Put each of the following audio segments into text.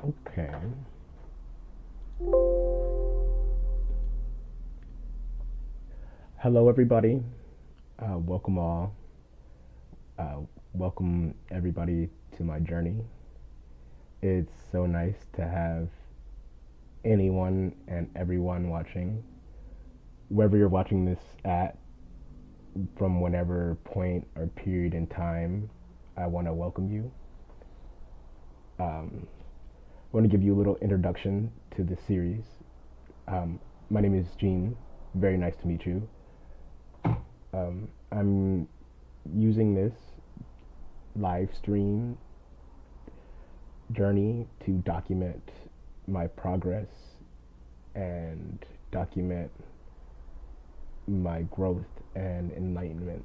Okay. Hello, everybody. Welcome all. Uh, Welcome everybody to my journey. It's so nice to have anyone and everyone watching, wherever you're watching this at, from whatever point or period in time. I want to welcome you. I want to give you a little introduction to this series. My name is Djinn. Very nice to meet you. I'm using this live stream journey to document my progress and document my growth and enlightenment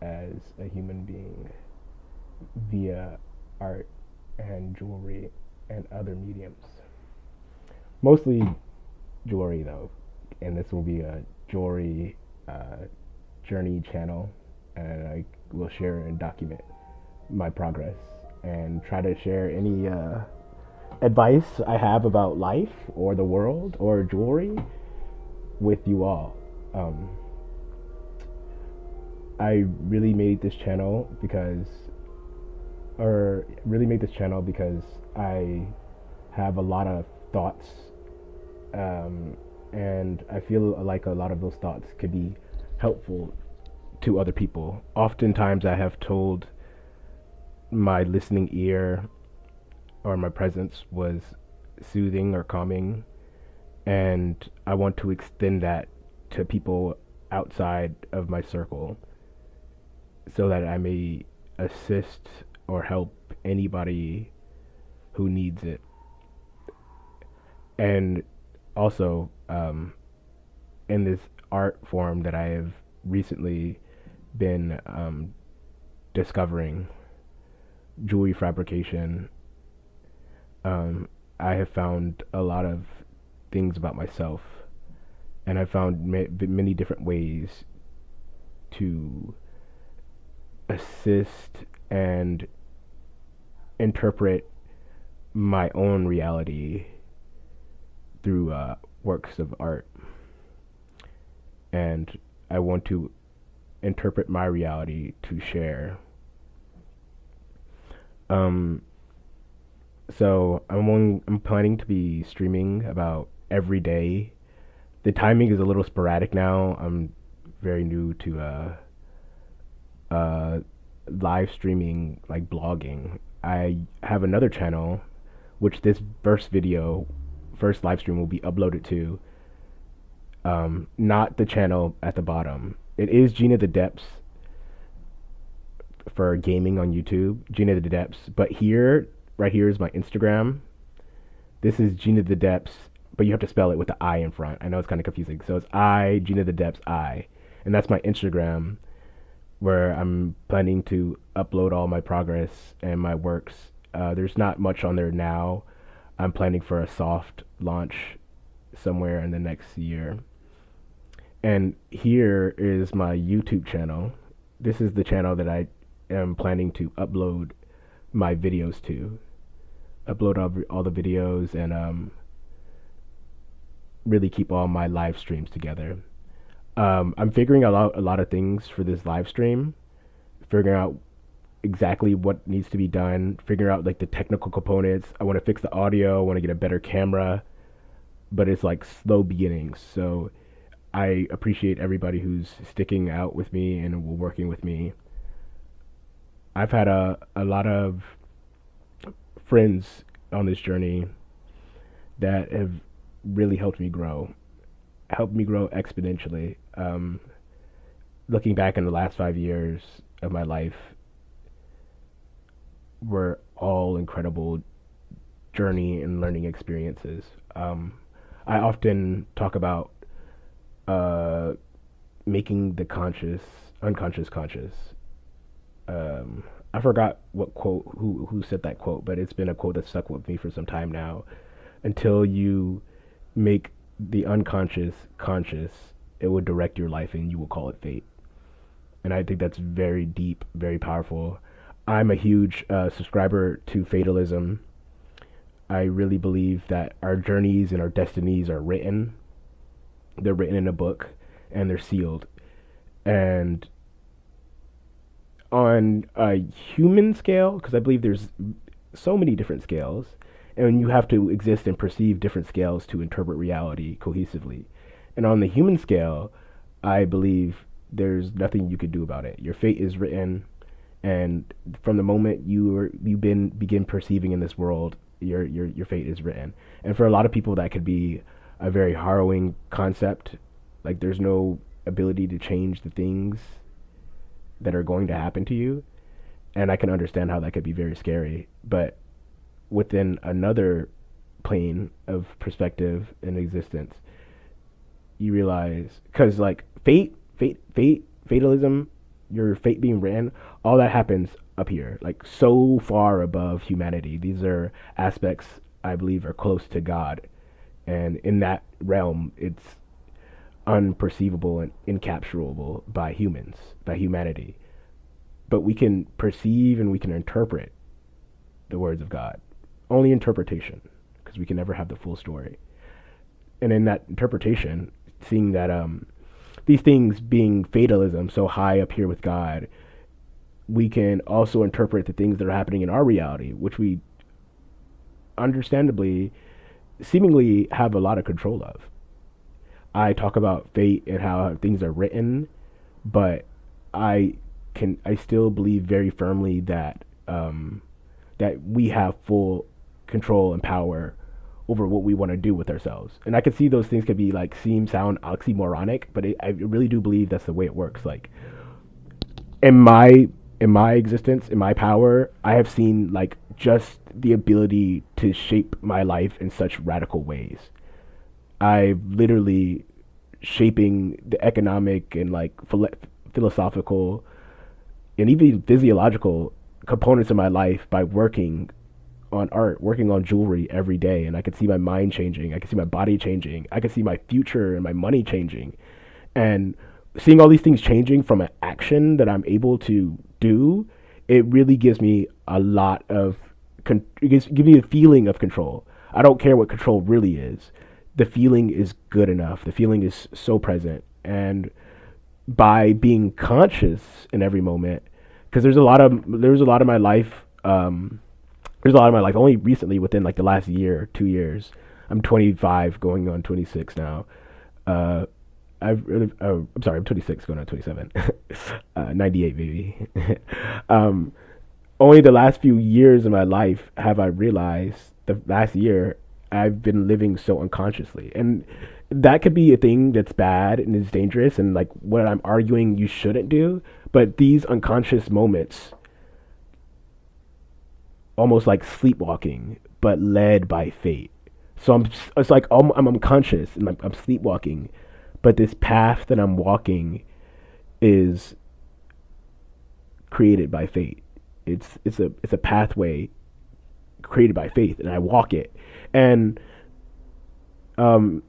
as a human being via art and jewelry and other mediums. Mostly jewelry, though, and this will be a jewelry journey channel, and I will share and document my progress and try to share any advice I have about life or the world or jewelry with you all. I really made this channel because, I have a lot of thoughts, and I feel like a lot of those thoughts could be helpful to other people. Oftentimes, I have told my listening ear or my presence was soothing or calming, and I want to extend that to people outside of my circle so that I may assist or help anybody who needs it. And also, in this art form that I have recently been discovering, jewelry fabrication, I have found a lot of things about myself, and I found many different ways to assist and interpret my own reality through works of art. And I want to interpret my reality to share. So I'm planning to be streaming about every day. The timing is a little sporadic now. I'm very new to live streaming, like blogging. I have another channel, which this first live stream will be uploaded to. Not the channel at the bottom. It is Gina the Depths for gaming on YouTube, Gina the Depths. But right here is my Instagram. This is Gina the Depths, but you have to spell it with the I in front. I know it's kind of confusing. So it's Gina the Depths, and that's my Instagram, where I'm planning to upload all my progress and my works. There's not much on there now. I'm planning for a soft launch somewhere in the next year. And here is my YouTube channel. This is the channel that I am planning to upload my videos to. Upload all the videos and really keep all my live streams together. I'm figuring out a lot of things for this live stream, figuring out exactly what needs to be done, figuring out like the technical components. I want to fix the audio, I want to get a better camera, but it's like slow beginnings. So I appreciate everybody who's sticking out with me and working with me. I've had a lot of friends on this journey that have really helped me grow exponentially. Looking back in the last 5 years of my life were all incredible journey and learning experiences. I often talk about making the unconscious conscious. I forgot what quote, who said that quote, but it's been a quote that stuck with me for some time now. Until you make the unconscious conscious, it will direct your life and you will call it fate. And I think that's very deep, very powerful. I'm a huge subscriber to fatalism. I really believe that our journeys and our destinies are written. They're written in a book and they're sealed. And on a human scale, because I believe there's so many different scales, and you have to exist and perceive different scales to interpret reality cohesively. And on the human scale, I believe there's nothing you could do about it. Your fate is written, and from the moment begin perceiving in this world, your fate is written. And for a lot of people, that could be a very harrowing concept. Like there's no ability to change the things that are going to happen to you, and I can understand how that could be very scary. But within another plane of perspective and existence, you realize, because like fatalism, your fate being written, all that happens up here, like so far above humanity. These are aspects I believe are close to God, and in that realm, it's unperceivable and incapturable by humans, by humanity. But we can perceive and we can interpret the words of God. Only interpretation, because we can never have the full story. And in that interpretation, seeing that these things being fatalism so high up here with God, we can also interpret the things that are happening in our reality, which we understandably, seemingly have a lot of control of. I talk about fate and how things are written, but I still believe very firmly that that we have full control and power over what we want to do with ourselves. And I can see those things could be like sound oxymoronic, but I really do believe that's the way it works. Like in my existence, in my power, I have seen like just the ability to shape my life in such radical ways. I literally shaping the economic and like philosophical and even physiological components of my life by working on art, working on jewelry every day. And I could see my mind changing. I could see my body changing. I could see my future and my money changing. And seeing all these things changing from an action that I'm able to do, it really gives me a lot of, it gives me a feeling of control. I don't care what control really is. The feeling is good enough. The feeling is so present. And by being conscious in every moment, because there's a lot of my life, only recently within like the last year, 2 years. I'm 25 going on 26 now. I'm sorry, I'm 26 going on 27. 98 baby. Only the last few years of my life have I realized, the last year I've been living so unconsciously. And that could be a thing that's bad and is dangerous and like what I'm arguing you shouldn't do. But these unconscious moments, almost like sleepwalking, but led by fate. So it's like I'm unconscious and I'm sleepwalking, but this path that I'm walking is created by fate. It's a pathway created by faith, and I walk it. And I'm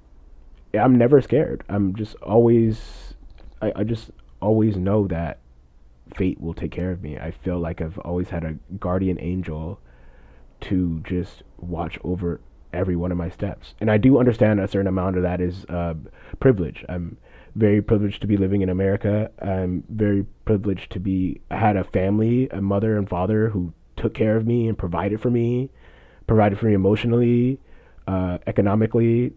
never scared. I'm just always, I just always know that fate will take care of me. I feel like I've always had a guardian angel to just watch over every one of my steps. And I do understand a certain amount of that is privilege. I'm very privileged to be living in America. I'm very privileged to I had a family, a mother and father who took care of me and provided for me emotionally, economically.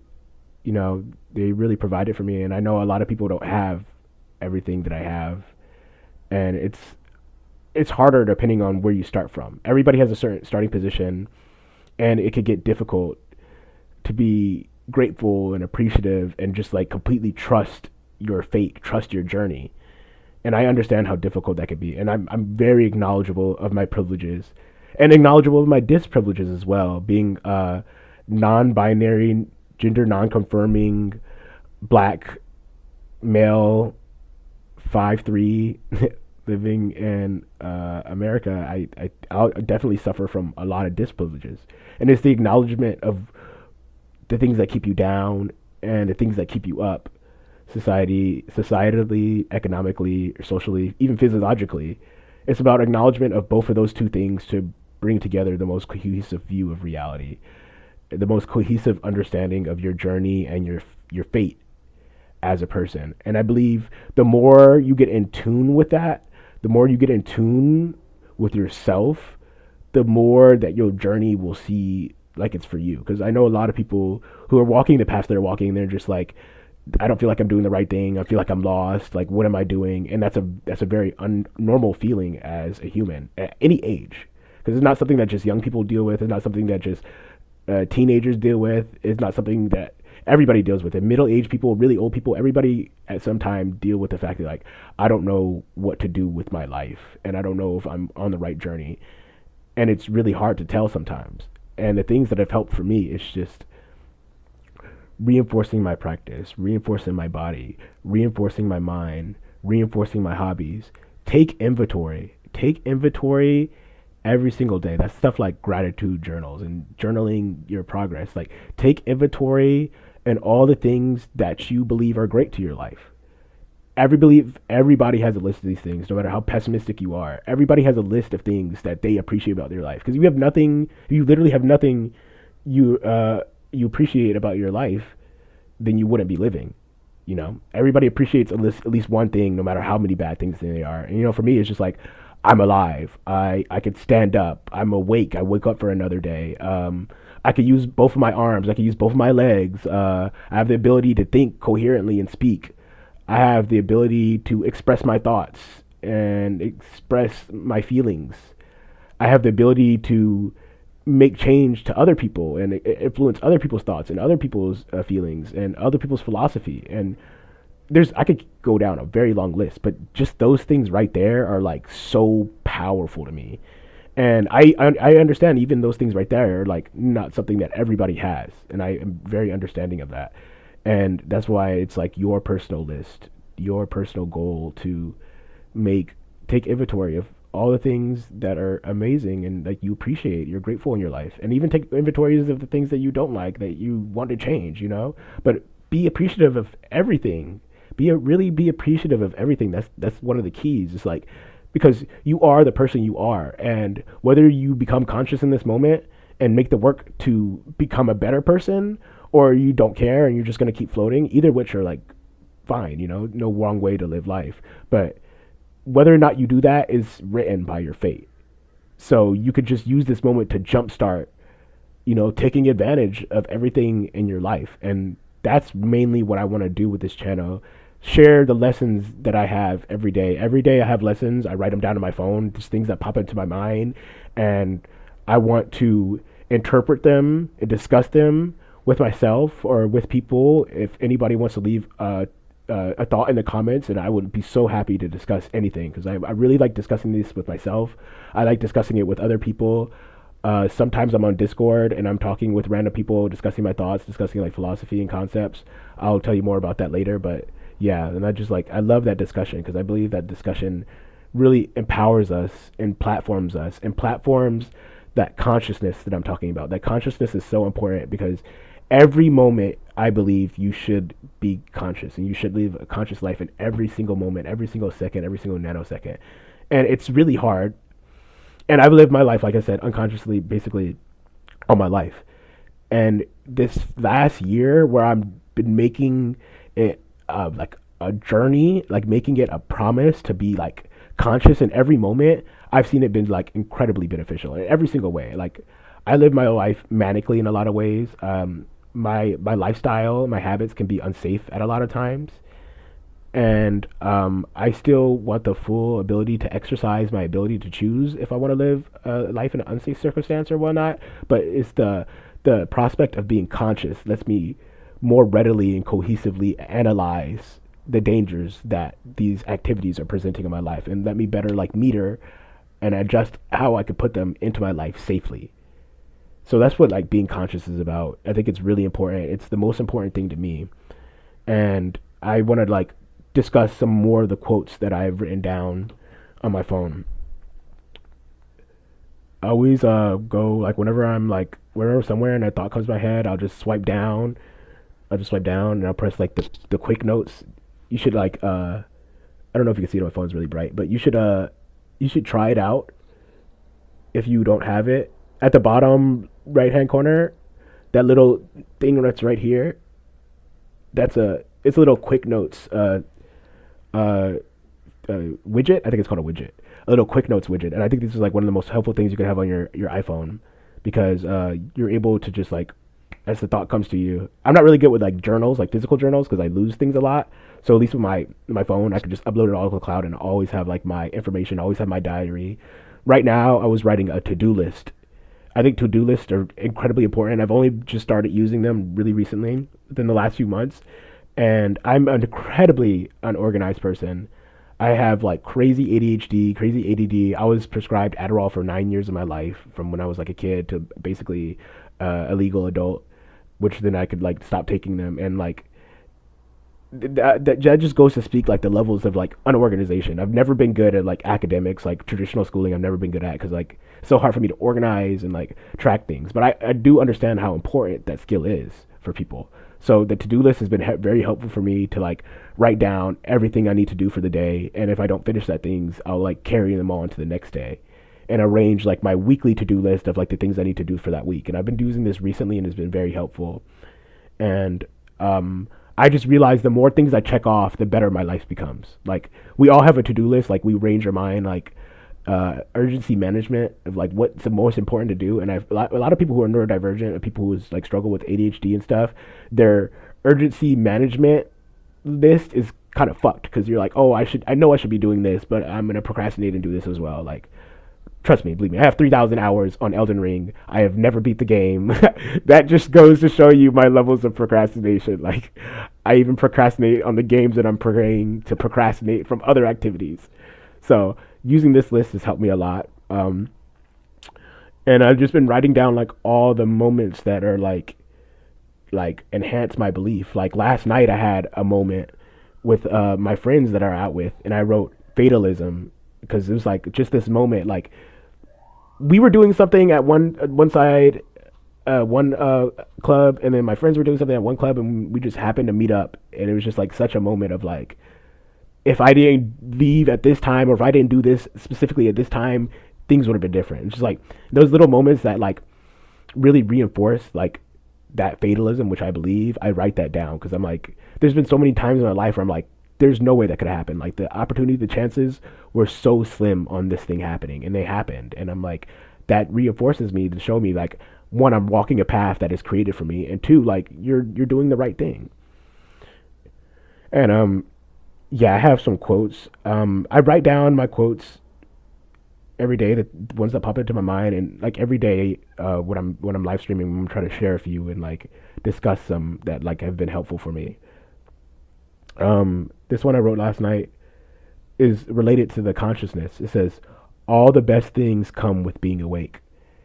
You know, they really provided for me. And I know a lot of people don't have everything that I have. And it's harder depending on where you start from. Everybody has a certain starting position, and it could get difficult to be grateful and appreciative and just like completely trust your fate, trust your journey. And I understand how difficult that could be. And I'm very acknowledgeable of my privileges and acknowledgeable of my disprivileges as well, being non-binary, gender non-confirming, black, male, 5'3", living in America. I'll definitely suffer from a lot of disprivileges. And it's the acknowledgement of the things that keep you down and the things that keep you up, societally, economically, or socially, even physiologically. It's about acknowledgement of both of those two things to bring together the most cohesive view of reality. the most cohesive understanding of your journey and your fate as a person. And I believe the more you get in tune with that, the more you get in tune with yourself, the more that your journey will see like it's for you. Because I know a lot of people who are walking the path they're walking, they're just like, I don't feel like I'm doing the right thing. I feel like I'm lost. Like, what am I doing? And that's a very normal feeling as a human at any age, because it's not something that just young people deal with. It's not something that just teenagers deal with. It's not something that everybody deals with. And middle-aged people, really old people, everybody at some time deal with the fact that, like, I don't know what to do with my life, and I don't know if I'm on the right journey. And it's really hard to tell sometimes. And the things that have helped for me is just reinforcing my practice, reinforcing my body, reinforcing my mind, reinforcing my hobbies. Take inventory. Take inventory every single day. That's stuff like gratitude journals and journaling your progress. Like, take inventory and all the things that you believe are great to your life. Everybody has a list of these things, no matter how pessimistic you are. Everybody has a list of things that they appreciate about their life. Because you have nothing, you literally have nothing you appreciate about your life, then you wouldn't be living. You know, everybody appreciates at least one thing, no matter how many bad things they are. And, you know, for me, it's just like, I'm alive. I could stand up. I'm awake. I wake up for another day. I could use both of my arms. I could use both of my legs. I have the ability to think coherently and speak. I have the ability to express my thoughts and express my feelings. I have the ability to make change to other people and influence other people's thoughts and other people's feelings and other people's philosophy. And I could go down a very long list, but just those things right there are like so powerful to me. And I understand even those things right there are like not something that everybody has, and I am very understanding of that. And that's why it's like your personal list, your personal goal to take inventory of all the things that are amazing and like you appreciate, you're grateful in your life, and even take inventories of the things that you don't like, that you want to change, you know. But be appreciative of everything. Really be appreciative of everything. That's one of the keys. It's like, because you are the person you are, and whether you become conscious in this moment and make the work to become a better person, or you don't care and you're just going to keep floating, either which are like fine, you know, no wrong way to live life. But whether or not you do that is written by your fate. So you could just use this moment to jumpstart, you know, taking advantage of everything in your life. And that's mainly what I want to do with this channel. Share the lessons that I have every day. Every day I have lessons. I write them down on my phone, just things that pop into my mind. And I want to interpret them and discuss them with myself or with people. If anybody wants to leave a thought in the comments, and I would be so happy to discuss anything, because I really like discussing this with myself. I like discussing it with other people. Sometimes I'm on Discord and I'm talking with random people, discussing my thoughts, discussing like philosophy and concepts. I'll tell you more about that later, but yeah, and I love that discussion, because I believe that discussion really empowers us and platforms that consciousness that I'm talking about. That consciousness is so important, because every moment I believe you should be conscious, and you should live a conscious life in every single moment, every single second, every single nanosecond. And it's really hard. And I've lived my life, like I said, unconsciously, basically all my life. And this last year, where I've been making it like a journey, like making it a promise to be like conscious in every moment, I've seen it been like incredibly beneficial in every single way. Like, I live my life manically in a lot of ways. My lifestyle, my habits can be unsafe at a lot of times. And I still want the full ability to exercise my ability to choose if I want to live a life in an unsafe circumstance or whatnot. But it's the prospect of being conscious lets me more readily and cohesively analyze the dangers that these activities are presenting in my life, and let me better like meter and adjust how I could put them into my life safely. So that's what like being conscious is about. I think it's really important. It's the most important thing to me. And I want to like discuss some more of the quotes that I've written down on my phone. I always go like whenever somewhere and a thought comes to my head, I'll just swipe down. And I'll press like the quick notes. You should like I don't know if you can see it, my phone's really bright, but you should try it out if you don't have it. At the bottom right hand corner, that little thing that's right here, it's a little quick notes uh, widget. I think it's called a widget, a little quick notes widget. And I think this is like one of the most helpful things you can have on your iPhone, because you're able to just like, as the thought comes to you. I'm not really good with like journals, like physical journals, because I lose things a lot. So at least with my phone, I could just upload it all to the cloud and always have like my information, always have my diary. Right now, I was writing a to-do list. I think to-do lists are incredibly important. I've only just started using them really recently, within the last few months, and I'm an incredibly unorganized person. I have like crazy ADHD, crazy ADD. I was prescribed Adderall for 9 years of my life, from when I was like a kid to basically a legal adult, which then I could like stop taking them. And like that just goes to speak like the levels of like unorganization. I've never been good at like academics, like traditional schooling. I've never been good at, because like it's so hard for me to organize and like track things. But I do understand how important that skill is for people. So the to-do list has been very helpful for me to like write down everything I need to do for the day. And if I don't finish that things, I'll like carry them on to the next day and arrange like my weekly to-do list of like the things I need to do for that week. And I've been using this recently, and it's been very helpful. And I just realized the more things I check off, the better my life becomes. Like we all have a to-do list, like we range our mind, like urgency management of like what's the most important to do. And a lot of people who are neurodivergent, and people who like struggle with ADHD and stuff, their urgency management list is kind of fucked, because you're like, oh, I know I should be doing this, but I'm gonna procrastinate and do this as well. Like, trust me, believe me, I have 3,000 hours on Elden Ring. I have never beat the game. That just goes to show you my levels of procrastination. Like, I even procrastinate on the games that I'm praying to procrastinate from other activities. So using this list has helped me a lot. And I've just been writing down like all the moments that are like enhance my belief. Like last night I had a moment with my friends that are out with, and I wrote fatalism, because it was like just this moment. Like we were doing something at one side, one club, and then my friends were doing something at one club, and we just happened to meet up, and it was just like such a moment of like, if I didn't leave at this time, or if I didn't do this specifically at this time, things would have been different. It's just like those little moments that like really reinforce like that fatalism, which I believe. I write that down, because I'm like, there's been so many times in my life where I'm like, there's no way that could happen. Like the opportunity, the chances were so slim on this thing happening, and they happened. And I'm like, that reinforces me to show me like, one, I'm walking a path that is created for me, and two, like you're doing the right thing. And yeah, I have some quotes. I write down my quotes every day, the ones that pop into my mind, and like every day, when I'm live streaming, I'm trying to share a few and like discuss some that like have been helpful for me. This one I wrote last night is related to the consciousness. It says, "All the best things come with being awake,"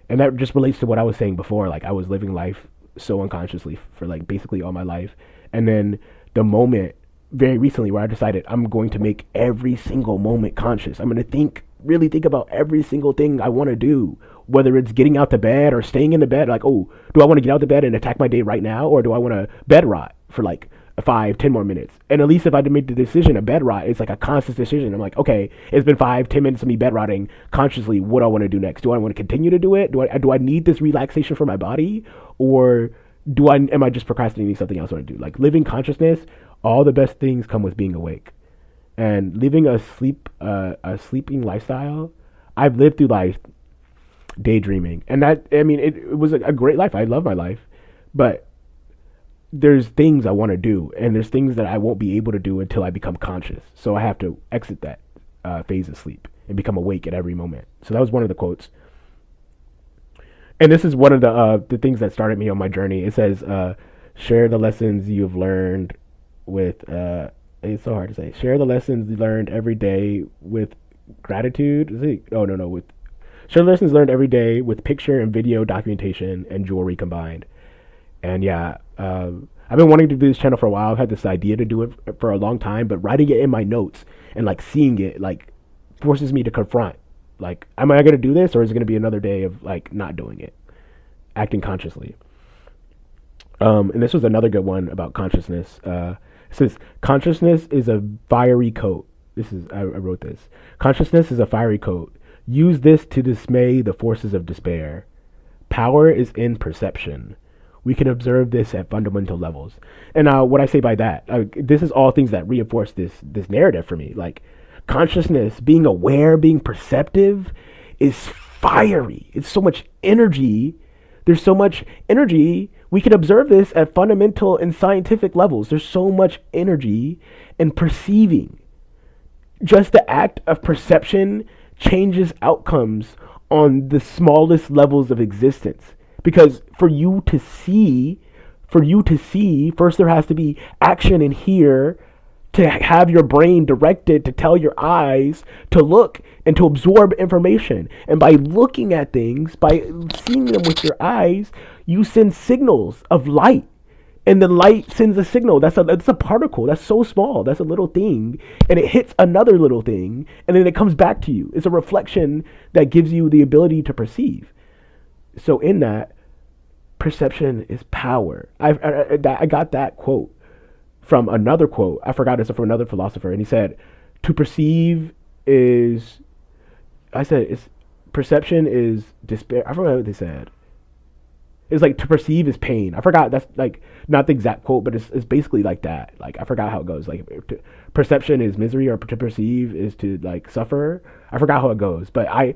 and that just relates to what I was saying before. Like I was living life so unconsciously for like basically all my life, and then the moment very recently where I decided I'm going to make every single moment conscious. I'm going to really think about every single thing I want to do, whether it's getting out to bed or staying in the bed. Like, oh, do I want to get out to bed and attack my day right now, or do I want to bed rot for like 5-10 more minutes? And at least if I made the decision of bed rot, it's like a conscious decision. I'm like, okay, it's been 5-10 minutes of me bed rotting consciously. What do I want to do next? Do I want to continue to do it? Do I need this relaxation for my body, or am I just procrastinating something else I want to do? Like living consciousness, all the best things come with being awake, and living a sleeping lifestyle. I've lived through life daydreaming, and that, I mean, it was a great life. I love my life, but there's things I want to do, and there's things that I won't be able to do until I become conscious. So I have to exit that phase of sleep and become awake at every moment. So that was one of the quotes. And this is one of the things that started me on my journey. It says, share the lessons you've learned with, it's so hard to say. Share the lessons learned every day with gratitude. Share the lessons learned every day with picture and video documentation and jewelry combined. And yeah, I've been wanting to do this channel for a while. I've had this idea to do it for a long time, but writing it in my notes and like seeing it like forces me to confront, like, am I going to do this, or is it going to be another day of like not doing it, acting consciously? And this was another good one about consciousness. It says, consciousness is a fiery coat. I wrote this. Consciousness is a fiery coat. Use this to dismay the forces of despair. Power is in perception. We can observe this at fundamental levels. And what I say by that, this is all things that reinforce this narrative for me. Like consciousness, being aware, being perceptive, is fiery. It's so much energy. There's so much energy. We can observe this at fundamental and scientific levels. There's so much energy in perceiving. Just the act of perception changes outcomes on the smallest levels of existence. Because for you to see, first there has to be action in here to have your brain directed to tell your eyes to look and to absorb information. And by looking at things, by seeing them with your eyes, you send signals of light. And the light sends a signal. That's a particle. That's so small. That's a little thing. And it hits another little thing. And then it comes back to you. It's a reflection that gives you the ability to perceive. So in that, perception is power. I got that quote from another quote. I forgot it's from another philosopher. And he said, to perceive is, perception is despair. I forgot what they said. It's like to perceive is pain. I forgot. That's like not the exact quote, but it's basically like that. Like I forgot how it goes. Like perception is misery, or to perceive is to like suffer. I forgot how it goes, but I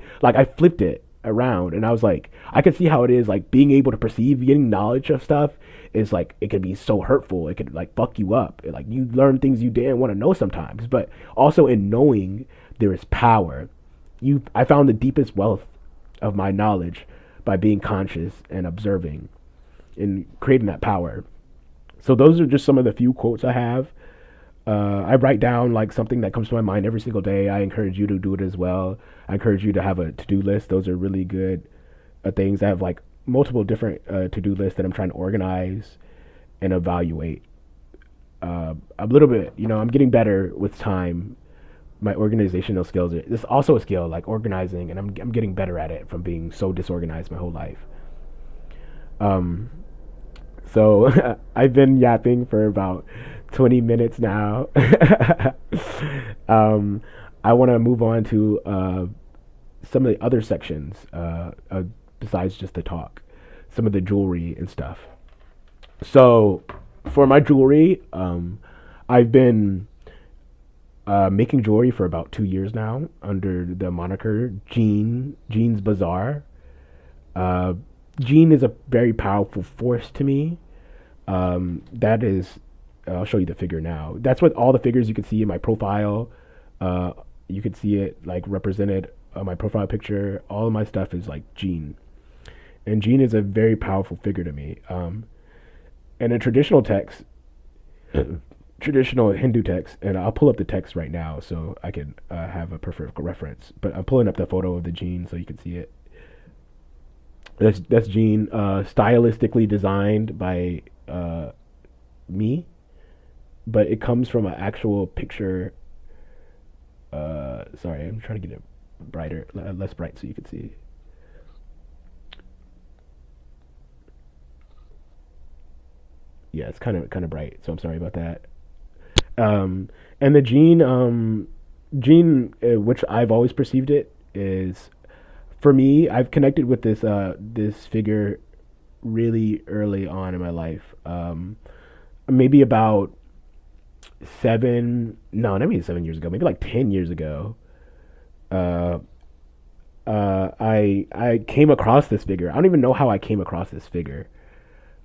flipped it around, and I was like, I could see how it is. Like being able to perceive, getting knowledge of stuff is like, it could be so hurtful. It could like fuck you up. Like you learn things you didn't want to know sometimes, but also in knowing there is power. I found the deepest wealth of my knowledge by being conscious and observing and creating that power. So those are just some of the few quotes I have. I write down like something that comes to my mind every single day. I encourage you to do it as well. I encourage you to have a to-do list. Those are really good things. I have like multiple different to-do lists that I'm trying to organize and evaluate. A little bit, I'm getting better with time. My organizational skills this is also a skill, like organizing, and I'm getting better at it from being so disorganized my whole life. So I've been yapping for about 20 minutes now. I want to move on to some of the other sections besides just the talk, some of the jewelry and stuff. So for my jewelry, I've been making jewelry for about 2 years now under the moniker Djinn'S. Djinn is a very powerful force to me. That is, I'll show you the figure now. That's what all the figures you can see in my profile. You can see it like represented on my profile picture. All of my stuff is like Djinn. And Djinn is a very powerful figure to me. And in traditional text, traditional Hindu text, and I'll pull up the text right now so I can have a perfect reference. But I'm pulling up the photo of the Djinn so you can see it. That's Djinn, stylistically designed by me, but it comes from an actual picture. Sorry, I'm trying to get it brighter, less bright, so you can see. Yeah, it's kind of bright, so I'm sorry about that. And the Djinn, which I've always perceived it, is, for me, I've connected with this figure really early on in my life. Maybe about not maybe 7 years ago, maybe like 10 years ago. I came across this figure. I don't even know how I came across this figure.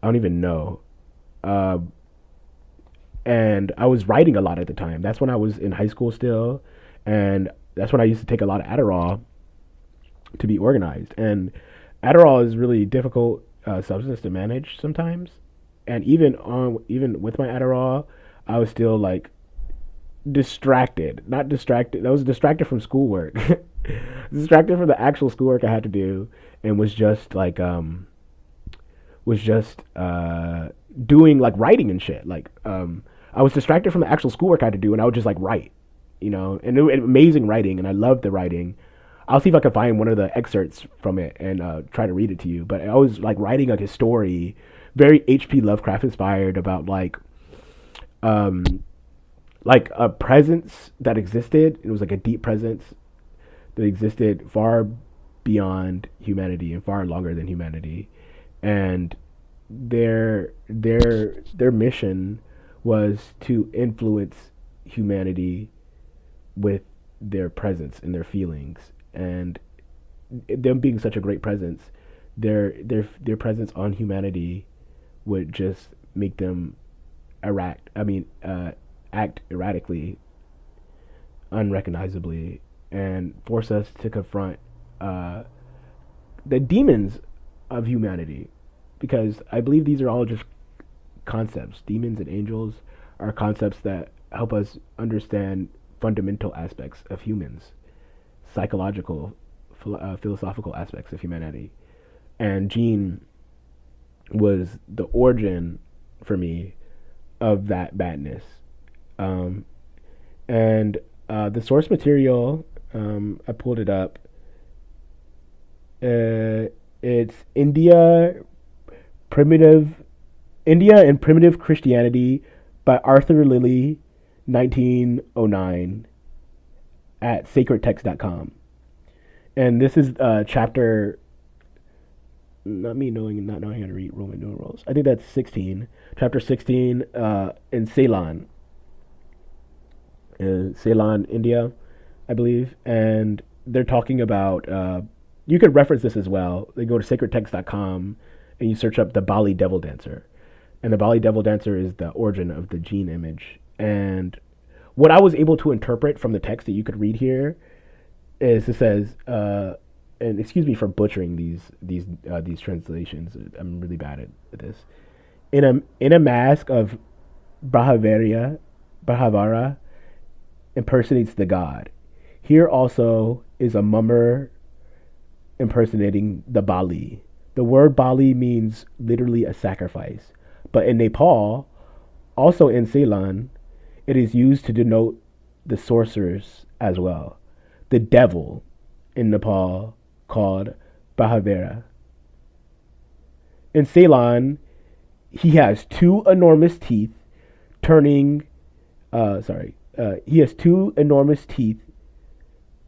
I don't even know. And I was writing a lot at the time. That's when I was in high school still, and that's when I used to take a lot of Adderall to be organized. And Adderall is really difficult substance to manage sometimes. And even with my Adderall, I was still like distracted. Not distracted. I was distracted from schoolwork. Distracted from the actual schoolwork I had to do, and was just like doing like writing and shit. Like I was distracted from the actual schoolwork I had to do, and I would just like write, and amazing writing, and I loved the writing. I'll see if I can find one of the excerpts from it and try to read it to you. But I was like writing like a story, very H.P. Lovecraft inspired, about like a presence that existed. It was like a deep presence that existed far beyond humanity and far longer than humanity. And their mission was to influence humanity with their presence and their feelings, and them being such a great presence, their presence on humanity would just make them act erratically, unrecognizably, and force us to confront uh, the demons of humanity. Because I believe these are all just concepts. Demons and angels are concepts that help us understand fundamental aspects of humans, psychological, philosophical aspects of humanity. And Djinn was the origin for me of that badness. Um, and the source material, I pulled it up. It's primitive India and Primitive Christianity by Arthur Lilly, 1909, at sacredtext.com. And this is chapter, not knowing how to read Roman numerals. I think that's 16. Chapter 16 in Ceylon, India, I believe. And they're talking about, you could reference this as well. They go to sacredtext.com and you search up the Bali Devil Dancer. And the Bali Devil Dancer is the origin of the Djinn image. And what I was able to interpret from the text that you could read here is it says, and excuse me for butchering these translations. I'm really bad at this. In a mask of Brahavara impersonates the god. Here also is a mummer impersonating the Bali. The word Bali means literally a sacrifice, but in Nepal, also in Ceylon, it is used to denote the sorcerers as well. The devil in Nepal called Bahavera. In Ceylon, he has two enormous teeth turning he has two enormous teeth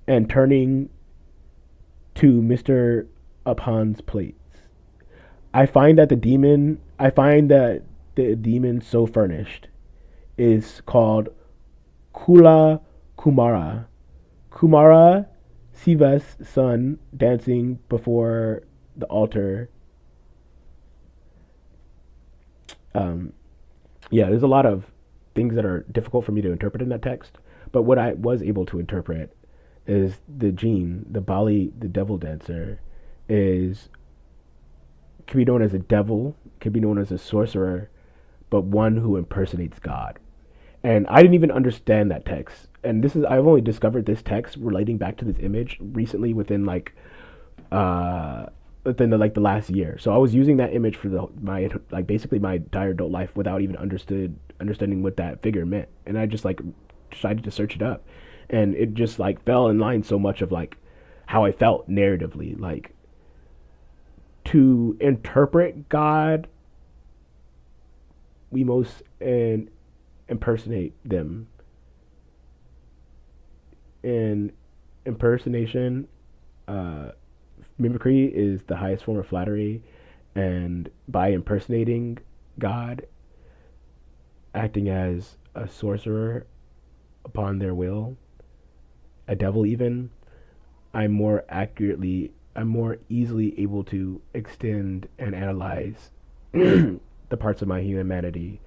and turning to Mr. Uphan's plates. I find that the demon so furnished is called Kula Kumara. Kumara, Siva's son, dancing before the altar. There's a lot of things that are difficult for me to interpret in that text. But what I was able to interpret is the Djinn, the Bali, the devil dancer, could be known as a devil, could be known as a sorcerer, but one who impersonates God. And I didn't even understand that text. And I've only discovered this text relating back to this image recently within the last year. So I was using that image for basically my entire adult life without even understanding what that figure meant. And I just decided to search it up, and it just fell in line so much of how I felt narratively. To interpret God, we most impersonate them. And impersonation, mimicry is the highest form of flattery, and by impersonating God, acting as a sorcerer upon their will, a devil even, I'm more easily able to extend and analyze the parts of my humanity,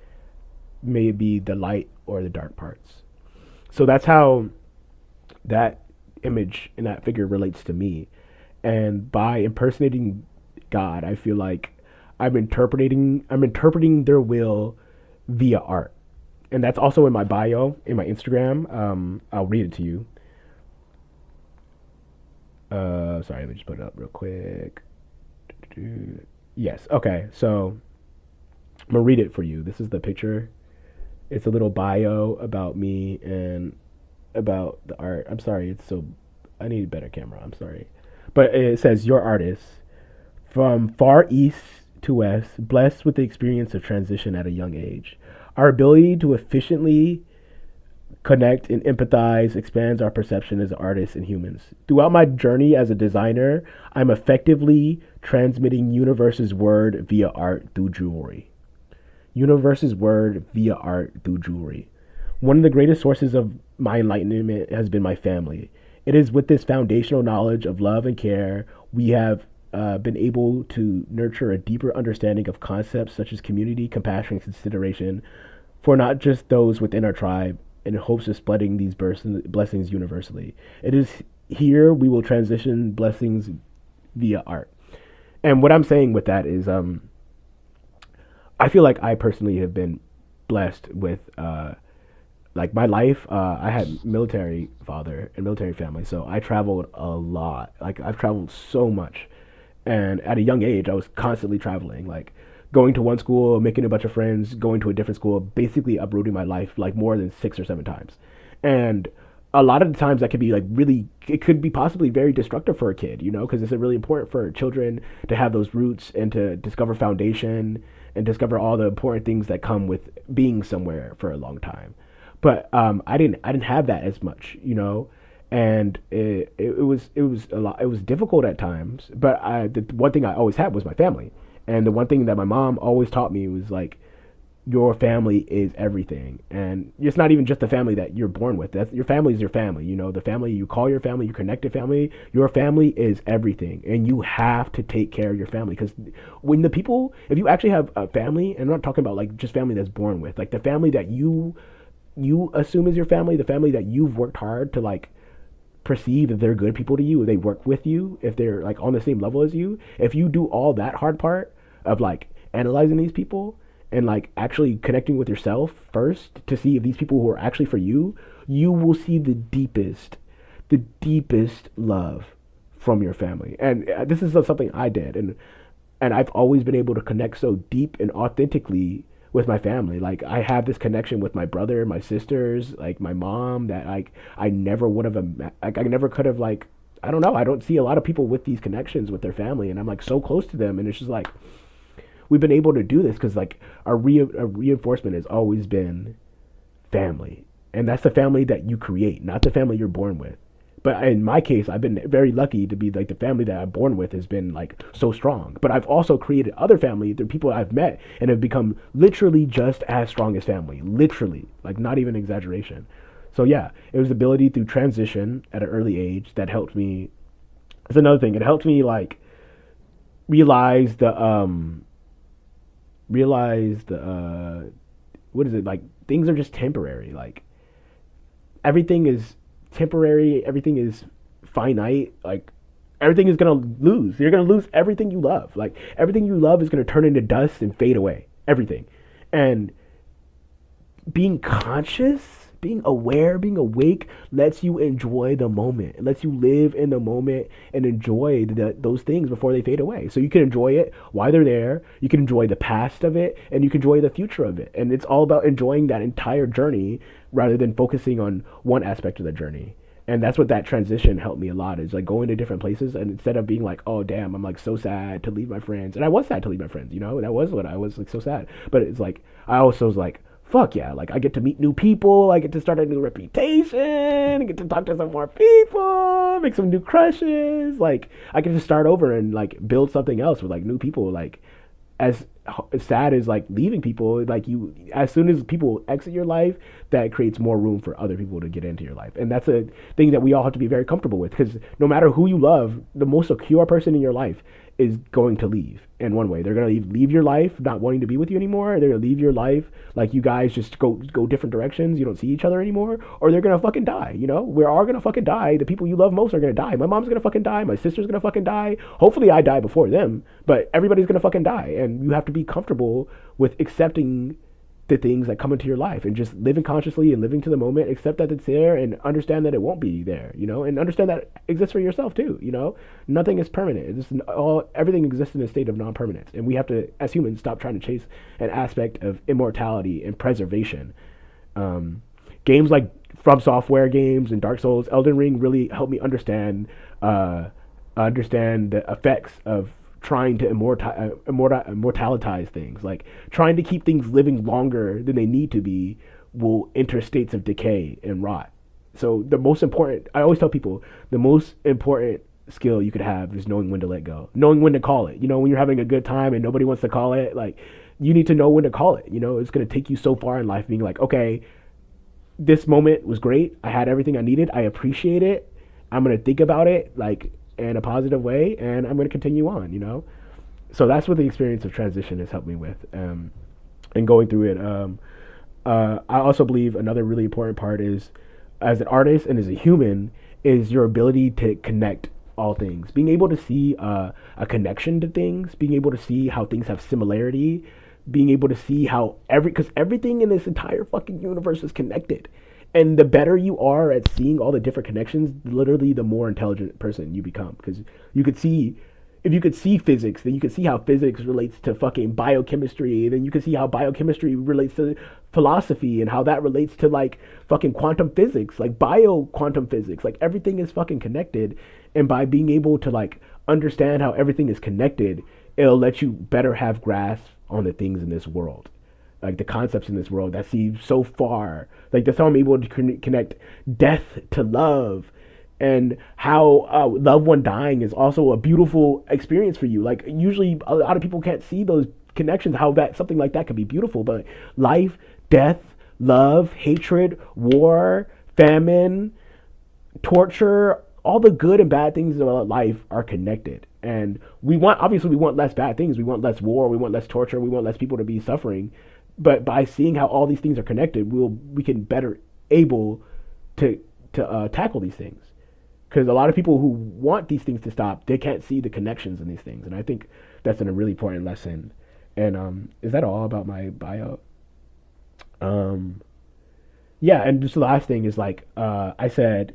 may it be the light or the dark parts. So that's how that image and that figure relates to me. And by impersonating God, I feel like I'm interpreting their will via art. And that's also in my bio, in my Instagram. I'll read it to you. Sorry, let me just put it up real quick. Yes, okay, so I'm gonna read it for you. This is the picture. It's a little bio about me and about the art. I'm sorry, I need a better camera, I'm sorry. But it says, your artist, from far east to west, blessed with the experience of transition at a young age. Our ability to efficiently connect and empathize expands our perception as artists and humans. Throughout my journey as a designer, I'm effectively transmitting universe's word via art through jewelry. Universe's word via art through jewelry. One of the greatest sources of my enlightenment has been my family. It is with this foundational knowledge of love and care we have been able to nurture a deeper understanding of concepts such as community, compassion, and consideration for not just those within our tribe in hopes of spreading these blessings universally. It is here we will transition blessings via art. And what I'm saying with that is, I feel like I personally have been blessed with, like my life. I had military father and military family, so I traveled a lot. Like I've traveled so much, and at a young age, I was constantly traveling. Like going to one school, making a bunch of friends, going to a different school, basically uprooting my life like more than 6 or 7 times. And a lot of the times that could be like really, it could be possibly very destructive for a kid, you know, because it's really important for children to have those roots and to discover foundation and discover all the important things that come with being somewhere for a long time. But I didn't have that as much, you know, and it was a lot. It was difficult at times, but the one thing I always had was my family, and the one thing that my mom always taught me was like, your family is everything, and it's not even just the family that you're born with. That's your family is your family. You know, the family you call your family, your connected family. Your family is everything, and you have to take care of your family because when the people, if you actually have a family, and I'm not talking about like just family that's born with, like the family that you assume is your family, the family that you've worked hard to like perceive that they're good people to you, they work with you, if they're like on the same level as you, if you do all that hard part of like analyzing these people and like actually connecting with yourself first to see if these people who are actually for you, you will see the deepest love from your family. And this is something I did, and I've always been able to connect so deep and authentically with my family. Like I have this connection with my brother, my sisters, like my mom that like I never would have like I never could have like I don't know. I don't see a lot of people with these connections with their family, and I'm like so close to them, and it's just like we've been able to do this because like our reinforcement has always been family, and that's the family that you create, not the family you're born with. But in my case, I've been very lucky to be like the family that I'm born with has been like so strong. But I've also created other family, the people I've met, and have become literally just as strong as family. Literally, like not even exaggeration. So yeah, it was the ability through transition at an early age that helped me. That's another thing. It helped me like realize the what is it, like things are just temporary. Like everything is temporary, everything is finite, like everything is gonna lose. You're gonna lose everything you love. Like everything you love is gonna turn into dust and fade away. Everything. And being conscious, being aware, being awake lets you enjoy the moment. It lets you live in the moment and enjoy those things before they fade away. So you can enjoy it while they're there. You can enjoy the past of it, and you can enjoy the future of it. And it's all about enjoying that entire journey rather than focusing on one aspect of the journey. And that's what that transition helped me a lot, is like going to different places, and instead of being like, oh damn, I'm like so sad to leave my friends. And I was sad to leave my friends, you know, that was what I was like so sad. But it's like I also was like, fuck yeah, like I get to meet new people, I get to start a new reputation, I get to talk to some more people, make some new crushes, like I get to start over and like build something else with like new people. Like as sad as like leaving people, like you, as soon as people exit your life, that creates more room for other people to get into your life. And that's a thing that we all have to be very comfortable with, because no matter who you love, the most secure person in your life is going to leave in one way. They're going to leave your life not wanting to be with you anymore. They're going to leave your life like you guys just go different directions. You don't see each other anymore, or they're going to fucking die. You know, we're all going to fucking die. The people you love most are going to die. My mom's going to fucking die. My sister's going to fucking die. Hopefully I die before them, but everybody's going to fucking die. And you have to be comfortable with accepting the things that come into your life and just living consciously and living to the moment, accept that it's there and understand that it won't be there, you know, and understand that it exists for yourself too, you know. Nothing is permanent. Everything exists in a state of non-permanence, and we have to, as humans, stop trying to chase an aspect of immortality and preservation. Games like From Software games and Dark Souls, Elden Ring really helped me understand the effects of trying to immortalize things, like trying to keep things living longer than they need to be will enter states of decay and rot. So the most important, I always tell people, the most important skill you could have is knowing when to let go, knowing when to call it. You know, when you're having a good time and nobody wants to call it, like, you need to know when to call it. You know, it's going to take you so far in life being like, okay, this moment was great. I had everything I needed. I appreciate it. I'm going to think about it like in a positive way, and I'm going to continue on, you know? So that's what the experience of transition has helped me with, and going through it. I also believe another really important part is, as an artist and as a human, is your ability to connect all things, being able to see a connection to things, being able to see how things have similarity, being able to see how because everything in this entire fucking universe is connected. And the better you are at seeing all the different connections, literally the more intelligent person you become. Because you could see, if you could see physics, then you could see how physics relates to fucking biochemistry. Then you could see how biochemistry relates to philosophy, and how that relates to like fucking quantum physics, like bio quantum physics. Like everything is fucking connected. And by being able to like understand how everything is connected, it'll let you better have grasp on the things in this world, like the concepts in this world that seem so far. Like that's how I'm able to connect death to love, and how loved one dying is also a beautiful experience for you. Like usually a lot of people can't see those connections, how that something like that could be beautiful. But life, death, love, hatred, war, famine, torture, all the good and bad things about life are connected. And we want less bad things. We want less war. We want less torture. We want less people to be suffering. But by seeing how all these things are connected, we can better able to tackle these things. Because a lot of people who want these things to stop, they can't see the connections in these things. And I think that's a really important lesson. And is that all about my bio? Yeah, and just the last thing is like I said,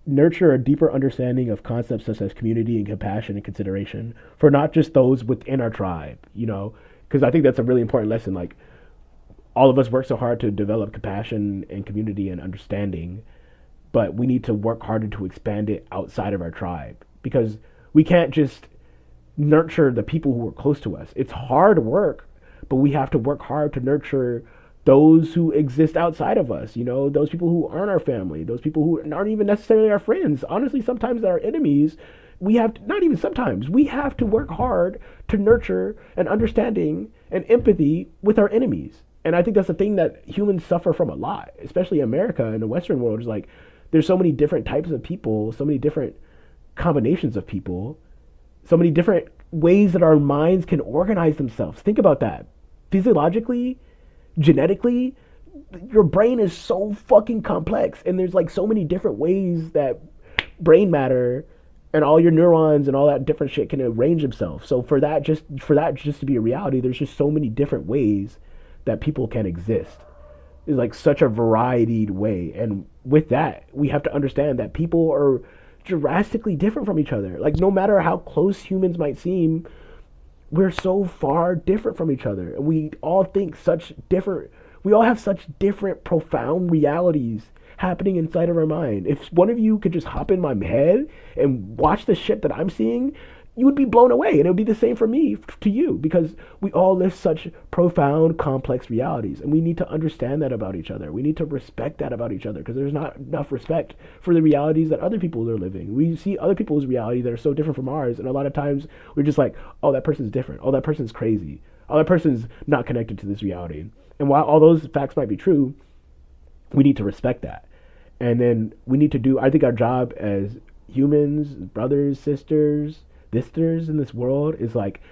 nurture a deeper understanding of concepts such as community and compassion and consideration for not just those within our tribe, you know, because I think that's a really important lesson. Like all of us work so hard to develop compassion and community and understanding, but we need to work harder to expand it outside of our tribe, because we can't just nurture the people who are close to us. It's hard work, but we have to work hard to nurture those who exist outside of us, you know, those people who aren't our family, those people who aren't even necessarily our friends. Honestly, sometimes they're our enemies. We have to, not even sometimes, we have to work hard to nurture an understanding and empathy with our enemies. And I think that's the thing that humans suffer from a lot, especially America and the Western world. Is like there's so many different types of people, so many different combinations of people, so many different ways that our minds can organize themselves. Think about that. Physiologically, genetically, your brain is so fucking complex, and there's like so many different ways that brain matter and all your neurons and all that different shit can arrange themselves. So for that just to be a reality, there's just so many different ways that people can exist. It's like such a varied way, and with that, we have to understand that people are drastically different from each other. Like no matter how close humans might seem, we're so far different from each other, and we all think we all have such different profound realities happening inside of our mind. If one of you could just hop in my head and watch the shit that I'm seeing, you would be blown away, and it would be the same for me to you, because we all live such profound, complex realities, and we need to understand that about each other. We need to respect that about each other, because there's not enough respect for the realities that other people are living. We see other people's realities that are so different from ours, and a lot of times we're just like, oh, that person's different. Oh, that person's crazy. Oh, that person's not connected to this reality. And while all those facts might be true, we need to respect that. And then we need to do, I think our job as humans, brothers, sisters in this world is like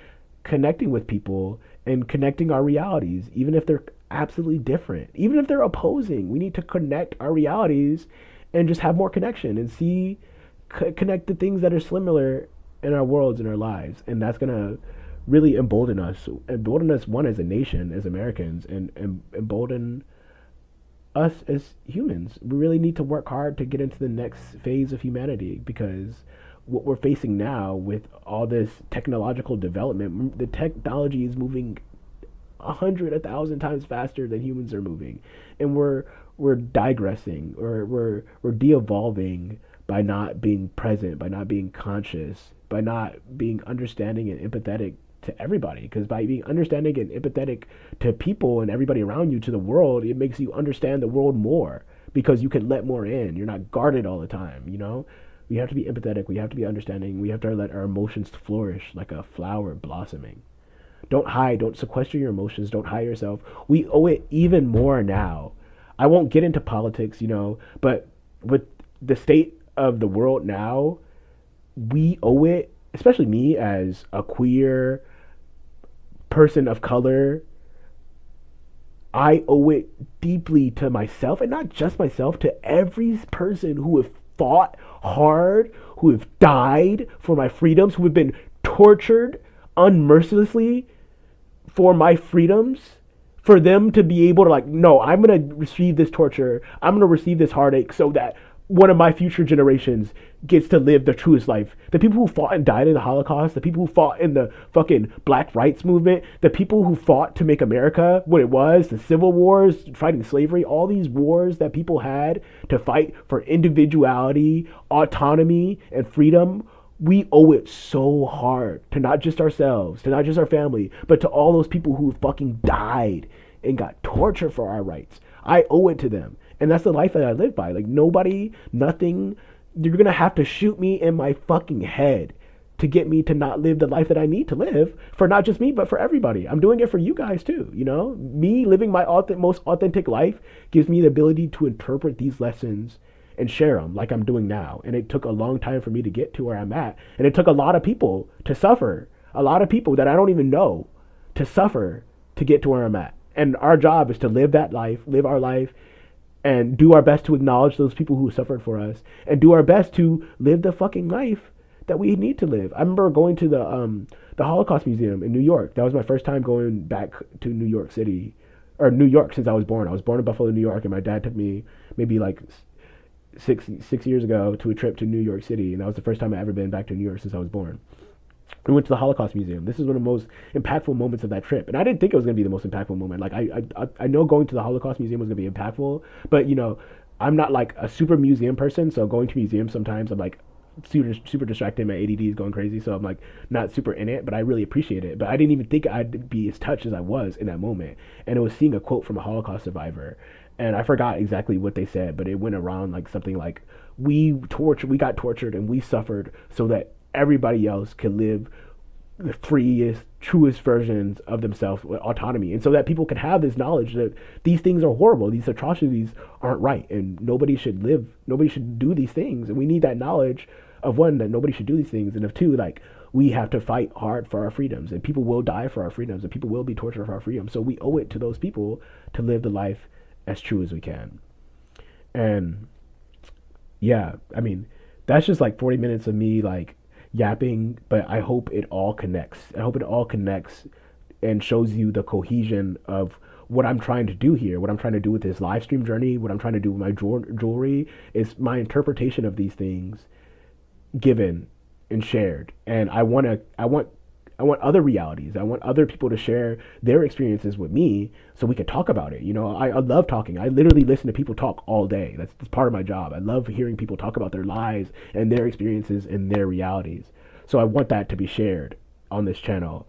connecting with people and connecting our realities, even if they're absolutely different, even if they're opposing. We need to connect our realities and just have more connection and see, connect the things that are similar in our worlds, in our lives. And that's going to really embolden us, one, as a nation, as Americans, and embolden us as humans. We really need to work hard to get into the next phase of humanity, because what we're facing now with all this technological development, the technology is moving 100, 1,000 times faster than humans are moving, and we're digressing, or we're de-evolving by not being present, by not being conscious, by not being understanding and empathetic to everybody. Because by being understanding and empathetic to people and everybody around you, to the world, it makes you understand the world more. because you can let more in. You're not guarded all the time, you know? We have to be empathetic. We have to be understanding. We have to let our emotions flourish like a flower blossoming. Don't hide. Don't sequester your emotions. Don't hide yourself. We owe it even more now. I won't get into politics, you know, but with the state of the world now, we owe it, especially me as a queer person of color, I owe it deeply to myself, and not just myself, to every person who have fought hard, who have died for my freedoms, who have been tortured unmercilessly for my freedoms, for them to be able to, like, no, I'm going to receive this torture, I'm going to receive this heartache so that one of my future generations gets to live the truest life. The people who fought and died in the Holocaust, the people who fought in the fucking black rights movement, the people who fought to make America what it was, the civil wars, fighting slavery, all these wars that people had to fight for individuality, autonomy, and freedom, we owe it so hard to not just ourselves, to not just our family, but to all those people who fucking died and got tortured for our rights. I owe it to them. And that's the life that I live by. Like, nobody, nothing, you're going to have to shoot me in my fucking head to get me to not live the life that I need to live for not just me, but for everybody. I'm doing it for you guys too, you know? Me living my most authentic life gives me the ability to interpret these lessons and share them like I'm doing now. And it took a long time for me to get to where I'm at. And it took a lot of people to suffer, a lot of people that I don't even know to suffer to get to where I'm at. And our job is to live that life, live our life, and do our best to acknowledge those people who suffered for us, and do our best to live the fucking life that we need to live. I remember going to the Holocaust Museum in New York. That was my first time going back to New York City, or New York, since I was born. I was born in Buffalo, New York, and my dad took me maybe like six years ago to a trip to New York City, and that was the first time I ever been back to New York since I was born. We went to the Holocaust Museum. This is one of the most impactful moments of that trip. And I didn't think it was going to be the most impactful moment. Like, I know going to the Holocaust Museum was going to be impactful, but, you know, I'm not like a super museum person. So going to museums sometimes I'm like super distracted. My ADD is going crazy. So I'm like not super in it, but I really appreciate it. But I didn't even think I'd be as touched as I was in that moment. And it was seeing a quote from a Holocaust survivor. And I forgot exactly what they said, but it went around like something like, we got tortured and we suffered so that everybody else can live the freest, truest versions of themselves with autonomy. And so that people can have this knowledge that these things are horrible, these atrocities aren't right, and nobody should do these things. And we need that knowledge of, one, that nobody should do these things, and of two, like, we have to fight hard for our freedoms, and people will die for our freedoms, and people will be tortured for our freedom. So we owe it to those people to live the life as true as we can. And yeah, I mean, that's just like 40 minutes of me like yapping, but I hope it all connects. I hope it all connects and shows you the cohesion of what I'm trying to do here, what I'm trying to do with this live stream journey, what I'm trying to do with my jewelry is my interpretation of these things given and shared. And I want other realities. I want other people to share their experiences with me so we can talk about it. You know, I love talking. I literally listen to people talk all day. That's part of my job. I love hearing people talk about their lives and their experiences and their realities. So I want that to be shared on this channel.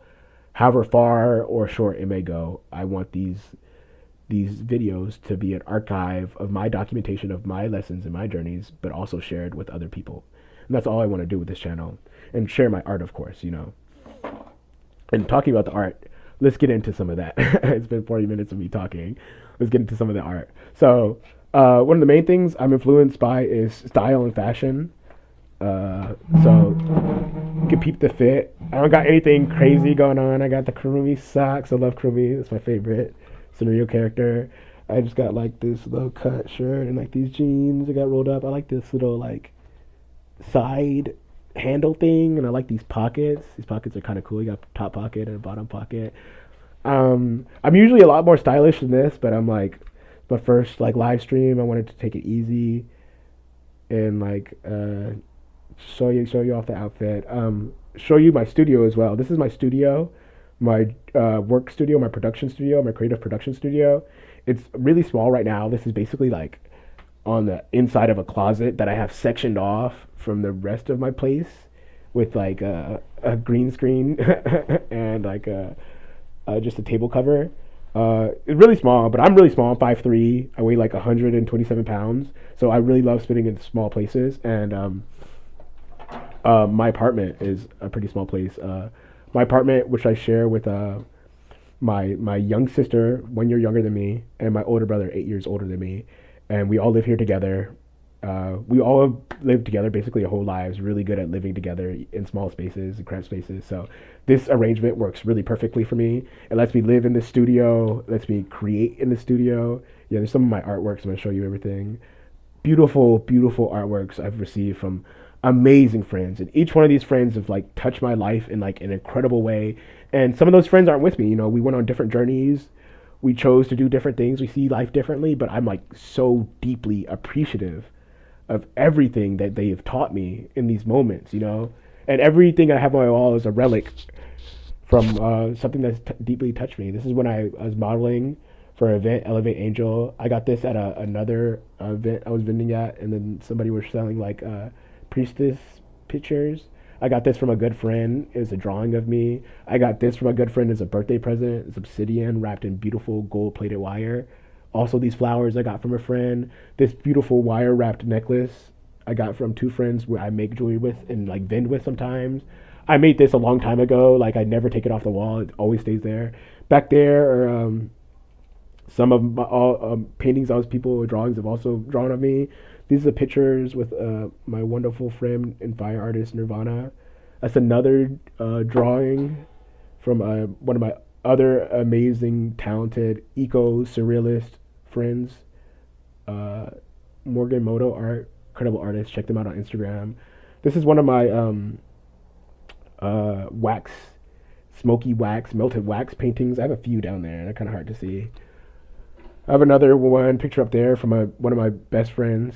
However far or short it may go, I want these videos to be an archive of my documentation of my lessons and my journeys, but also shared with other people. And that's all I want to do with this channel. And share my art, of course, you know. And talking about the art, let's get into some of that. It's been 40 minutes of me talking. Let's get into some of the art. So one of the main things I'm influenced by is style and fashion. So you can peep the fit. I don't got anything crazy going on. I got the Kurumi socks. I love Kurumi. It's my favorite scenario character. I just got like this low cut shirt and like these jeans that got rolled up. I like this little like side handle thing, and I like these pockets. These pockets are kind of cool. You got a top pocket and a bottom pocket. I'm usually a lot more stylish than this, but I'm like, my first like live stream, I wanted to take it easy and like show you off the outfit. Show you my studio as well. This is my studio, my work studio, my production studio, my creative production studio. It's really small right now. This is basically like on the inside of a closet that I have sectioned off from the rest of my place with like a green screen and like just a table cover. It's really small, but I'm really small. I'm 5'3". I weigh like 127 pounds. So I really love spinning in small places. And my apartment is a pretty small place. My apartment, which I share with my young sister, 1 year younger than me, and my older brother, 8 years older than me, and we all live here together. We all lived together basically our whole lives. Really good at living together in small spaces and cramped spaces. So this arrangement works really perfectly for me. It lets me live in the studio. Lets me create in the studio. Yeah, there's some of my artworks. I'm gonna show you everything. Beautiful, beautiful artworks I've received from amazing friends, and each one of these friends have like touched my life in like an incredible way. And some of those friends aren't with me. You know, we went on different journeys. We chose to do different things. We see life differently. But I'm like so deeply appreciative of everything that they have taught me in these moments, you know? And everything I have on my wall is a relic from something that's deeply touched me. This is when I was modeling for an event, Elevate Angel. I got this at another event I was vending at, and then somebody was selling like priestess pictures. I got this from a good friend. It was a drawing of me. I got this from a good friend as a birthday present. It's obsidian wrapped in beautiful gold-plated wire. Also, these flowers I got from a friend. This beautiful wire-wrapped necklace I got from two friends where I make jewelry with and like vend with sometimes. I made this a long time ago. Like I never take it off the wall. It always stays there. Back there are some of my paintings of people or drawings have also drawn of me. These are pictures with my wonderful friend and fire artist Nirvana. That's another drawing from one of my other amazing, talented, eco-surrealist friends. Morgan Moto Art, incredible artist. Check them out on Instagram. This is one of my wax, smoky wax, melted wax paintings. I have a few down there. They're kind of hard to see. I have another one picture up there from one of my best friends.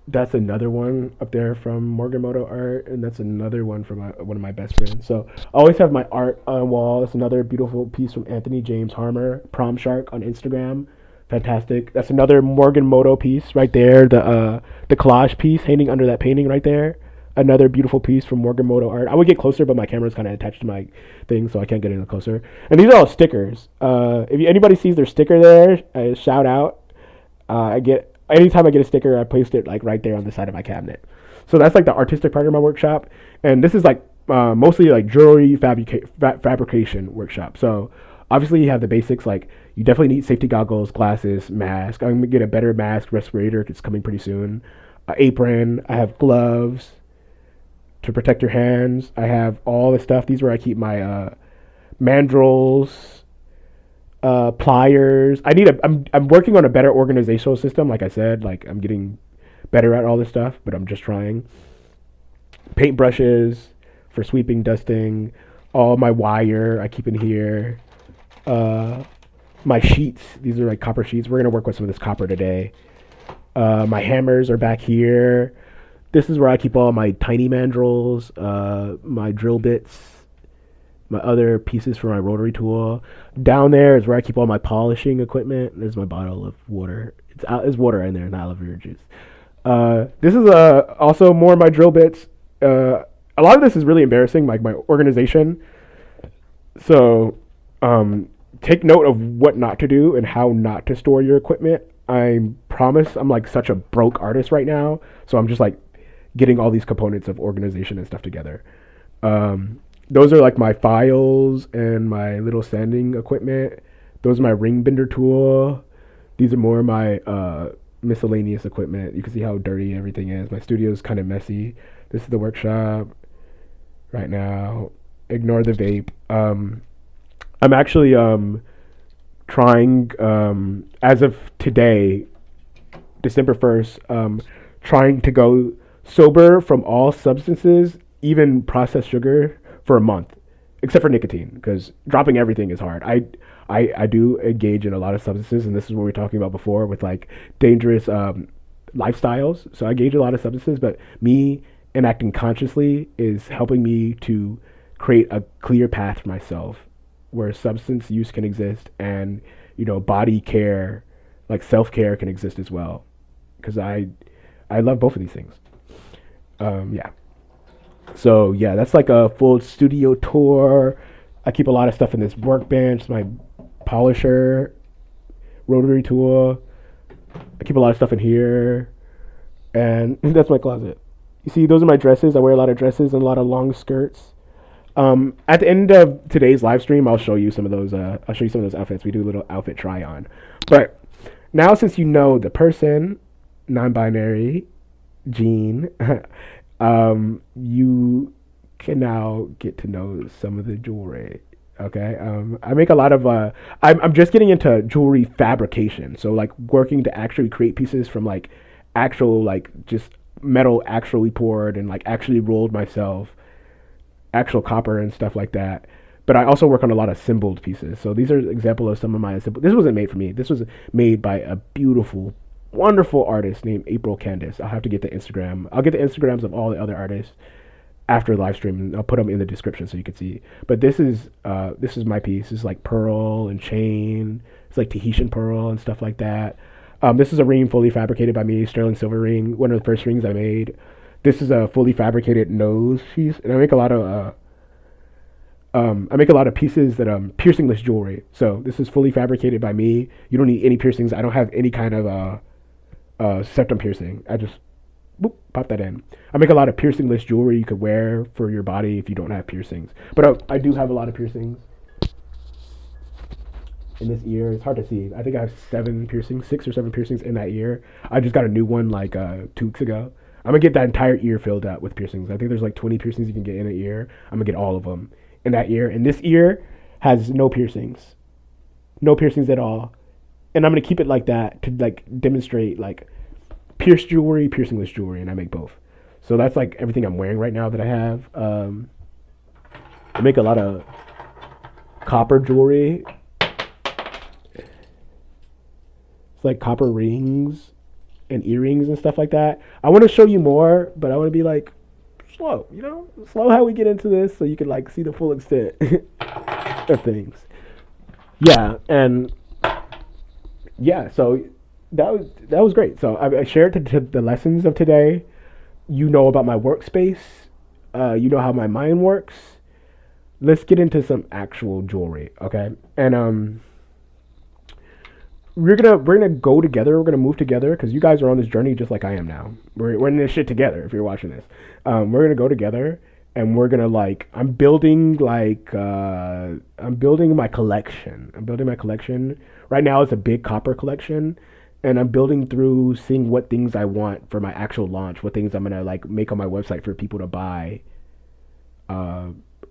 That's another one up there from Morgan Moto Art, and that's another one from one of my best friends. So I always have my art on wall. That's another beautiful piece from Anthony James Harmer, Prom Shark on Instagram. Fantastic. That's another Morgan Moto piece right there. The collage piece hanging under that painting right there. Another beautiful piece from Morgan Moto Art. I would get closer, but my camera's kind of attached to my thing, so I can't get any closer. And these are all stickers. If anybody sees their sticker there, shout out. Anytime I get a sticker, I post it like right there on the side of my cabinet. So that's like the artistic part of my workshop. And this is like mostly like jewelry fabrication workshop. So obviously you have the basics, like you definitely need safety goggles, glasses, mask. I'm gonna get a better mask, respirator. It's coming pretty soon. Apron. I have gloves to protect your hands. I have all the stuff. These are where I keep my mandrels, pliers. I'm working on a better organizational system. Like I said, like I'm getting better at all this stuff, but I'm just trying. Paint brushes for sweeping, dusting. All my wire I keep in here. My sheets. These are like copper sheets. We're gonna work with some of this copper today. My hammers are back here. This is where I keep all my tiny mandrels, my drill bits, my other pieces for my rotary tool. Down there is where I keep all my polishing equipment. There's my bottle of water. There's water in there, not aloe vera juice. This is also more of my drill bits. A lot of this is really embarrassing, like my organization. So take note of what not to do and how not to store your equipment. I promise I'm like such a broke artist right now. So I'm just like getting all these components of organization and stuff together. Those are like my files and my little sanding equipment. Those are my ring bender tool. These are more of my miscellaneous equipment. You can see how dirty everything is. My studio is kind of messy. This is the workshop right now. Ignore the vape. I'm actually trying, as of today, December 1st, trying to go sober from all substances, even processed sugar, for a month, except for nicotine, because dropping everything is hard. I do engage in a lot of substances, and this is what we were talking about before with like dangerous lifestyles. So I engage in a lot of substances, but me enacting consciously is helping me to create a clear path for myself where substance use can exist and, you know, body care, like self-care can exist as well. Because I love both of these things. Yeah. So yeah, that's like a full studio tour. I keep a lot of stuff in this workbench, my polisher, rotary tool. I keep a lot of stuff in here, and that's my closet. You see, those are my dresses. I wear a lot of dresses and a lot of long skirts. At the end of today's live stream, I'll show you some of those. I'll show you some of those outfits. We do a little outfit try on. But now, since you know the person, non-binary, Djinn, you can now get to know some of the jewelry. Okay. I make a lot of. I'm just getting into jewelry fabrication. So like working to actually create pieces from like actual like just metal actually poured and like actually rolled myself, actual copper and stuff like that. But I also work on a lot of symboled pieces. So these are example of some of my symbol. This wasn't made for me. This was made by a beautiful, wonderful artist named April Candice. I'll have to get the Instagram. I'll get the Instagrams of all the other artists after the live stream. And I'll put them in the description so you can see. But this is my piece. This is like pearl and chain. It's like Tahitian pearl and stuff like that. This is a ring fully fabricated by me, sterling silver ring, one of the first rings I made. This is a fully fabricated nose piece, and I make a lot of pieces that piercingless jewelry. So this is fully fabricated by me. You don't need any piercings. I don't have any kind of septum piercing. I just pop that in. I make a lot of piercingless jewelry you could wear for your body if you don't have piercings. But I do have a lot of piercings in this ear. It's hard to see. I think I have 6 or 7 piercings in that ear. I just got a new one like 2 weeks ago. I'm gonna get that entire ear filled out with piercings. I think there's like 20 piercings you can get in an ear. I'm gonna get all of them in that ear. And this ear has no piercings at all. And I'm gonna keep it like that to like demonstrate like pierced jewelry, piercingless jewelry, and I make both. So that's like everything I'm wearing right now that I have. I make a lot of copper jewelry. It's like copper rings and earrings and stuff like that. I want to show you more, but I want to be like slow, slow how we get into this so you can like see the full extent of things. Yeah, and yeah, so that was great. So I shared the lessons of today. You know about my workspace. You know how my mind works. Let's get into some actual jewelry, okay? And we're gonna go together. We're gonna move together because you guys are on this journey just like I am now. We're in this shit together. If you're watching this, we're gonna go together and we're gonna like. I'm building my collection. Right now. It's a big copper collection, and I'm building through seeing what things I want for my actual launch. What things I'm gonna like make on my website for people to buy.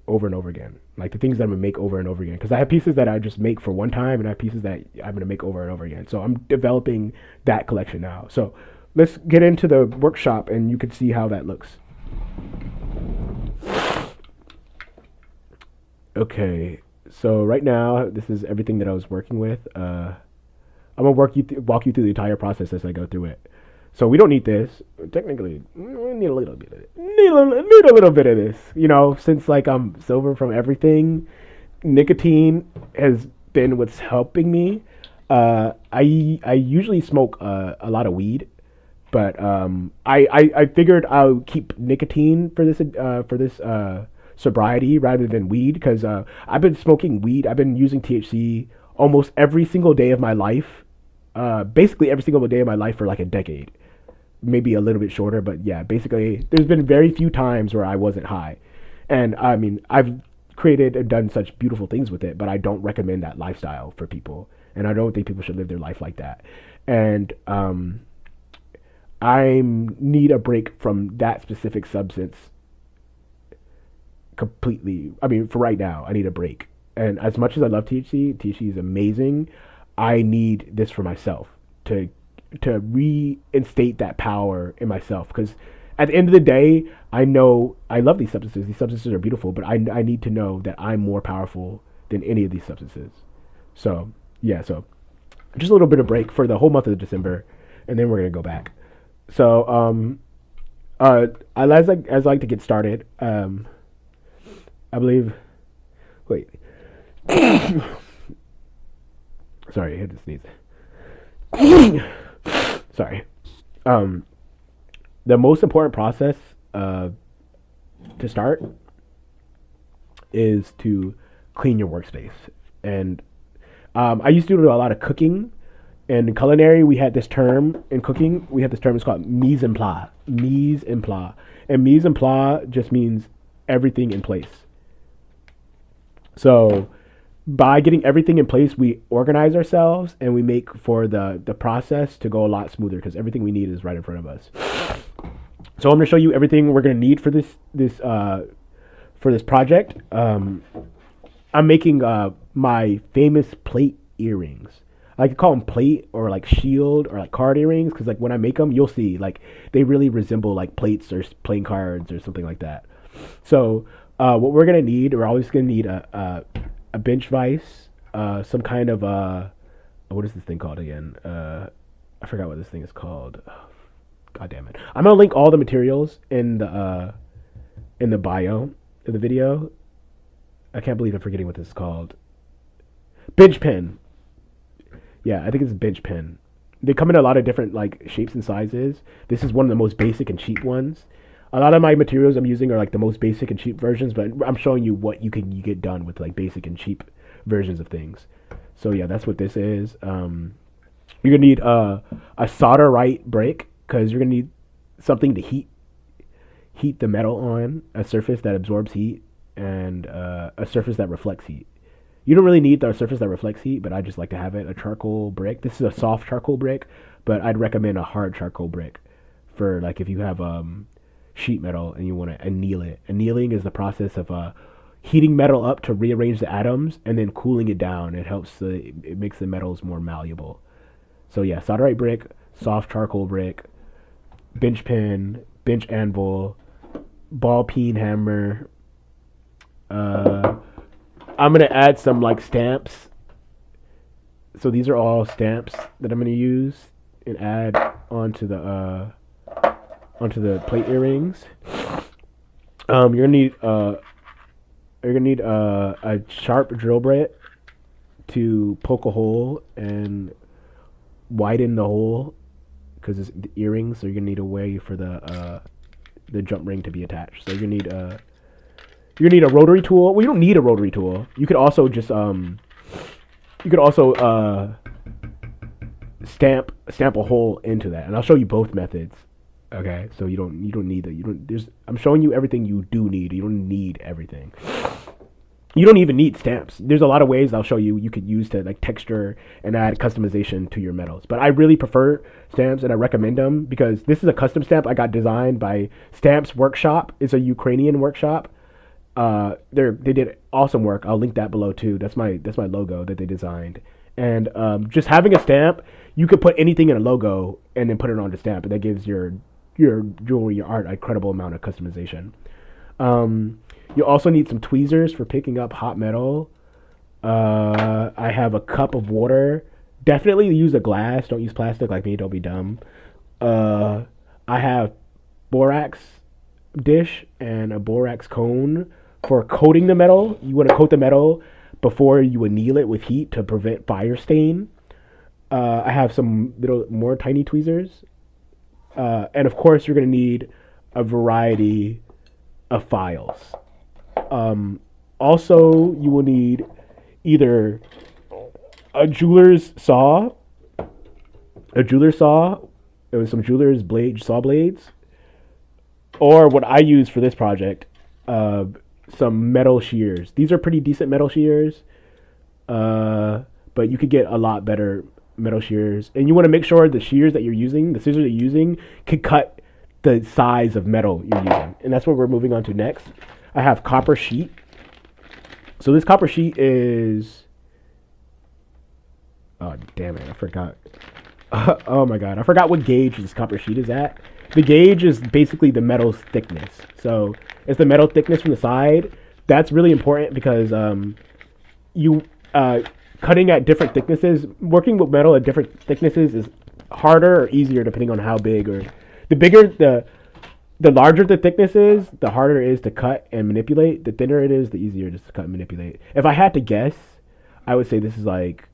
Over and over again, like the things that I'm gonna make over and over again, because I have pieces that I just make for one time and I have pieces that I'm gonna make over and over again. So I'm developing that collection now. So let's get into the workshop and you can see how that looks. Okay, so right now this is everything that I was working with. I'm gonna walk you through the entire process as I go through it. So we don't need this. Technically, we need a little bit of it. Need a little bit of this. Since like I'm sober from everything, nicotine has been what's helping me. I usually smoke a lot of weed, but I figured I'll keep nicotine for this sobriety rather than weed, because I've been smoking weed. I've been using THC almost every single day of my life. Basically every single day of my life for like a decade. Maybe a little bit shorter, but yeah, basically there's been very few times where I wasn't high. And I mean, I've created and done such beautiful things with it, but I don't recommend that lifestyle for people. And I don't think people should live their life like that. And I need a break from that specific substance completely. I mean, for right now, I need a break. And as much as I love THC is amazing. I need this for myself to reinstate that power in myself, because at the end of the day, I know I love these substances. These substances are beautiful, but I need to know that I'm more powerful than any of these substances. So yeah, so just a little bit of break for the whole month of December, and then we're gonna go back. So I like to get started. I believe. Wait. Sorry, I had to sneeze. Sorry. The most important process to start is to clean your workspace. And I used to do a lot of cooking. And in culinary, we had this term in cooking. We had this term. It's called mise en place. Mise en place. And mise en place just means everything in place. So by getting everything in place, we organize ourselves and we make for the process to go a lot smoother because everything we need is right in front of us. So I'm going to show you everything we're going to need for this project. I'm making my famous plate earrings. I could call them plate or like shield or like card earrings because like when I make them, you'll see like they really resemble like plates or playing cards or something like that. So what we're gonna need, we're always gonna need a bench vise, some kind of what is this thing called again? I forgot what this thing is called. Oh, God damn it! I'm gonna link all the materials in the bio of the video. I can't believe I'm forgetting what this is called. Bench pen. Yeah, I think it's a bench pen. They come in a lot of different like shapes and sizes. This is one of the most basic and cheap ones. A lot of my materials I'm using are like the most basic and cheap versions, but I'm showing you what you get done with like basic and cheap versions of things. So yeah, that's what this is. You're gonna need a solder right brick because you're gonna need something to heat the metal on, a surface that absorbs heat, and a surface that reflects heat. You don't really need the surface that reflects heat, but I just like to have it. A charcoal brick. This is a soft charcoal brick, but I'd recommend a hard charcoal brick for like if you have sheet metal and you want to anneal it. Annealing is the process of heating metal up to rearrange the atoms and then cooling it down. It makes the metals more malleable. So yeah, solderite brick, soft charcoal brick, bench pen, bench anvil, ball peen hammer. I'm going to add some like stamps. So these are all stamps that I'm going to use and add onto the plate earrings. You're going to need a sharp drill bit to poke a hole and widen the hole because it's the earrings, so you're going to need a way for the jump ring to be attached. So you're going to need a rotary tool. Well, you don't need a rotary tool. You could also just stamp a hole into that, and I'll show you both methods. Okay, so you don't need that. I'm showing you everything you do need. You don't need everything. You don't even need stamps. There's a lot of ways I'll show you could use to like texture and add customization to your metals. But I really prefer stamps and I recommend them because this is a custom stamp I got designed by Stamps Workshop. It's a Ukrainian workshop. They did awesome work. I'll link that below too. That's my logo that they designed. And just having a stamp, you could put anything in a logo and then put it on the stamp, and that gives your jewelry, your art, a credible amount of customization. You also need some tweezers for picking up hot metal. I have a cup of water. Definitely use a glass. Don't use plastic like me. Don't be dumb. I have borax dish and a borax cone for coating the metal. You want to coat the metal before you anneal it with heat to prevent fire stain. I have some little more tiny tweezers. And of course, you're going to need a variety of files. Also, you will need either a jeweler's saw, and some jeweler's saw blades, or what I use for this project, some metal shears. These are pretty decent metal shears, but you could get a lot better metal shears. And you want to make sure the scissors that you're using, can cut the size of metal you're using. And that's what we're moving on to next. I have copper sheet. So this copper sheet is... Oh, damn it, I forgot. Oh my god, I forgot what gauge this copper sheet is at. The gauge is basically the metal's thickness. So it's the metal thickness from the side. That's really important because cutting at different thicknesses, working with metal at different thicknesses is harder or easier depending on how big, or the larger the thickness is, the harder it is to cut and manipulate. The thinner it is, the easier it is to cut and manipulate. If I had to guess, I would say this is like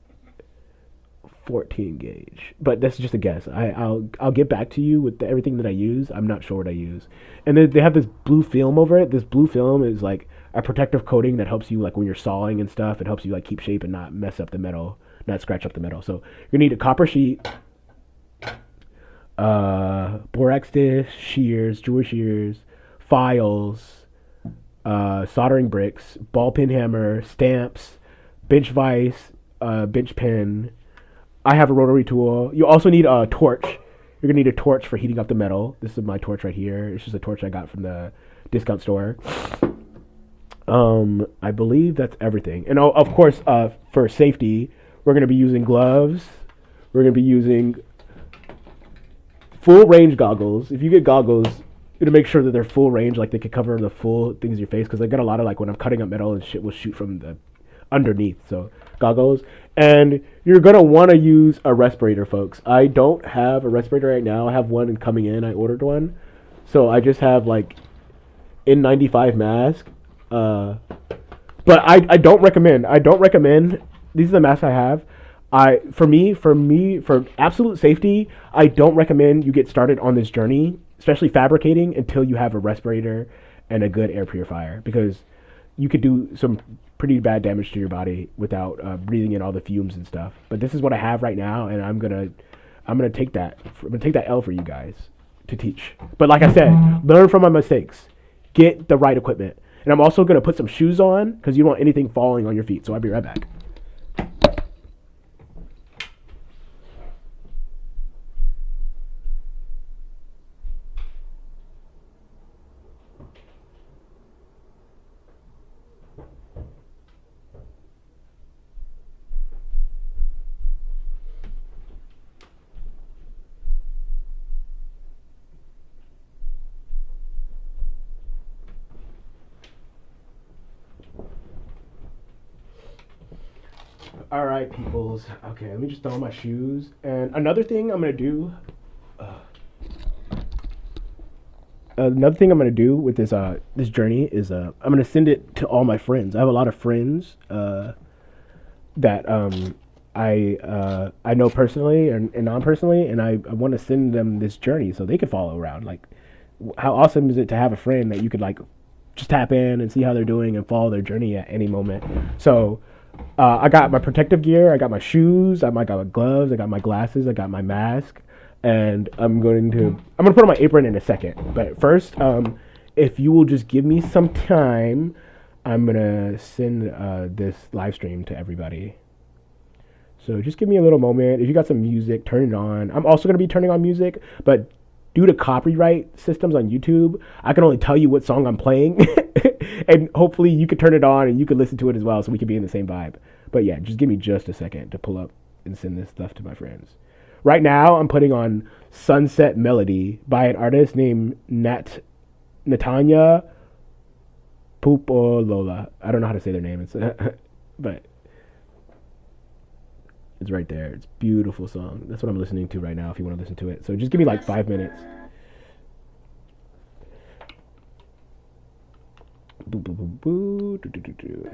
14 gauge, but that's just a guess. I'll get back to you with everything that I use. I'm not sure what I use. And then they have this blue film over it. This blue film is like a protective coating that helps you like when you're sawing and stuff. It helps you like keep shape and not mess up the metal, not scratch up the metal. So you're gonna need a copper sheet, borax disc, shears, jewelry shears, files, soldering bricks, ball peen hammer, stamps, bench vise, bench pin. I have a rotary tool. You also need a torch. You're gonna need a torch for heating up the metal. This is my torch right here. It's just a torch I got from the discount store. I believe that's everything. And of course, for safety, we're gonna be using gloves. We're gonna be using full range goggles. If you get goggles, to make sure that they're full range, like they could cover the full things in your face, because I get a lot of like when I'm cutting up metal and shit will shoot from the underneath. So goggles, and you're gonna want to use a respirator, folks. I don't have a respirator right now. I have one coming in. I ordered one, so I just have like N95 mask. But I don't recommend. I don't recommend. These are the masks I have. For absolute safety, I don't recommend you get started on this journey, especially fabricating, until you have a respirator and a good air purifier, because you could do some pretty bad damage to your body without breathing in all the fumes and stuff. But this is what I have right now, and I'm gonna take that. I'm gonna take that L for you guys to teach. But like I said, learn from my mistakes. Get the right equipment, and I'm also gonna put some shoes on because you don't want anything falling on your feet. So I'll be right back. All right, peoples. Okay, let me just throw on my shoes. And another thing I'm gonna do. Another thing I'm gonna do with this journey is I'm gonna send it to all my friends. I have a lot of friends that I know personally and non personally, and I want to send them this journey so they can follow around. Like, how awesome is it to have a friend that you could like just tap in and see how they're doing and follow their journey at any moment. So I got my protective gear, I got my shoes, I got my gloves, I got my glasses, I got my mask, and I'm gonna put on my apron in a second. But first, if you will just give me some time, I'm gonna send this live stream to everybody. So just give me a little moment. If you got some music, turn it on. I'm also gonna be turning on music, but due to copyright systems on YouTube, I can only tell you what song I'm playing. And hopefully you could turn it on and you could listen to it as well so we could be in the same vibe. But yeah, just give me just a second to pull up and send this stuff to my friends. Right now, I'm putting on Sunset Melody by an artist named Natanya Pupolola. I don't know how to say their name, but it's right there. It's a beautiful song. That's what I'm listening to right now if you want to listen to it. So just give me like 5 minutes. Boo, boo, boo, boo, do, do, do, do.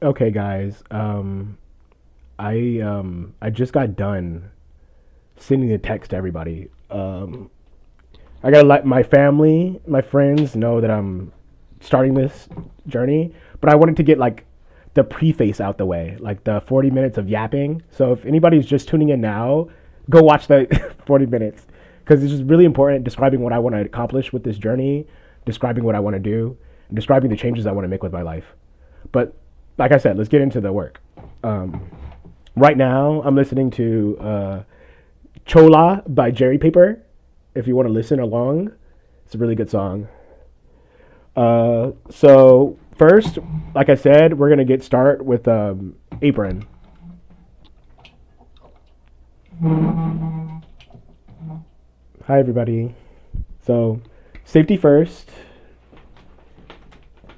Okay, guys. I just got done sending a text to everybody. I gotta let my family, my friends know that I'm starting this journey, but I wanted to get like the preface out the way, like the 40 minutes of yapping. So if anybody's just tuning in now, go watch the 40 minutes because it's just really important describing what I want to accomplish with this journey, describing what I want to do, and describing the changes I want to make with my life. But like I said, let's get into the work. Right now, I'm listening to Chola by Jerry Paper. If you want to listen along, it's a really good song. So first, like I said, we're gonna get start with Apron. Hi everybody. So safety first.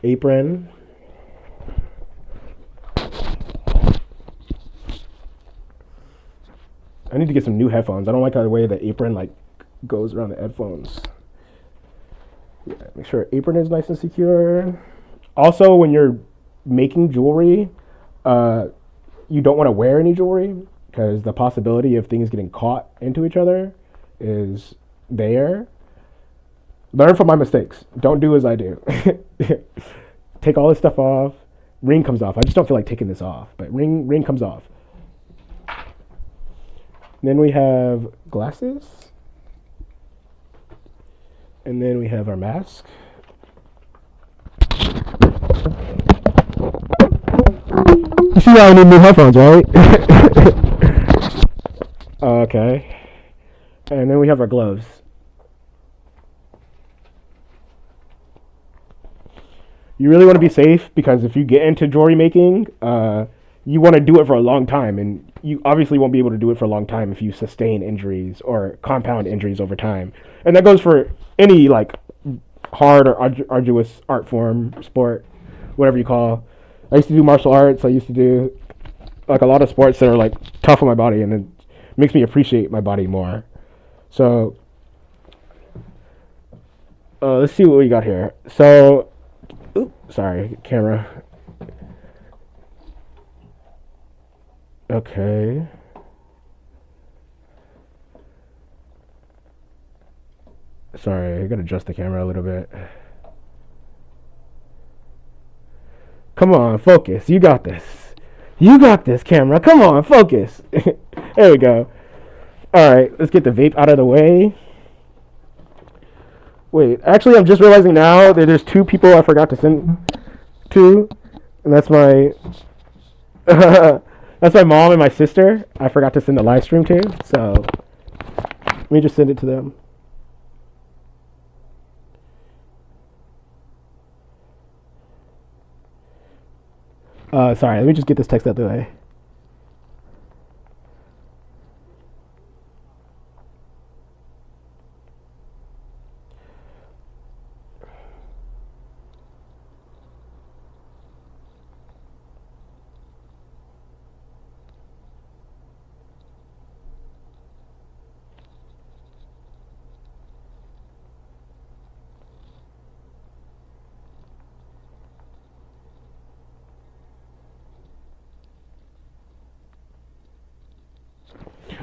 Apron. I need to get some new headphones. I don't like the way the apron like goes around the headphones. Yeah, make sure apron is nice and secure. Also, when you're making jewelry, you don't want to wear any jewelry because the possibility of things getting caught into each other is there. Learn from my mistakes. Don't do as I do. Take all this stuff off. Ring comes off. I just don't feel like taking this off, but ring comes off. Then we have glasses. And then we have our mask. You see why I need new headphones, right? Okay. And then we have our gloves. You really want to be safe because if you get into jewelry making, you want to do it for a long time, and you obviously won't be able to do it for a long time if you sustain injuries or compound injuries over time. And that goes for any like hard or arduous art form, sport, whatever you call. I used to do martial arts. I used to do like a lot of sports that are like tough on my body, and it makes me appreciate my body more. So let's see what we got here. So, sorry, camera. Okay. Sorry, I gotta adjust the camera a little bit. Come on, focus. You got this. You got this, camera. Come on, focus. There we go. Alright, let's get the vape out of the way. Wait, actually, I'm just realizing now that there's two people I forgot to send to. And that's my... that's my mom and my sister. I forgot to send the live stream to. So, let me just send it to them. Sorry, let me just get this text out of the way.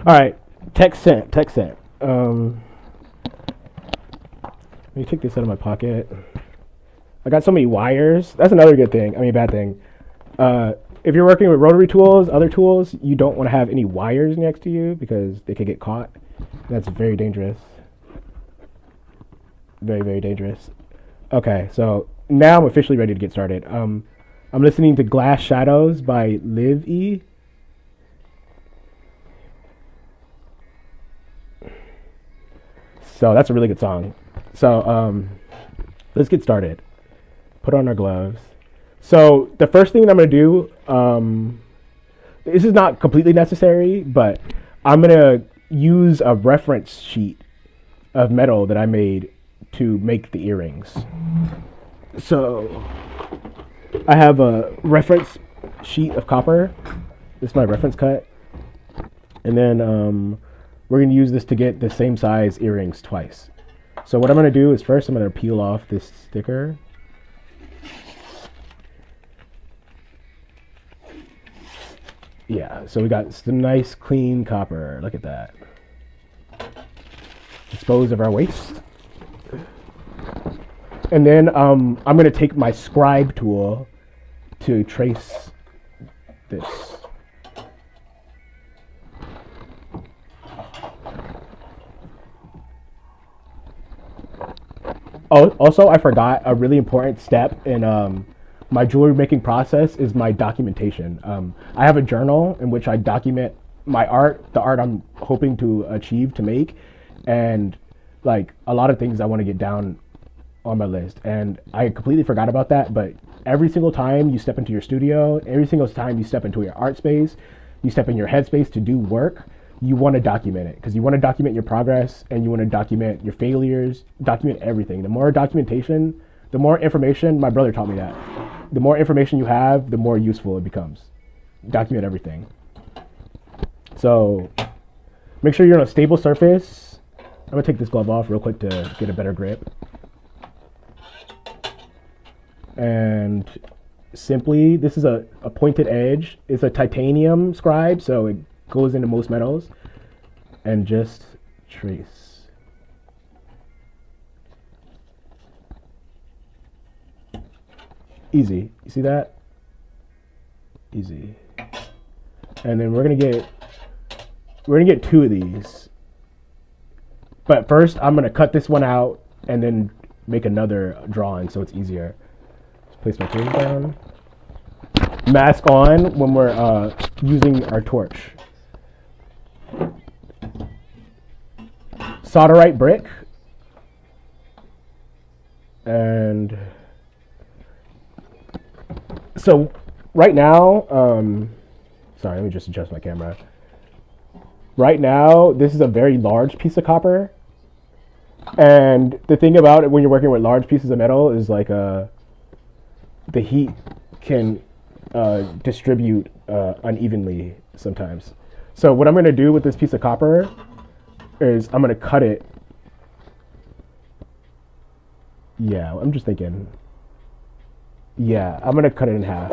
All right, text sent. Let me take this out of my pocket. I got so many wires. That's another good thing. I mean, bad thing. If you're working with rotary tools, other tools, you don't want to have any wires next to you because they could get caught. That's very dangerous. Very, very dangerous. Okay, so now I'm officially ready to get started. I'm listening to Glass Shadows by Liv E. So that's a really good song. So let's get started. Put on our gloves. So the first thing that I'm going to do, this is not completely necessary, but I'm going to use a reference sheet of metal that I made to make the earrings. So I have a reference sheet of copper. This is my reference cut. And then we're going to use this to get the same size earrings twice. So what I'm going to do is first I'm going to peel off this sticker. Yeah, so we got some nice clean copper. Look at that. Dispose of our waste. And then I'm going to take my scribe tool to trace this. Oh, also, I forgot a really important step in my jewelry making process is my documentation. I have a journal in which I document my art, the art I'm hoping to achieve to make, and like a lot of things I want to get down on my list. And I completely forgot about that, but every single time you step into your studio, every single time you step into your art space, you step in your headspace to do work, you want to document it because you want to document your progress and you want to document your failures, document everything. The more documentation, the more information, my brother taught me that. The more information you have, the more useful it becomes. Document everything. So make sure you're on a stable surface. I'm gonna take this glove off real quick to get a better grip. And simply, this is a pointed edge. It's a titanium scribe, so it goes into most metals. And just trace. Easy. You see that? Easy. And then we're gonna get 2 of these. But first, I'm gonna cut this one out and then make another drawing so it's easier. Place my tools down. Mask on when we're using our torch. Solderite brick. And so right now, sorry, let me just adjust my camera. Right now, this is a very large piece of copper. And the thing about it when you're working with large pieces of metal is like the heat can distribute unevenly sometimes. So what I'm going to do with this piece of copper is I'm going to cut it. Yeah, I'm just thinking. Yeah, I'm going to cut it in half.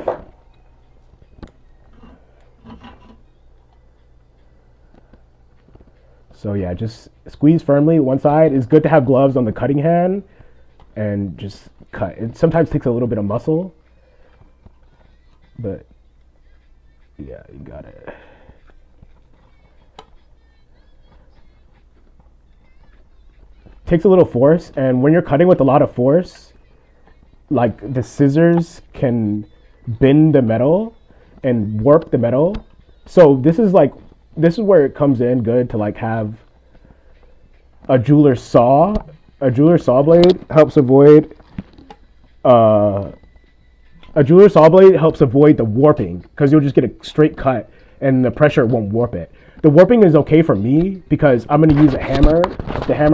So yeah, just squeeze firmly. One side. It's good to have gloves on the cutting hand and just cut. It sometimes takes a little bit of muscle, but yeah, you got it. Takes a little force, and when you're cutting with a lot of force, like the scissors can bend the metal and warp the metal. So this is where it comes in good to like have a jeweler's saw. A jeweler's saw blade helps avoid the warping because you'll just get a straight cut and the pressure won't warp it. The warping is okay for me because I'm going to use the hammer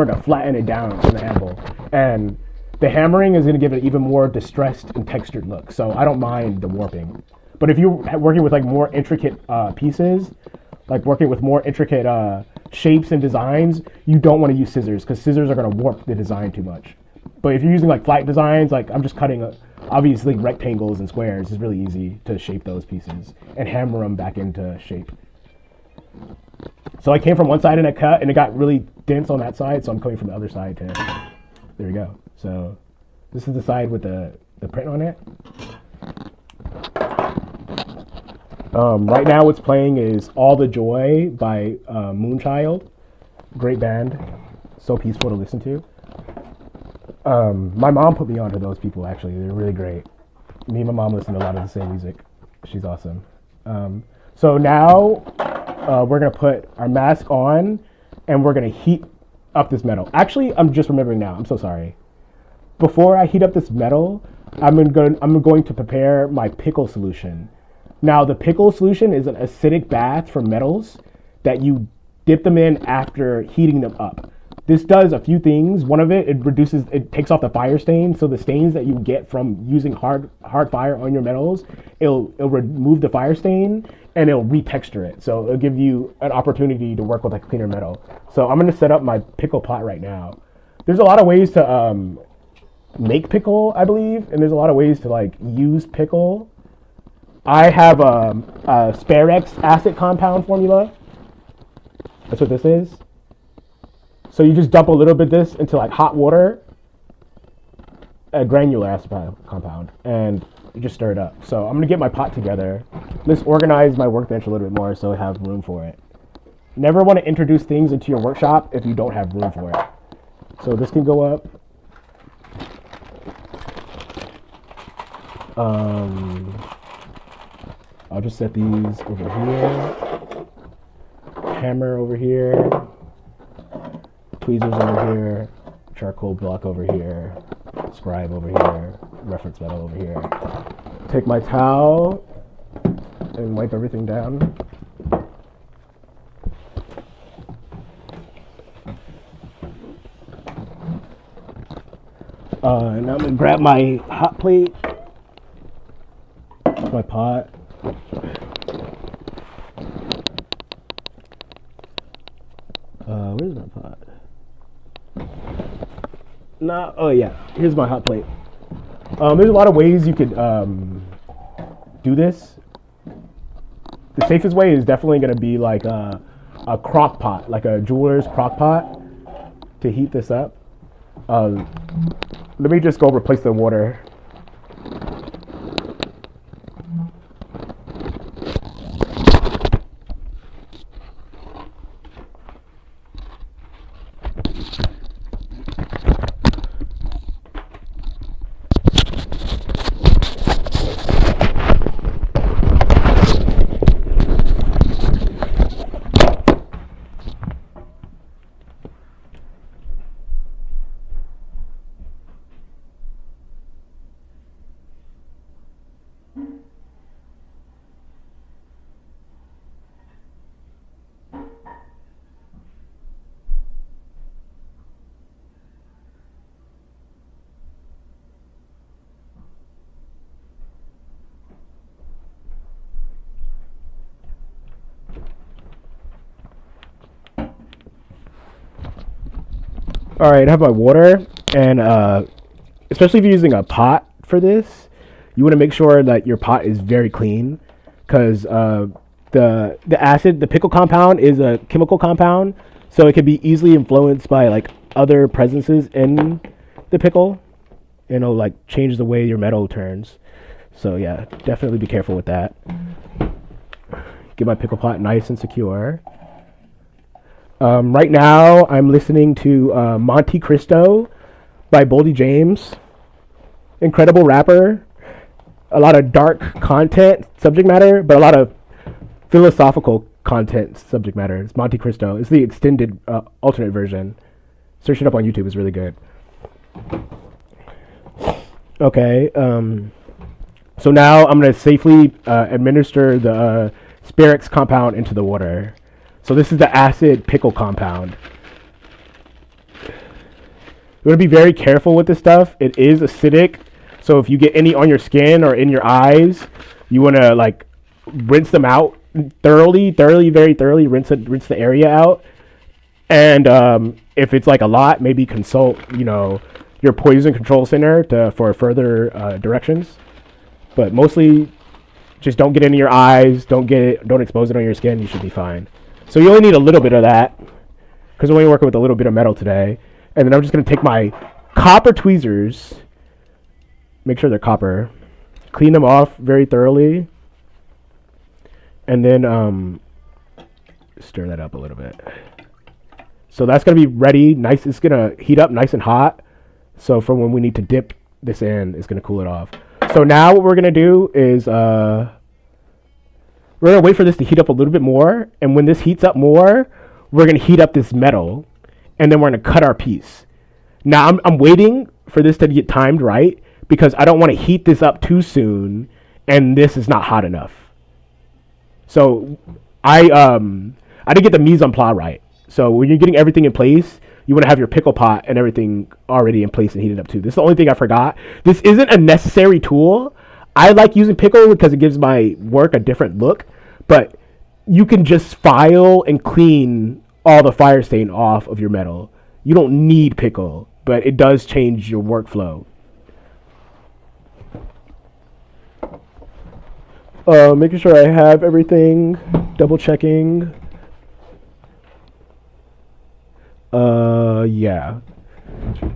to flatten it down to the anvil. And the hammering is going to give it even more distressed and textured look. So I don't mind the warping. But if you're working with like more intricate pieces, like working with more intricate shapes and designs, you don't want to use scissors because scissors are going to warp the design too much. But if you're using like flat designs, like I'm just cutting obviously rectangles and squares, it's really easy to shape those pieces and hammer them back into shape. So I came from one side and I cut and it got really dense on that side, so I'm coming from the other side to, there we go. So this is the side with the print on it. Right now what's playing is All the Joy by Moonchild. Great band, so peaceful to listen to. My mom put me onto those people actually, they're really great. Me and my mom listen to a lot of the same music. She's awesome. So now we're gonna put our mask on and we're gonna heat up this metal. Actually, I'm just remembering now, I'm so sorry. Before I heat up this metal, I'm going to prepare my pickle solution. Now the pickle solution is an acidic bath for metals that you dip them in after heating them up. This does a few things. One of it takes off the fire stain. So the stains that you get from using hard fire on your metals, it'll remove the fire stain and it'll retexture it. So it'll give you an opportunity to work with a cleaner metal. So I'm gonna set up my pickle pot right now. There's a lot of ways to make pickle, I believe, and there's a lot of ways to like use pickle. I have a Sparex acid compound formula. That's what this is. So you just dump a little bit of this into like hot water, a granular acid compound, and you just stir it up. So I'm gonna get my pot together. Let's organize my workbench a little bit more so I have room for it. Never want to introduce things into your workshop if you don't have room for it. So this can go up. I'll just set these over here. Hammer over here. Tweezers over here. Charcoal block over here. Scribe over here. Reference metal over here. Take my towel and wipe everything down. And I'm gonna grab my hot plate, my pot. Where's my pot? Oh yeah, here's my hot plate. There's a lot of ways you could do this. The safest way is definitely gonna be like a crock pot, like a jeweler's crock pot to heat this up. Let me just go replace the water. All right, I have my water, and especially if you're using a pot for this, you want to make sure that your pot is very clean, because the acid, the pickle compound, is a chemical compound, so it can be easily influenced by like other presences in the pickle, and it'll like change the way your metal turns. So yeah, definitely be careful with that. Get my pickle pot nice and secure. Right now, I'm listening to Monte Cristo by Boldy James. Incredible rapper. A lot of dark content, subject matter, but a lot of philosophical content, subject matter. It's Monte Cristo. It's the extended alternate version. Search it up on YouTube. It's really good. Okay. So now I'm going to safely administer the Sparex compound into the water. So this is the acid pickle compound. You want to be very careful with this stuff. It is acidic. So if you get any on your skin or in your eyes, you want to like rinse them out thoroughly, very thoroughly. Rinse the area out. And if it's like a lot, maybe consult, your poison control center for further directions. But mostly, just don't get it in your eyes. Don't expose it on your skin. You should be fine. So you only need a little bit of that, because we're only working with a little bit of metal today. And then I'm just going to take my copper tweezers, make sure they're copper, clean them off very thoroughly, and then stir that up a little bit. So that's going to be ready. Nice. It's going to heat up nice and hot. So for when we need to dip this in, it's going to cool it off. So now what we're going to do is we're going to wait for this to heat up a little bit more. And when this heats up more, we're going to heat up this metal. And then we're going to cut our piece. Now, I'm waiting for this to get timed right, because I don't want to heat this up too soon and this is not hot enough. So I didn't get the mise en place right. So when you're getting everything in place, you want to have your pickle pot and everything already in place and heated up too. This is the only thing I forgot. This isn't a necessary tool. I like using pickle because it gives my work a different look, but you can just file and clean all the fire stain off of your metal. You don't need pickle, but it does change your workflow. Making sure I have everything. Double checking. Yeah.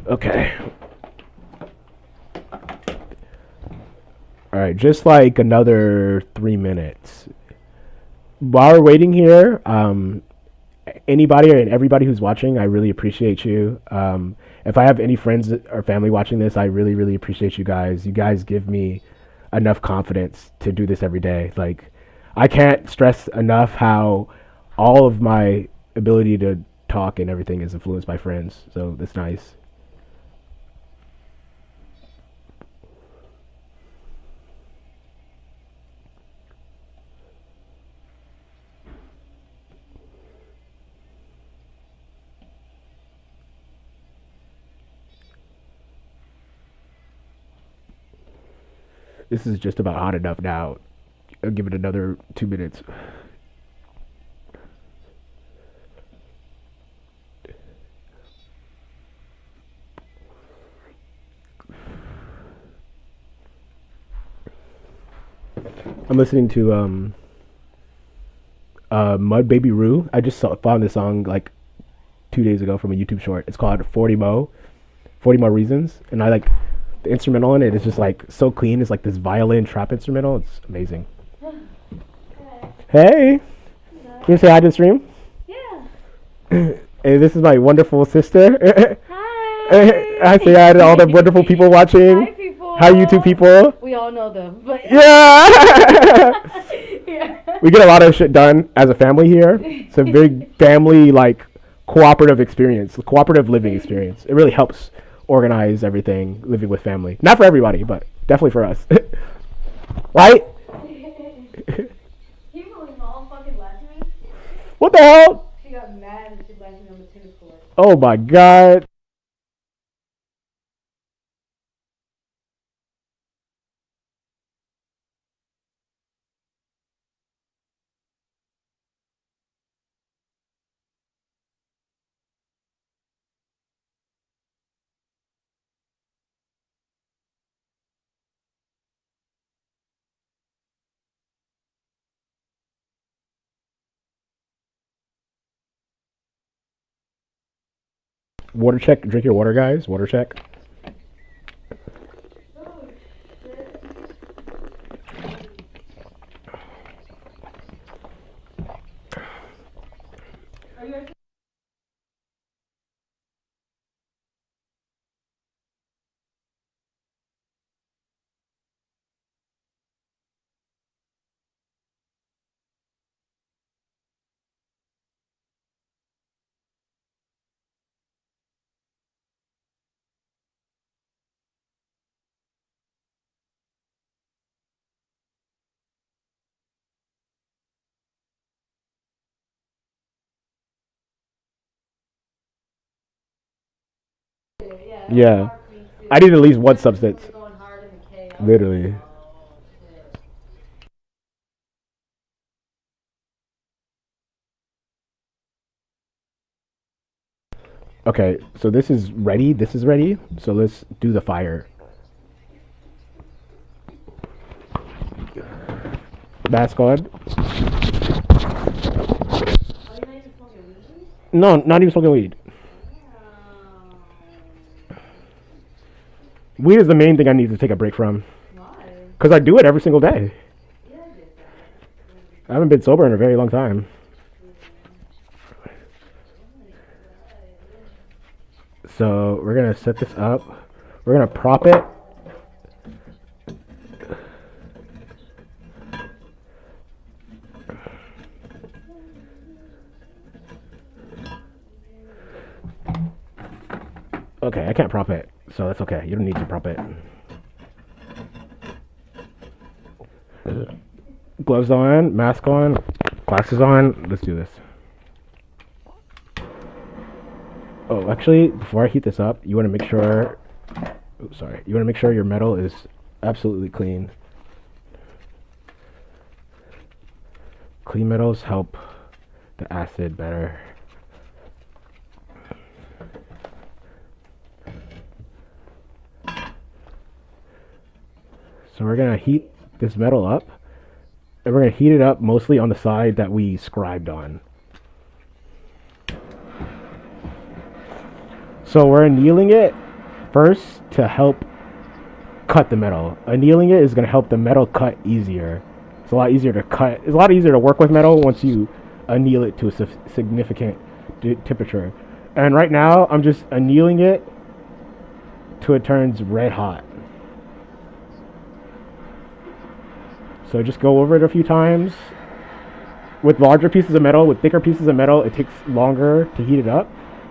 Okay. All right, just like another 3 minutes. While we're waiting here, anybody and everybody who's watching, I really appreciate you. If I have any friends or family watching this, I really, really appreciate you guys. You guys give me enough confidence to do this every day. Like, I can't stress enough how all of my ability to talk and everything is influenced by friends. So that's nice. This is just about hot enough now. I'll give it another 2 minutes. I'm listening to Mud Baby Roo. I just found this song like 2 days ago from a YouTube short. It's called 40 More Reasons, and I like the instrumental in it is just like so clean. It's like this violin trap instrumental. It's amazing. Hey, you wanna say hi to the stream? Yeah. Hey, this is my wonderful sister. Hi. I say hi to all the wonderful people watching. Hi, people. Hi, YouTube people. We all know them, but Yeah. yeah. We get a lot of shit done as a family here. It's a big family, like, cooperative experience, cooperative living experience. It really helps organize everything, living with family. Not for everybody, but definitely for us. Right? Can you believe Mom fucking laughed at me? What the hell? She got mad and she laughed at me on the tennis court. Oh my god. Water check. Drink your water, guys. Water check. Oh, shit. Are you okay? Yeah. I need at least one substance. Literally. Okay, so this is ready. This is ready. So let's do the fire. Mask on. No, not even smoking weed. Weed is the main thing I need to take a break from. Because I do it every single day. I haven't been sober in a very long time. So we're going to set this up. We're going to prop it. Okay, I can't prop it, so that's okay. You don't need to prop it. Gloves on, mask on, glasses on. Let's do this. Oh, actually, before I heat this up, you want to make sure. Oh, sorry. You want to make sure your metal is absolutely clean. Clean metals help the acid better. So we're gonna heat this metal up, And we're going to heat it up mostly on the side that we scribed on. So we're annealing it first to help cut the metal. Annealing it is going to help the metal cut easier. It's a lot easier to cut. It's a lot easier to work with metal once you anneal it to a significant temperature. And right now, I'm just annealing it till it turns red hot. So just go over it a few times. With larger pieces of metal, with thicker pieces of metal, it takes longer to heat it up.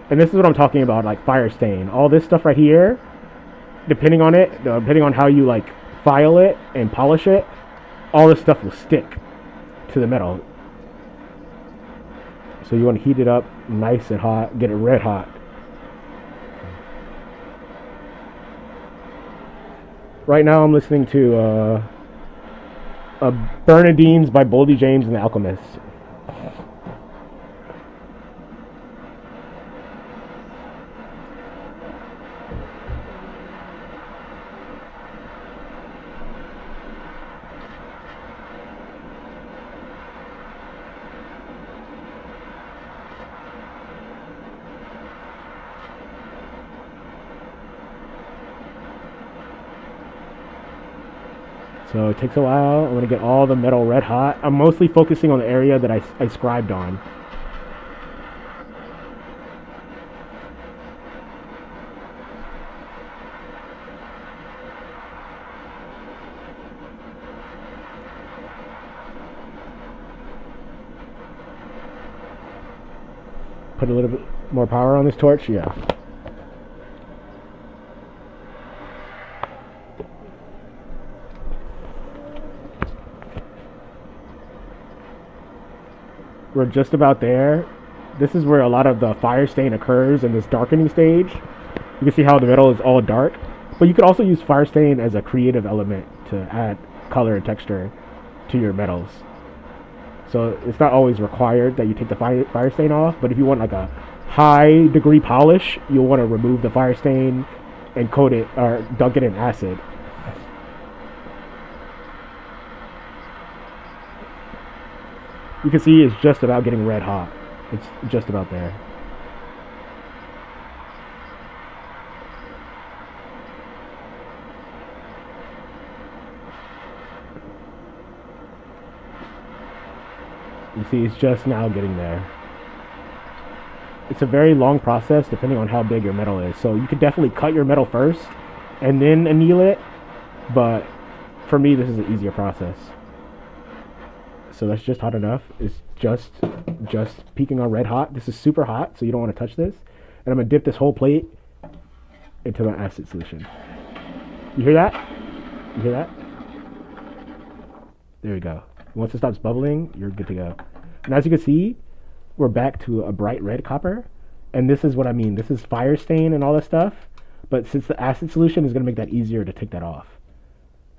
And this is what I'm talking about, like fire stain. All this stuff right here, depending on it, depending on how you like file it and polish it, all this stuff will stick to the metal. So you want to heat it up nice and hot, get it red hot. Right now I'm listening to Bernadine's by Boldy James and the Alchemist. So it takes a while. I'm going to get all the metal red hot. I'm mostly focusing on the area that I scribed on. Put a little bit more power on this torch, yeah. We're just about there. This is where a lot of the fire stain occurs in this darkening stage. You can see how the metal is all dark, but you could also use fire stain as a creative element to add color and texture to your metals. So it's not always required that you take the fire stain off, but if you want like a high degree polish, you'll want to remove the fire stain and coat it or dunk it in acid. You can see it's just about getting red hot. It's just about there. You see, it's just now getting there. It's a very long process depending on how big your metal is. So you could definitely cut your metal first and then anneal it. But for me, this is an easier process. So that's just hot enough. It's just peaking on red hot. This is super hot, so you don't want to touch this. And I'm going to dip this whole plate into my acid solution. You hear that? You hear that? There we go. Once it stops bubbling, you're good to go. And as you can see, we're back to a bright red copper. And this is what I mean. This is fire stain and all that stuff. But since the acid solution is going to make that easier to take that off.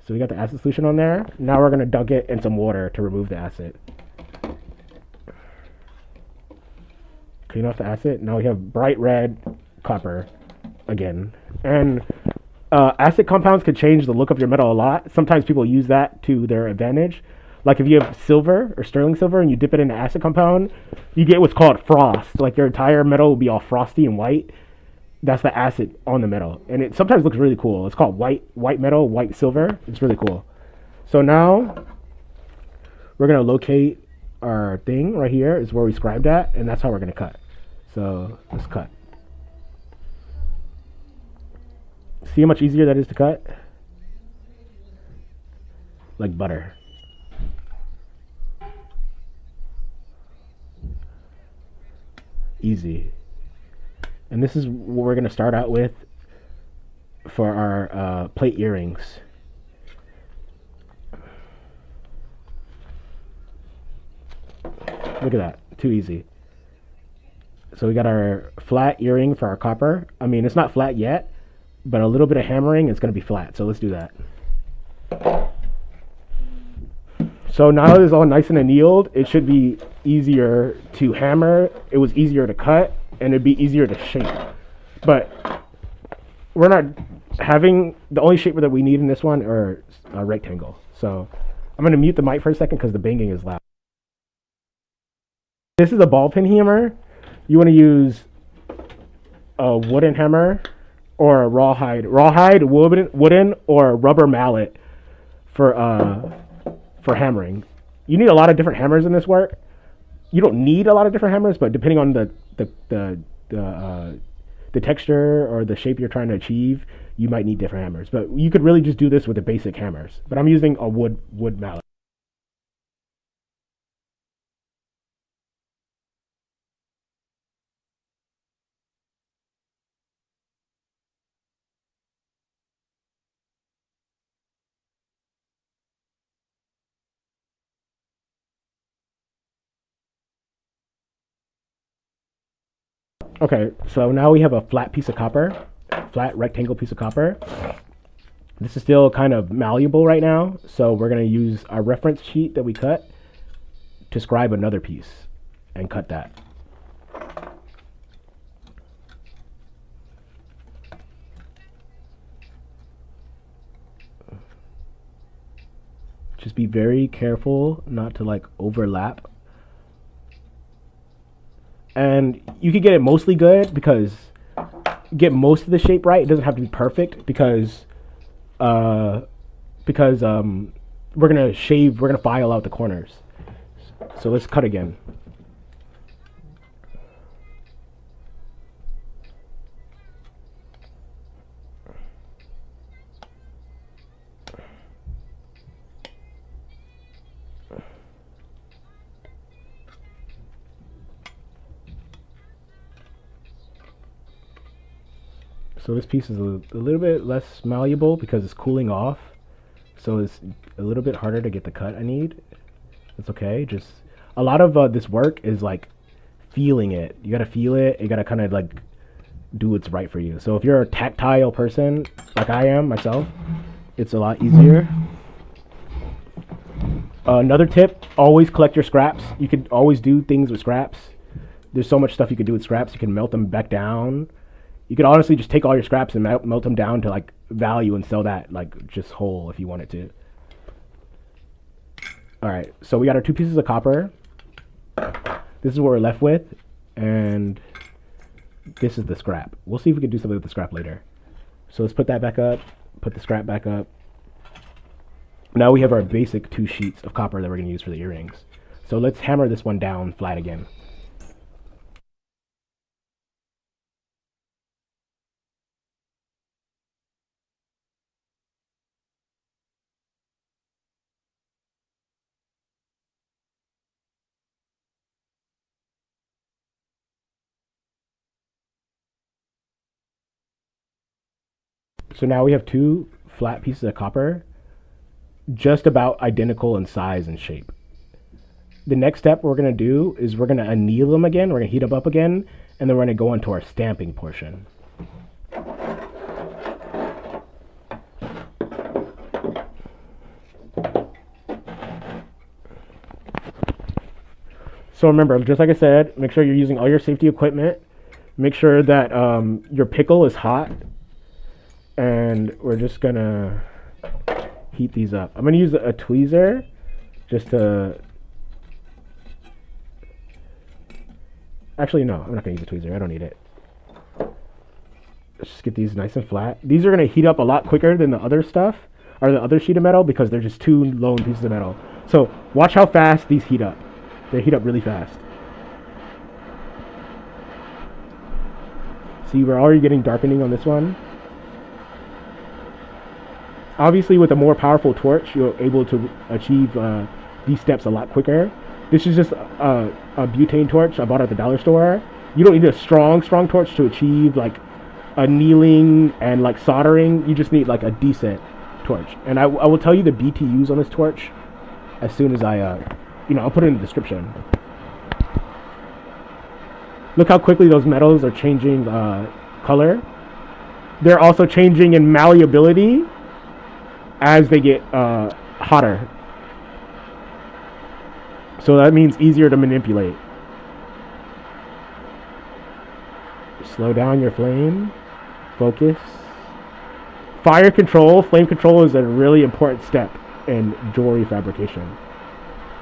So we got the acid solution on there. Now we're going to dunk it in some water to remove the acid. Clean off the acid. Now we have bright red copper again. And acid compounds could change the look of your metal a lot. Sometimes people use that to their advantage. Like if you have silver or sterling silver and you dip it in an acid compound, you get what's called frost. Like your entire metal will be all frosty and white. That's the acid on the metal. And it sometimes looks really cool. It's called white metal, white silver. It's really cool. So now we're going to locate our thing right here is where we scribed at, and that's how we're going to cut. So let's cut. See how much easier that is to cut? Like butter. Easy. And this is what we're going to start out with for our plate earrings. Look at that. Too easy. So we got our flat earring for our copper. I mean, it's not flat yet, but a little bit of hammering, it's going to be flat. So let's do that. So now that it's all nice and annealed, it should be easier to hammer. It was easier to cut, and it'd be easier to shape. But we're not having, the only shape that we need in this one are a rectangle. So I'm going to mute the mic for a second because the banging is loud. This is a ball peen hammer. You want to use a wooden hammer or a rawhide, wooden or a rubber mallet for hammering. You need a lot of different hammers in this work. You don't need a lot of different hammers, but depending on the texture or the shape you're trying to achieve, you might need different hammers. But you could really just do this with the basic hammers. But I'm using a wood mallet. Okay, so now we have a flat piece of copper, flat rectangle piece of copper. This is still kind of malleable right now, so we're going to use our reference sheet that we cut to scribe another piece and cut that. Just be very careful not to like overlap. And you can get it mostly good because get most of the shape right. It doesn't have to be perfect because we're gonna file out the corners. So let's cut again. So this piece is a little bit less malleable because it's cooling off. So it's a little bit harder to get the cut I need. It's okay. Just a lot of this work is like feeling it. You gotta feel it. You gotta kind of like do what's right for you. So if you're a tactile person like I am myself, it's a lot easier. Another tip, always collect your scraps. You could always do things with scraps. There's so much stuff you can do with scraps. You can melt them back down. You could honestly just take all your scraps and melt them down to like value and sell that like just whole if you wanted to. All right, so we got our 2 pieces of copper. This is what we're left with, and this is the scrap. We'll see if we can do something with the scrap later. So let's put that back up, put the scrap back up. Now we have our basic 2 sheets of copper that we're gonna use for the earrings. So let's hammer this one down flat again. So now we have 2 flat pieces of copper, just about identical in size and shape. The next step we're going to do is we're going to anneal them again. We're going to heat them up again, and then we're going to go into our stamping portion. So remember, just like I said, make sure you're using all your safety equipment. Make sure that your pickle is hot. And we're just gonna heat these up. I'm gonna use a tweezer just to... Actually, no, I'm not gonna use a tweezer. I don't need it. Let's just get these nice and flat. These are gonna heat up a lot quicker than the other stuff, or the other sheet of metal, because they're just 2 lone pieces of metal. So watch how fast these heat up. They heat up really fast. See, we're already getting darkening on this one. Obviously, with a more powerful torch, you're able to achieve these steps a lot quicker. This is just a butane torch I bought at the dollar store. You don't need a strong torch to achieve like annealing and like soldering. You just need like a decent torch. And I will tell you the BTUs on this torch as soon as I'll put it in the description. Look how quickly those metals are changing color. They're also changing in malleability as they get hotter. So that means easier to manipulate. Slow down your flame. Focus. Fire control, flame control is a really important step in jewelry fabrication.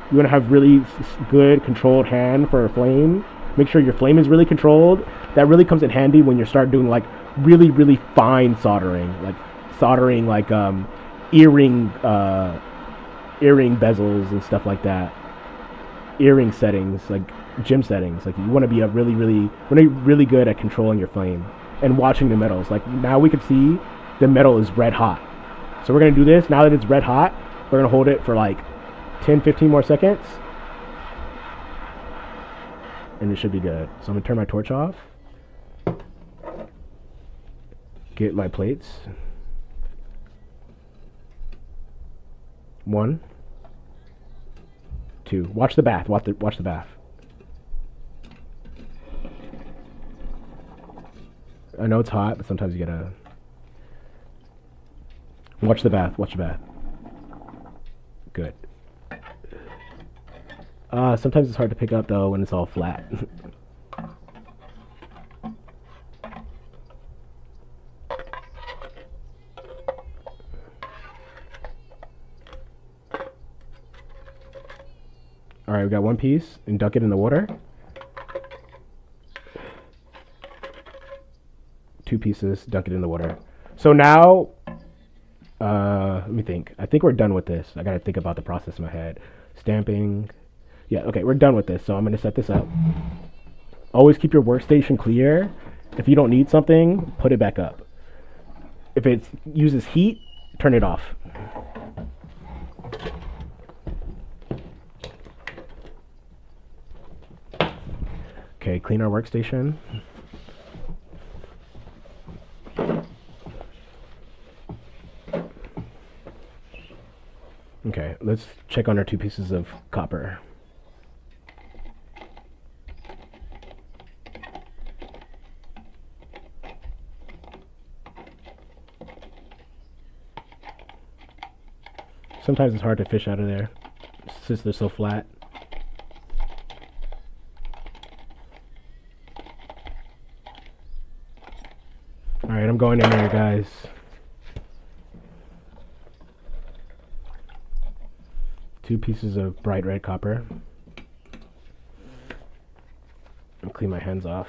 You want to have really good controlled hand for a flame. Make sure your flame is really controlled. That really comes in handy when you start doing like really, really fine soldering, like earring bezels and stuff like that. Earring settings, like gym settings. Like you want to be really good at controlling your flame and watching the metals. Like now we can see the metal is red hot. So we're gonna do this. Now that it's red hot, we're gonna hold it for like 10-15 more seconds. And it should be good. So I'm gonna turn my torch off. Get my plates. 1, 2. Watch the bath. Watch the bath. I know it's hot, but sometimes you gotta watch the bath. Watch the bath. Good. Sometimes it's hard to pick up though when it's all flat. Alright, we got one piece and dunk it in the water. 2 pieces, dunk it in the water. So now, let me think. I think we're done with this. I gotta think about the process in my head. Stamping. Yeah, okay, we're done with this. So I'm gonna set this up. Always keep your workstation clear. If you don't need something, put it back up. If it uses heat, turn it off. Okay, clean our workstation. Okay, let's check on our 2 pieces of copper. Sometimes it's hard to fish out of there since they're so flat. Alright, I'm going in there, guys. Two pieces of bright red copper. I'll clean my hands off.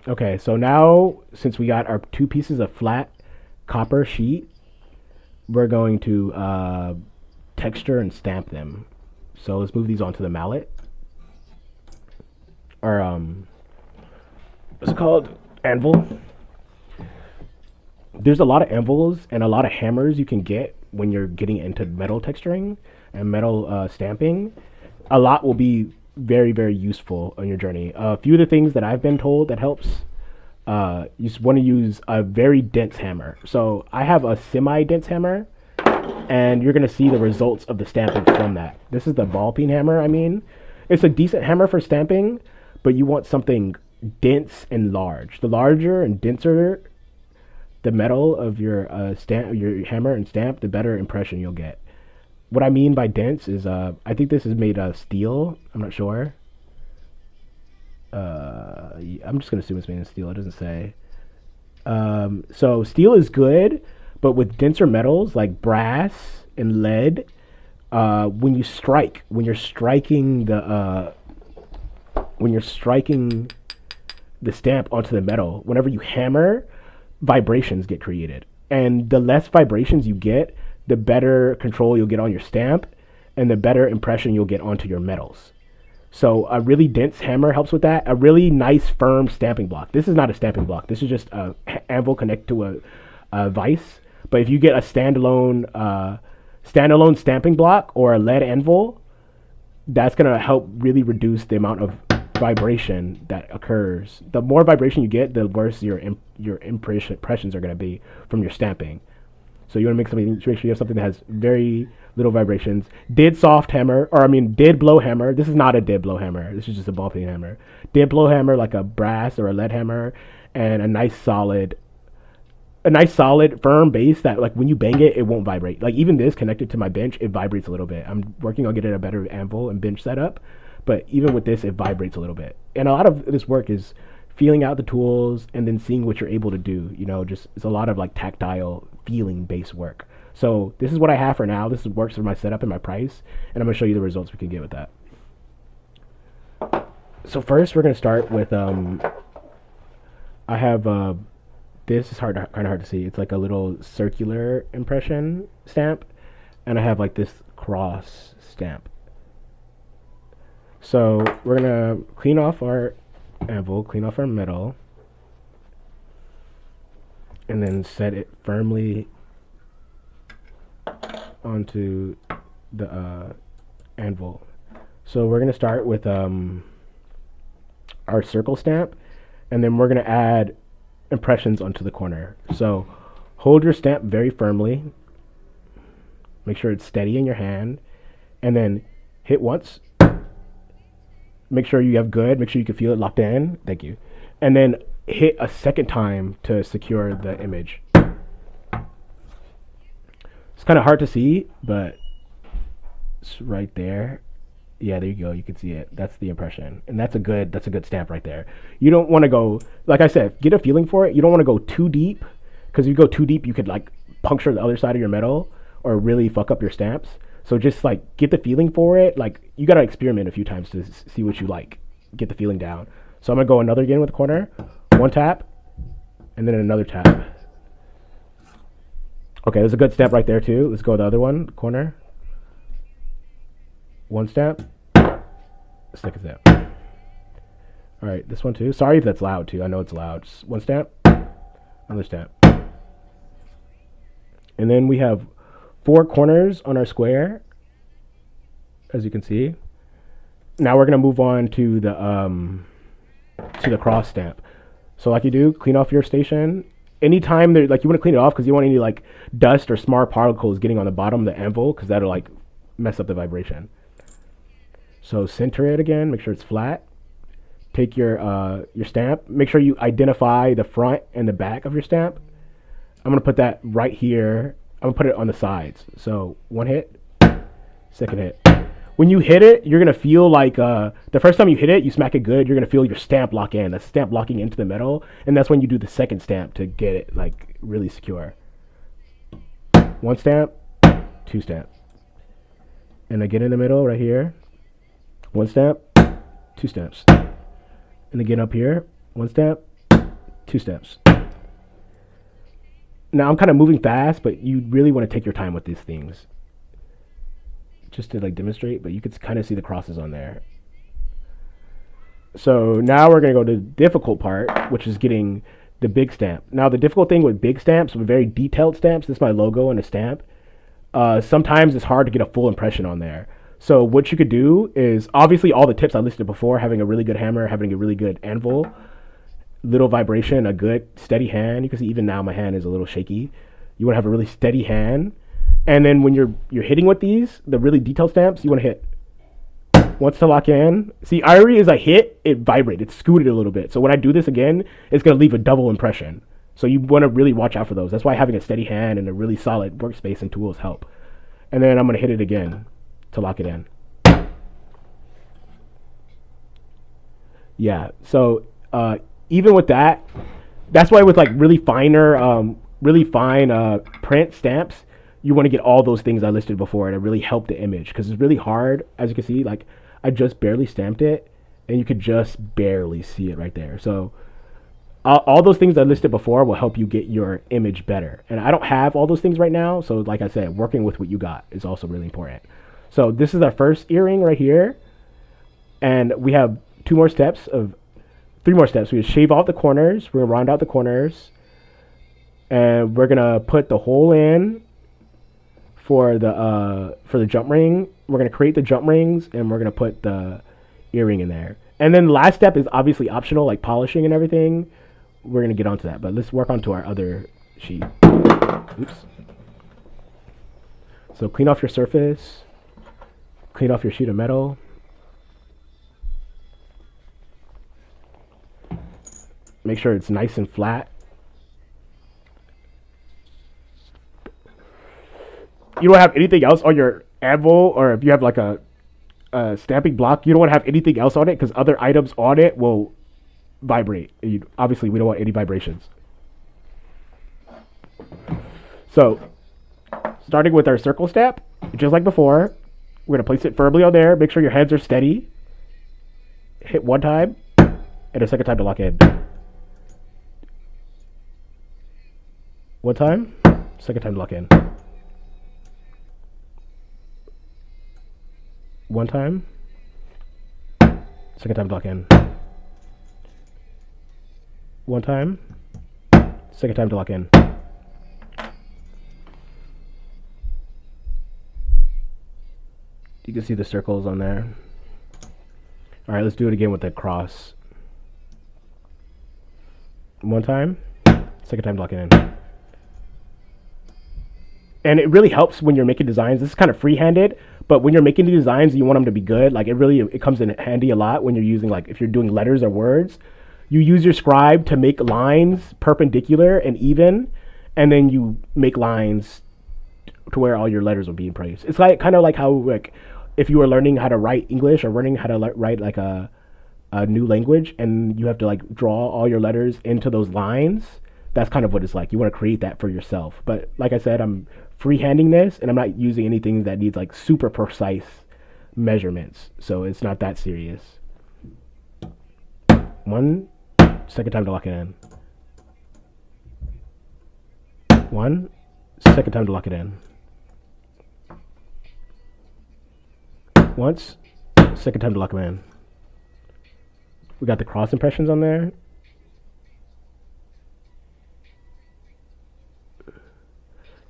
Okay, so now since we got our 2 pieces of flat copper sheet, we're going to texture and stamp them. So let's move these onto the mallet. Or what's it called? Anvil. There's a lot of anvils and a lot of hammers you can get when you're getting into metal texturing and metal stamping. A lot will be very, very useful on your journey. A few of the things that I've been told that helps, you want to use a very dense hammer. So I have a semi-dense hammer, and you're going to see the results of the stamping from that. This is the ball peen hammer, I mean. It's a decent hammer for stamping, but you want something dense and large. The larger and denser the metal of your your hammer and stamp, the better impression you'll get. What I mean by dense is, I think this is made of steel. I'm not sure. I'm just gonna assume it's made of steel. It doesn't say. So steel is good, but with denser metals like brass and lead, when you're striking the stamp onto the metal, whenever you hammer, vibrations get created, and the less vibrations you get, the better control you'll get on your stamp, and the better impression you'll get onto your metals. So a really dense hammer helps with that. A really nice firm stamping block. This is not a stamping block. This is just a anvil connected to a vise. But if you get a standalone stamping block or a lead anvil, that's gonna help really reduce the amount of vibration that occurs. The more vibration you get, the worse your impressions are going to be from your stamping. So you want to make sure you have something that has very little vibrations. Dead blow hammer. This is not a dead blow hammer. This is just a ball peen hammer. Dead blow hammer, like a brass or a lead hammer, and a nice solid firm base that, like, when you bang it, it won't vibrate. Like, even this connected to my bench, it vibrates a little bit. I'm working on getting a better anvil and bench setup. But even with this, it vibrates a little bit. And a lot of this work is feeling out the tools and then seeing what you're able to do. You know, just it's a lot of like tactile feeling based work. So this is what I have for now. This works for my setup and my price, and I'm gonna show you the results we can get with that. So first we're gonna start with I have this is kind of hard to see. It's like a little circular impression stamp, and I have like this cross stamp. So we're gonna clean off our anvil, clean off our metal, and then set it firmly onto the anvil. So we're gonna start with our circle stamp, and then we're gonna add impressions onto the corner. So hold your stamp very firmly, make sure it's steady in your hand, and then hit once. Make sure you have good, make sure you can feel it locked in. Thank you. And then hit a second time to secure the image. It's kind of hard to see, but it's right there. Yeah, there you go. You can see it. That's the impression. And that's a good stamp right there. You don't want to go, like I said, get a feeling for it. You don't want to go too deep, because if you go too deep, you could like puncture the other side of your metal or really fuck up your stamps. So just like get the feeling for it. Like you got to experiment a few times to see what you like. Get the feeling down. So I'm going to go another again with the corner. One tap and then another tap. Okay, there's a good stamp right there too. Let's go with the other one, corner. One stamp. Second stamp. All right, this one too. Sorry if that's loud too. I know it's loud. Just one stamp. Another stamp. And then we have 4 corners on our square, as you can see. Now we're gonna move on to the cross stamp. So like you do, clean off your station. Anytime there, like you want to clean it off because you want any like dust or small particles getting on the bottom of the anvil, because that'll like mess up the vibration. So center it again, make sure it's flat. Take your stamp, make sure you identify the front and the back of your stamp. I'm gonna put that right here. I'm gonna put it on the sides. So one hit, second hit. When you hit it, you're gonna feel like the first time you hit it, you smack it good, you're gonna feel your stamp lock in. That's stamp locking into the metal, and that's when you do the second stamp to get it like really secure. One stamp, 2 stamp. And again in the middle right here. One stamp, 2 stamps. And again up here, 1 stamp, 2 stamps. Now I'm kind of moving fast, but you really want to take your time with these things, just to like demonstrate, but you could kind of see the crosses on there. So now we're going to go to the difficult part, which is getting the big stamp. Now the difficult thing with big stamps, with very detailed stamps, this is my logo and a stamp, sometimes it's hard to get a full impression on there. So what you could do is, obviously all the tips I listed before, having a really good hammer, having a really good anvil, little vibration, a good steady hand. You can see even now my hand is a little shaky. You want to have a really steady hand. And then when you're hitting with these, the really detailed stamps, you want to hit once to lock in. See, irony is I hit, it vibrated, it scooted a little bit. So when I do this again, it's going to leave a double impression. So you want to really watch out for those. That's why having a steady hand and a really solid workspace and tools help. And then I'm going to hit it again to lock it in. Yeah, so even with that, that's why with like really fine print stamps, you want to get all those things I listed before to really help the image, because it's really hard. As you can see, like I just barely stamped it, and you could just barely see it right there. So all those things I listed before will help you get your image better. And I don't have all those things right now, so like I said, working with what you got is also really important. So this is our first earring right here, and we have 3 more steps. We just shave off the corners. We're gonna round out the corners, and we're gonna put the hole in for the jump ring. We're gonna create the jump rings, and we're gonna put the earring in there. And then the last step is obviously optional, like polishing and everything. We're gonna get onto that, but let's work onto our other sheet. Oops. So clean off your surface. Clean off your sheet of metal. Make sure it's nice and flat. You don't have anything else on your anvil, or if you have like a stamping block, you don't want to have anything else on it, because other items on it will vibrate. Obviously, we don't want any vibrations. So, starting with our circle step, just like before, we're going to place it firmly on there. Make sure your hands are steady. Hit one time, and a second time to lock in. One time, second time to lock in. One time, second time to lock in. One time, second time to lock in. You can see the circles on there. All right, let's do it again with the cross. One time, second time to lock it in. And it really helps when you're making designs. This is kind of free-handed, but when you're making the designs, you want them to be good. Like it comes in handy a lot when you're using, like, if you're doing letters or words. You use your scribe to make lines perpendicular and even, and then you make lines to where all your letters will be in place. It's like kind of like how, like, if you were learning how to write English or learning how to write like a new language, and you have to like draw all your letters into those lines. That's kind of what it's like. You want to create that for yourself. But like I said, I'm freehanding this, and I'm not using anything that needs like super precise measurements. So it's not that serious. One, second time to lock it in. One, second time to lock it in. Once, second time to lock them in. We got the cross impressions on there.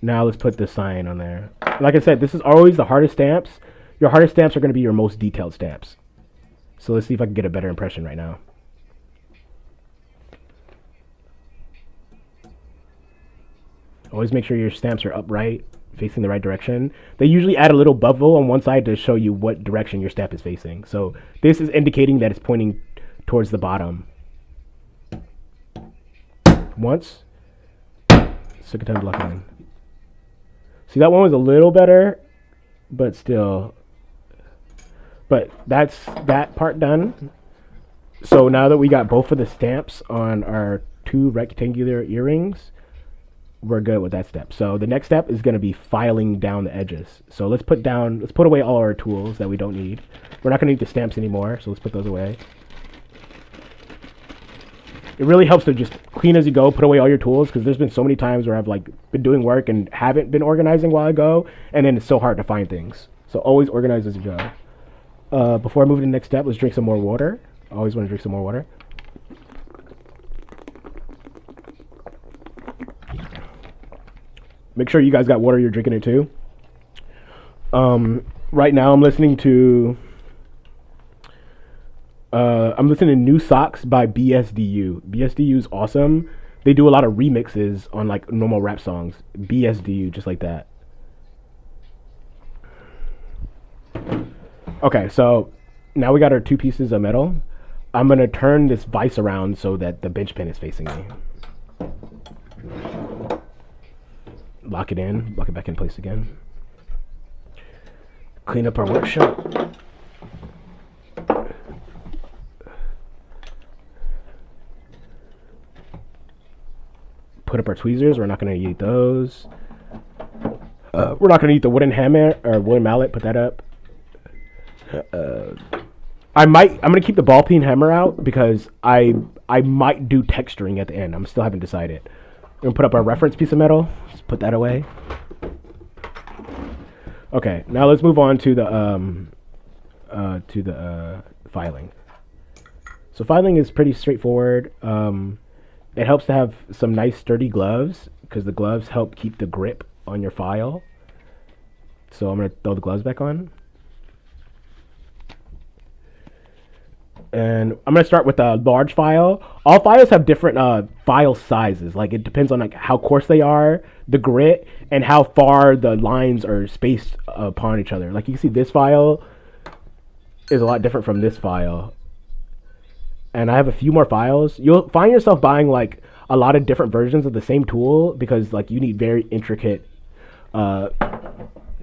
Now let's put the sign on there. Like I said, this is always the hardest stamps. Your hardest stamps are going to be your most detailed stamps. So let's see if I can get a better impression right now. Always make sure your stamps are upright, facing the right direction. They usually add a little bevel on one side to show you what direction your stamp is facing. So this is indicating that it's pointing towards the bottom. Once, second time to lock it in. See, that one was a little better, but still. But that's that part done. So now that we got both of the stamps on our two rectangular earrings, we're good with that step. So the next step is going to be filing down the edges. So let's put away all our tools that we don't need. We're not going to need the stamps anymore, so let's put those away. It really helps to just clean as you go, put away all your tools, because there's been so many times where I've like been doing work and haven't been organizing while I go, and then it's so hard to find things. So always organize as you go. Before I move to the next step, let's drink some more water. I always want to drink some more water. Make sure you guys got water, you're drinking it too. Right now I'm listening to New Socks by BSDU. BSDU is awesome. They do a lot of remixes on like normal rap songs. BSDU, just like that. Okay, so now we got our two pieces of metal. I'm gonna turn this vise around so that the bench pin is facing me. Lock it in, lock it back in place again. Clean up our workshop. Put up our tweezers. We're not going to eat those. We're not going to eat the wooden hammer or wooden mallet. Put that up. I'm going to keep the ball peen hammer out because I might do texturing at the end. I'm still haven't decided. We're going to put up our reference piece of metal. Let's put that away. Okay, now let's move on to the filing. So filing is pretty straightforward. It helps to have some nice sturdy gloves because the gloves help keep the grip on your file. So I'm going to throw the gloves back on. And I'm going to start with a large file. All files have different file sizes. Like it depends on like how coarse they are, the grit, and how far the lines are spaced upon each other. Like you can see this file is a lot different from this file. And I have a few more files. You'll find yourself buying like a lot of different versions of the same tool because like you need very intricate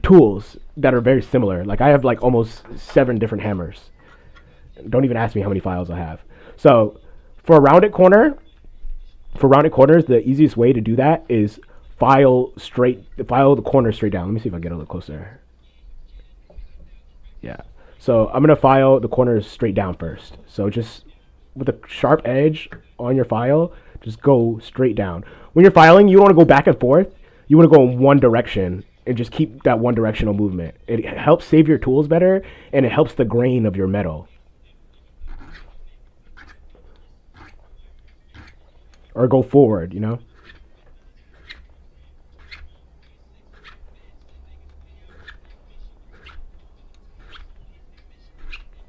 tools that are very similar. Like I have like almost 7 different hammers. Don't even ask me how many files I have. So For a rounded corner, for rounded corners, the easiest way to do that is file the corner straight down. Let me see if I can get a little closer. Yeah. So I'm gonna file the corners straight down first. So just with a sharp edge on your file, just go straight down. When you're filing, you don't want to go back and forth. You want to go in one direction and just keep that one directional movement. It helps save your tools better, and it helps the grain of your metal. Or go forward, you know?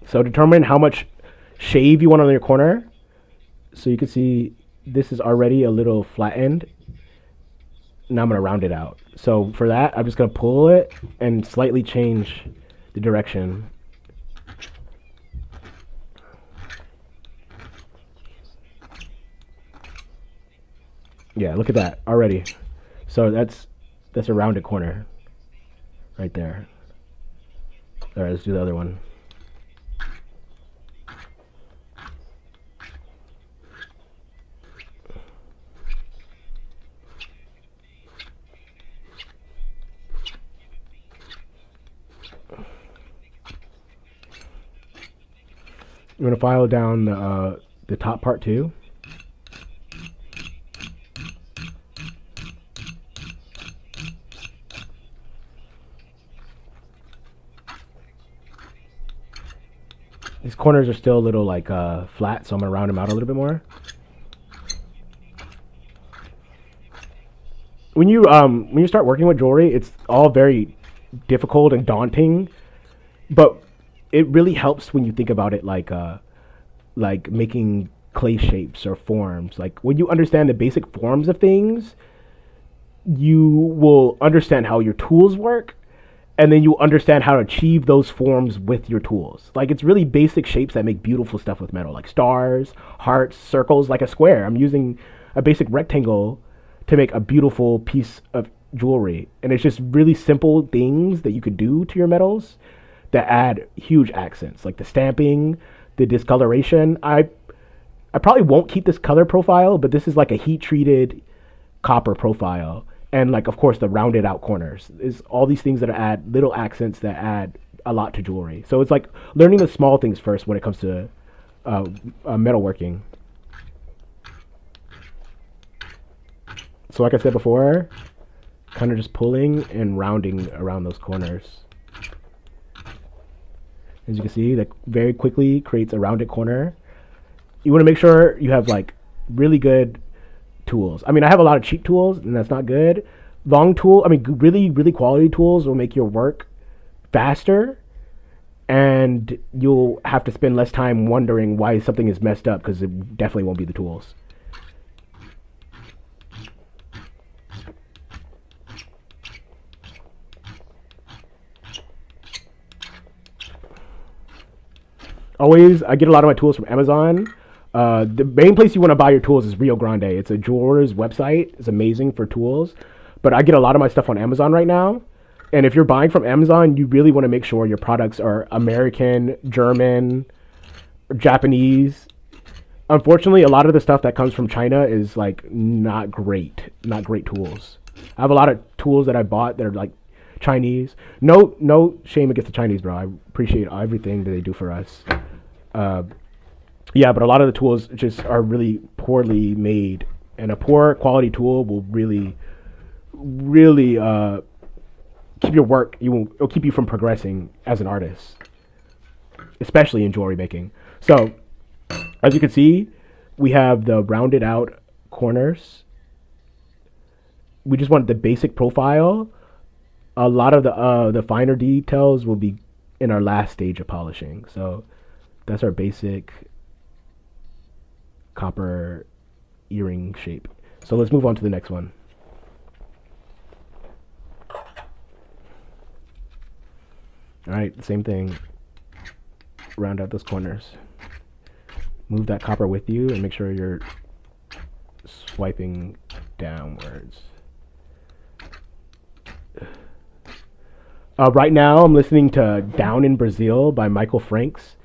So determine how much shave you want on your corner. So you can see this is already a little flattened. Now I'm going to round it out. So for that, I'm just going to pull it and slightly change the direction. Yeah, look at that already. So that's a rounded corner right there. All right, let's do the other one. I'm going to file down the top part too. These corners are still a little like flat, so I'm going to round them out a little bit more. When you start working with jewelry, it's all very difficult and daunting, but it really helps when you think about it like making clay shapes or forms. Like when you understand the basic forms of things, you will understand how your tools work, and then you understand how to achieve those forms with your tools. Like it's really basic shapes that make beautiful stuff with metal, like stars, hearts, circles, like a square. I'm using a basic rectangle to make a beautiful piece of jewelry. And it's just really simple things that you could do to your metals that add huge accents, like the stamping, the discoloration. I probably won't keep this color profile, but this is like a heat treated copper profile. And like, of course, the rounded out corners is all these things that add little accents that add a lot to jewelry. So it's like learning the small things first when it comes to metalworking. So like I said before, kind of just pulling and rounding around those corners. As you can see, that very quickly creates a rounded corner. You want to make sure you have like really good tools. I mean, I have a lot of cheap tools, and that's not good. Really quality tools will make your work faster, and you'll have to spend less time wondering why something is messed up, because it definitely won't be the tools. Always, I get a lot of my tools from Amazon. The main place you want to buy your tools is Rio Grande. It's a jeweler's website. It's amazing for tools. But I get a lot of my stuff on Amazon right now. And if you're buying from Amazon, you really want to make sure your products are American, German, or Japanese. Unfortunately, a lot of the stuff that comes from China is like not great tools. I have a lot of tools that I bought that are like Chinese. No shame against the Chinese, bro. I appreciate everything that they do for us. Yeah, but a lot of the tools just are really poorly made, and a poor quality tool will really keep your work. It'll keep you from progressing as an artist, especially in jewelry making. So, as you can see, we have the rounded out corners. We just want the basic profile. A lot of the finer details will be in our last stage of polishing. So that's our basic copper earring shape. So let's move on to the next one. All right, same thing. Round out those corners. Move that copper with you and make sure you're swiping downwards. Right now, I'm listening to Down in Brazil by Michael Franks.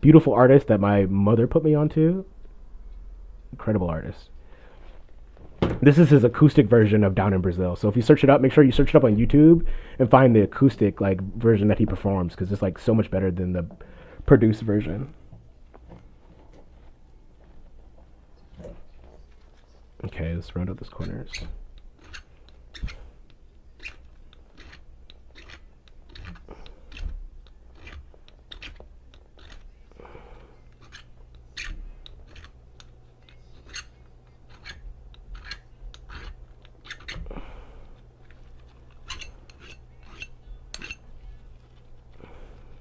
Beautiful artist that my mother put me onto. incredible artist. This is his acoustic version of Down in Brazil. So if you search it up, make sure you search it up on YouTube and find the acoustic like version that he performs, because it's like so much better than the produced version. Okay, let's round out those corners.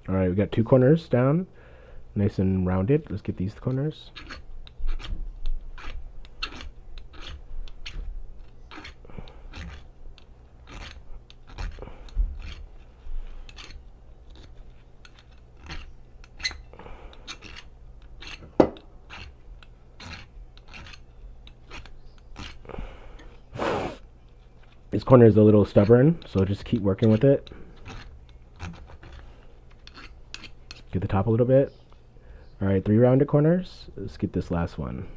All right, we got 2 corners down, nice and rounded. Let's get these corners. This corner is a little stubborn, so just keep working with it. Get the top a little bit. All right, 3 rounded corners. Let's get this last one.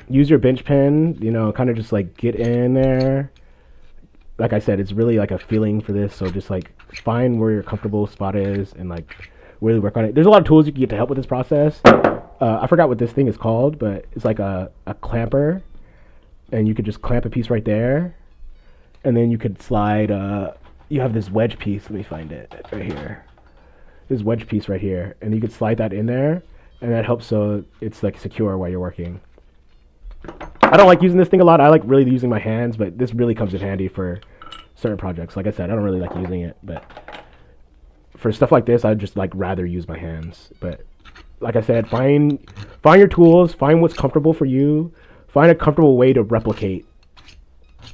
Use your bench pen, you know, kind of just like get in there. Like I said, it's really like a feeling for this, so just like find where your comfortable spot is and like really work on it. There's a lot of tools you can get to help with this process. I forgot what this thing is called, but it's like a clamper. And you could just clamp a piece right there, and then you could slide. You have this wedge piece. Let me find it right here. This wedge piece right here, and you could slide that in there, and that helps so it's like secure while you're working. I don't like using this thing a lot. I like really using my hands, but this really comes in handy for certain projects. Like I said, I don't really like using it, but for stuff like this, I'd just like rather use my hands. But like I said, find your tools, find what's comfortable for you. Find a comfortable way to replicate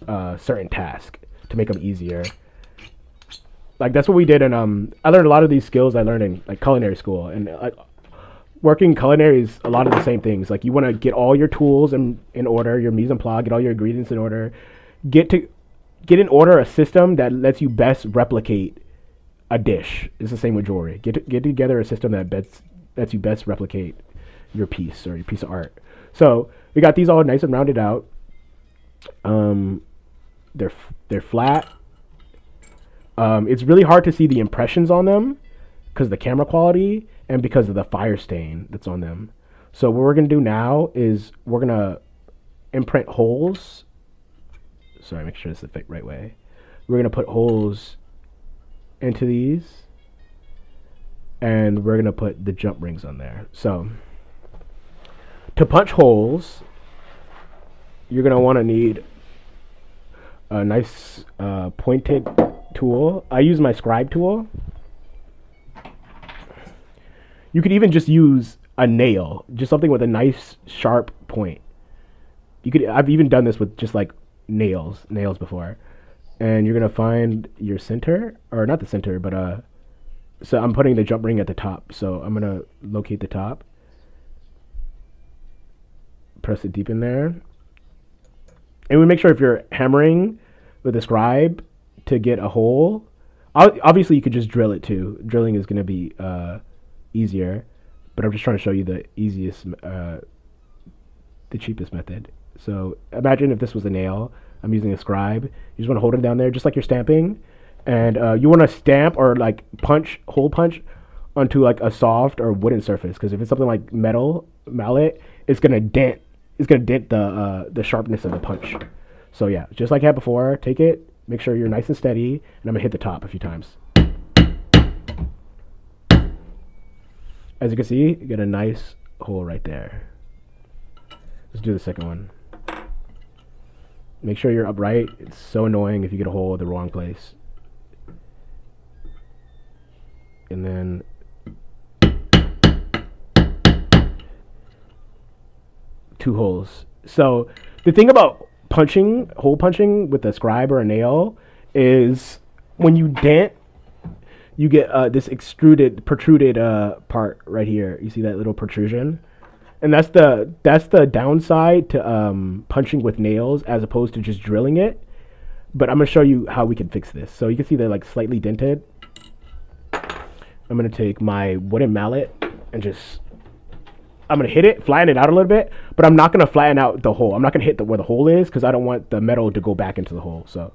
a certain task to make them easier. Like that's what we did, and I learned a lot of these skills I learned in like culinary school, and working culinary is a lot of the same things. Like you want to get all your tools in order, your mise en place, get all your ingredients in order, get in order a system that lets you best replicate a dish. It's the same with jewelry. Get together a system that lets you best replicate your piece or your piece of art. So we got these all nice and rounded out. They're flat. It's really hard to see the impressions on them because of the camera quality and because of the fire stain that's on them. So what we're gonna do now is we're gonna imprint holes. Sorry, make sure it's the right way. We're gonna put holes into these, and we're gonna put the jump rings on there. So to punch holes, you're going to want to need a nice pointed tool. I use my scribe tool. You could even just use a nail, just something with a nice sharp point. I've even done this with just like nails before. And you're going to find your center, or not the center, but so I'm putting the jump ring at the top. So I'm going to locate the top. Press it deep in there, and we make sure if you're hammering with a scribe to get a hole, obviously you could just drill it too. Drilling is going to be easier, but I'm just trying to show you the easiest, the cheapest method. So imagine if this was a nail, I'm using a scribe. You just want to hold it down there just like you're stamping, and you want to stamp or like hole punch onto like a soft or wooden surface, because if it's something like mallet, it's gonna dent the sharpness of the punch. So yeah, just like I had before, take it, make sure you're nice and steady, and I'm gonna hit the top a few times. As you can see, you get a nice hole right there. Let's do the second one. Make sure you're upright. It's so annoying if you get a hole at the wrong place. And then two holes. So the thing about hole punching with a scribe or a nail is when you dent, you get this protruded part right here. You see that little protrusion? And that's the downside to punching with nails as opposed to just drilling it. But I'm gonna show you how we can fix this. So you can see they're like slightly dented. I'm gonna take my wooden mallet and I'm gonna hit it, flatten it out a little bit, but I'm not gonna flatten out the hole. I'm not gonna hit where the hole is because I don't want the metal to go back into the hole. So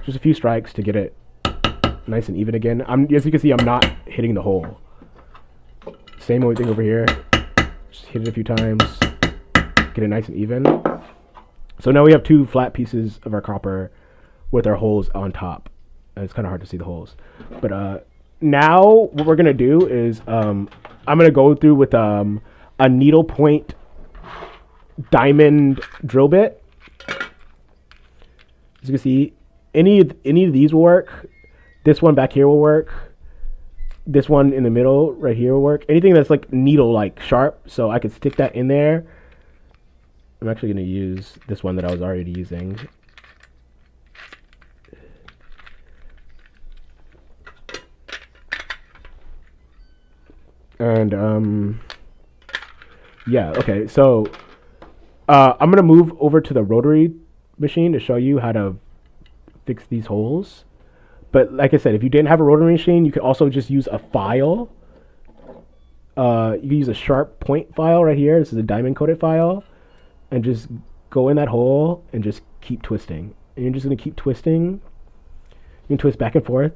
just a few strikes to get it nice and even again. As you can see, I'm not hitting the hole. Same old thing over here. Just hit it a few times, get it nice and even. So now we have 2 flat pieces of our copper with our holes on top. And it's kind of hard to see the holes. But now what we're gonna do is I'm gonna go through with a needle point diamond drill bit. As you can see, any of these will work. This one back here will work. This one in the middle right here will work. Anything that's like needle like sharp, so I could stick that in there. I'm actually going to use this one that I was already using. And yeah, okay, so I'm going to move over to the rotary machine to show you how to fix these holes. But like I said, if you didn't have a rotary machine, you could also just use a file. You can use a sharp point file right here. This is a diamond coated file. And just go in that hole and just keep twisting. And you're just going to keep twisting. You can twist back and forth.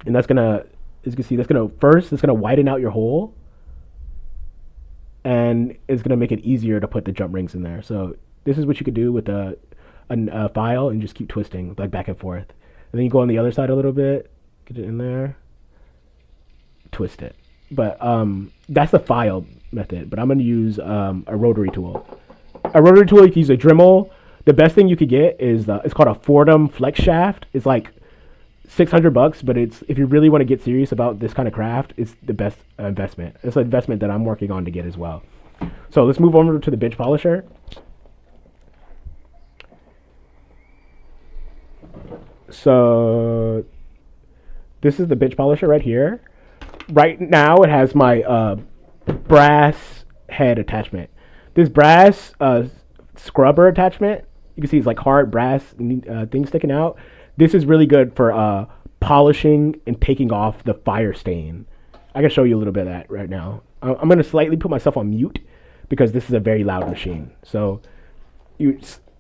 And that's going to, as you can see, that's going to widen out your hole. And it's going to make it easier to put the jump rings in there. So this is what you could do with a file and just keep twisting like back and forth. And then you go on the other side a little bit, get it in there, twist it. But that's the file method. But I'm going to use a rotary tool. A rotary tool, you can use a Dremel. The best thing you could get is it's called a Fordham Flex Shaft. It's like $600, but if you really want to get serious about this kind of craft, it's the best investment. It's an investment that I'm working on to get as well. So let's move over to the bench polisher. So this is the bench polisher right here. Right now it has my brass head attachment. This brass scrubber attachment, you can see it's like hard brass thing sticking out. This is really good for polishing and taking off the fire stain. I can show you a little bit of that right now. I'm going to slightly put myself on mute because this is a very loud machine. So you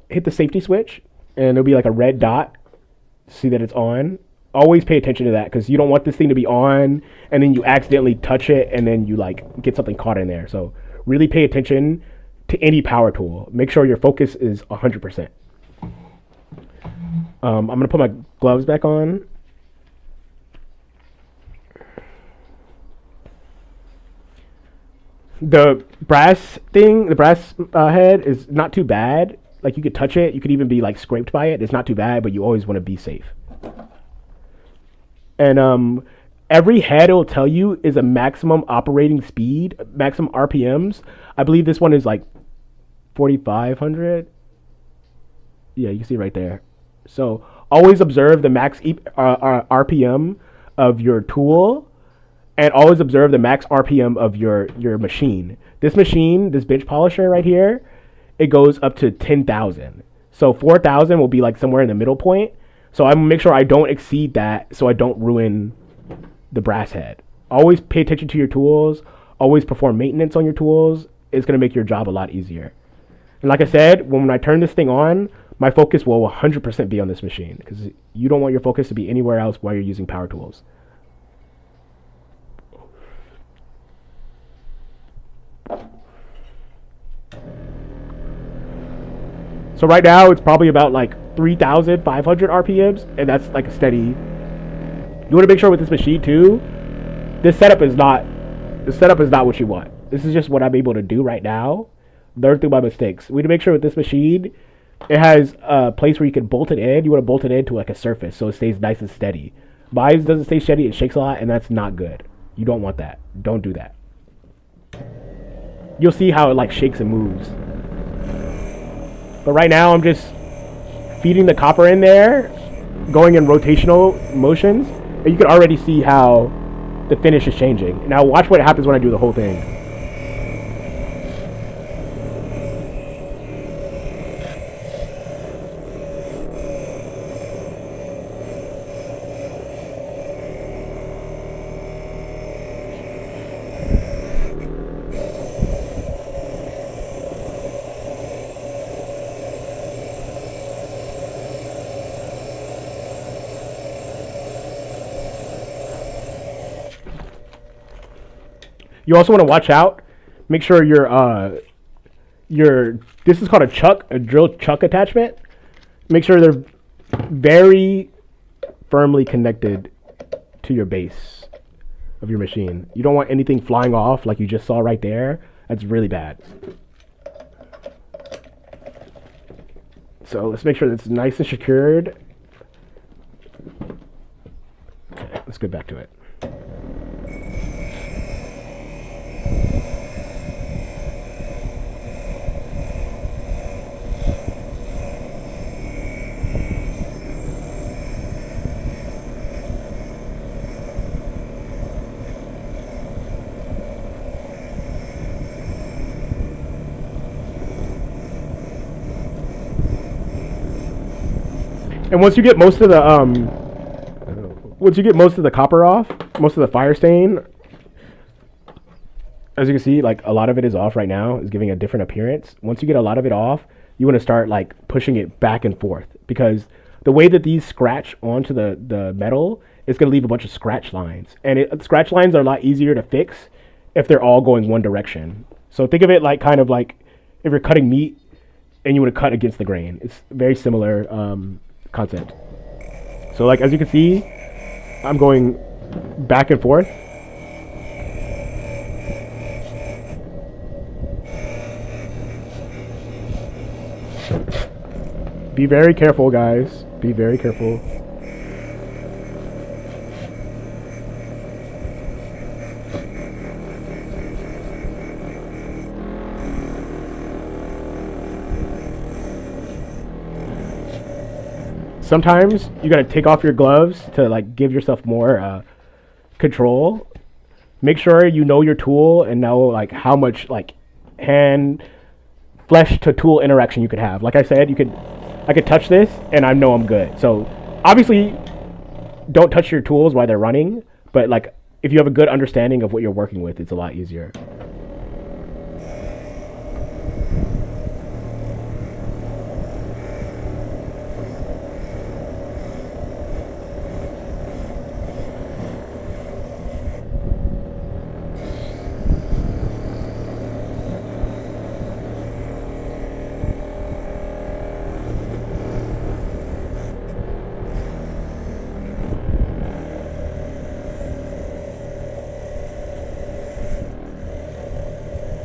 hit the safety switch and there'll be like a red dot. See that it's on. Always pay attention to that because you don't want this thing to be on and then you accidentally touch it and then you like get something caught in there. So really pay attention to any power tool. Make sure your focus is 100%. I'm going to put my gloves back on. The brass head is not too bad. Like you could touch it, you could even be like scraped by it. It's not too bad, but you always want to be safe. And every head it will tell you is a maximum operating speed, maximum RPMs. I believe this one is like 4,500. Yeah, you can see right there. So always observe the max RPM of your tool, and always observe the max RPM of your machine. This machine, this bench polisher right here, it goes up to 10,000. So 4,000 will be like somewhere in the middle point. So I'm gonna make sure I don't exceed that so I don't ruin the brass head. Always pay attention to your tools. Always perform maintenance on your tools. It's gonna make your job a lot easier. And like I said, when I turn this thing on, my focus will 100% be on this machine because you don't want your focus to be anywhere else while you're using power tools. So right now it's probably about like 3,500 RPMs, and that's like a steady. You want to make sure with this machine too, this setup is not what you want. This is just what I'm able to do right now. Learn through my mistakes. We need to make sure with this machine, it has a place where you can bolt it in. You want to bolt it into like a surface so it stays nice and steady. Mine doesn't stay steady, it shakes a lot, and that's not good. You don't want that. Don't do that. You'll see how it like shakes and moves. But right now I'm just feeding the copper in there, going in rotational motions, and you can already see how the finish is changing. Now watch what happens when I do the whole thing. You also want to watch out. Make sure this is called a drill chuck attachment. Make sure they're very firmly connected to your base of your machine. You don't want anything flying off like you just saw right there. That's really bad. So let's make sure that's nice and secured. Okay, let's get back to it. And once you get most of the copper off, most of the fire stain, as you can see, like a lot of it is off right now, is giving a different appearance. Once you get a lot of it off, you want to start like pushing it back and forth, because the way that these scratch onto the metal is going to leave a bunch of scratch lines, and scratch lines are a lot easier to fix if they're all going one direction. So think of it like kind of like if you're cutting meat and you want to cut against the grain. It's very similar concept. So like as you can see, I'm going back and forth. Be very careful, guys. Be very careful. Sometimes you gotta take off your gloves to like give yourself more control. Make sure you know your tool and know like how much like hand flesh to tool interaction you could have. Like I said, I could touch this and I know I'm good. So obviously don't touch your tools while they're running, but like if you have a good understanding of what you're working with, it's a lot easier.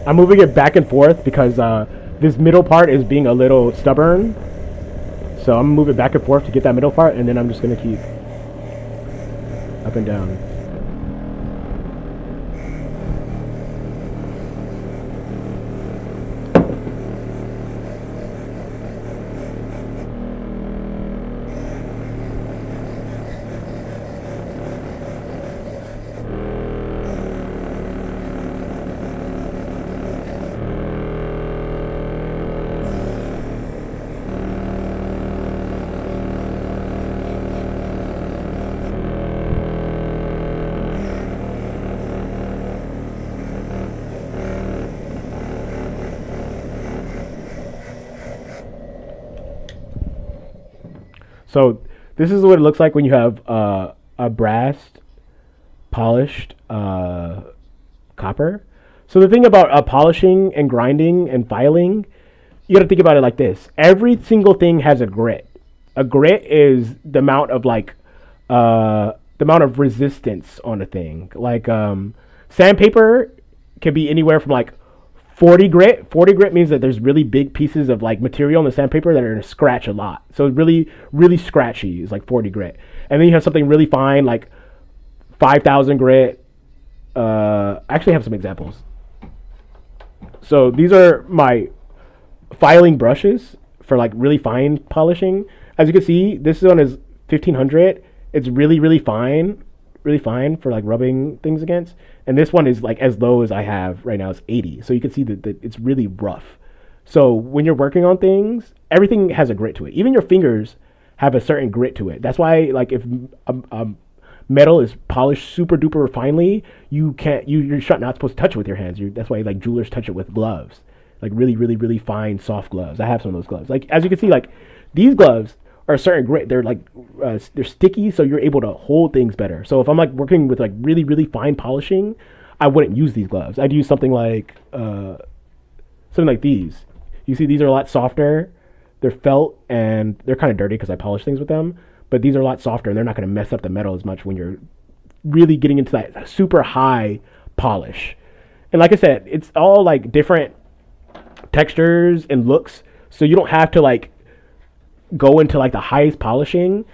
I'm moving it back and forth because this middle part is being a little stubborn. So I'm moving back and forth to get that middle part, and then I'm just going to keep up and down. So this is what it looks like when you have a brass polished copper. So the thing about polishing and grinding and filing, you got to think about it like this. Every single thing has a grit. A grit is the amount of resistance on a thing. Like sandpaper can be anywhere from like 40 grit. 40 grit means that there's really big pieces of like material in the sandpaper that are going to scratch a lot. So really, really scratchy is like 40 grit. And then you have something really fine like 5,000 grit. I actually have some examples. So these are my filing brushes for like really fine polishing. As you can see, this one is 1500. It's really, really fine for like rubbing things against. And this one is like as low as I have right now. It's 80. So you can see that it's really rough. So when you're working on things, everything has a grit to it. Even your fingers have a certain grit to it. That's why like if metal is polished super duper finely, you're not supposed to touch it with your hands. That's why like jewelers touch it with gloves, like really, really, really fine, soft gloves. I have some of those gloves. Like as you can see, like these gloves are a certain grit. They're like they're sticky, so you're able to hold things better. So if I'm like working with like really, really fine polishing, I wouldn't use these gloves. I'd use something like these. You see, these are a lot softer. They're felt and they're kind of dirty because I polish things with them. But these are a lot softer and they're not going to mess up the metal as much when you're really getting into that super high polish. And like I said, it's all like different textures and looks. So you don't have to like go into like the highest polishing.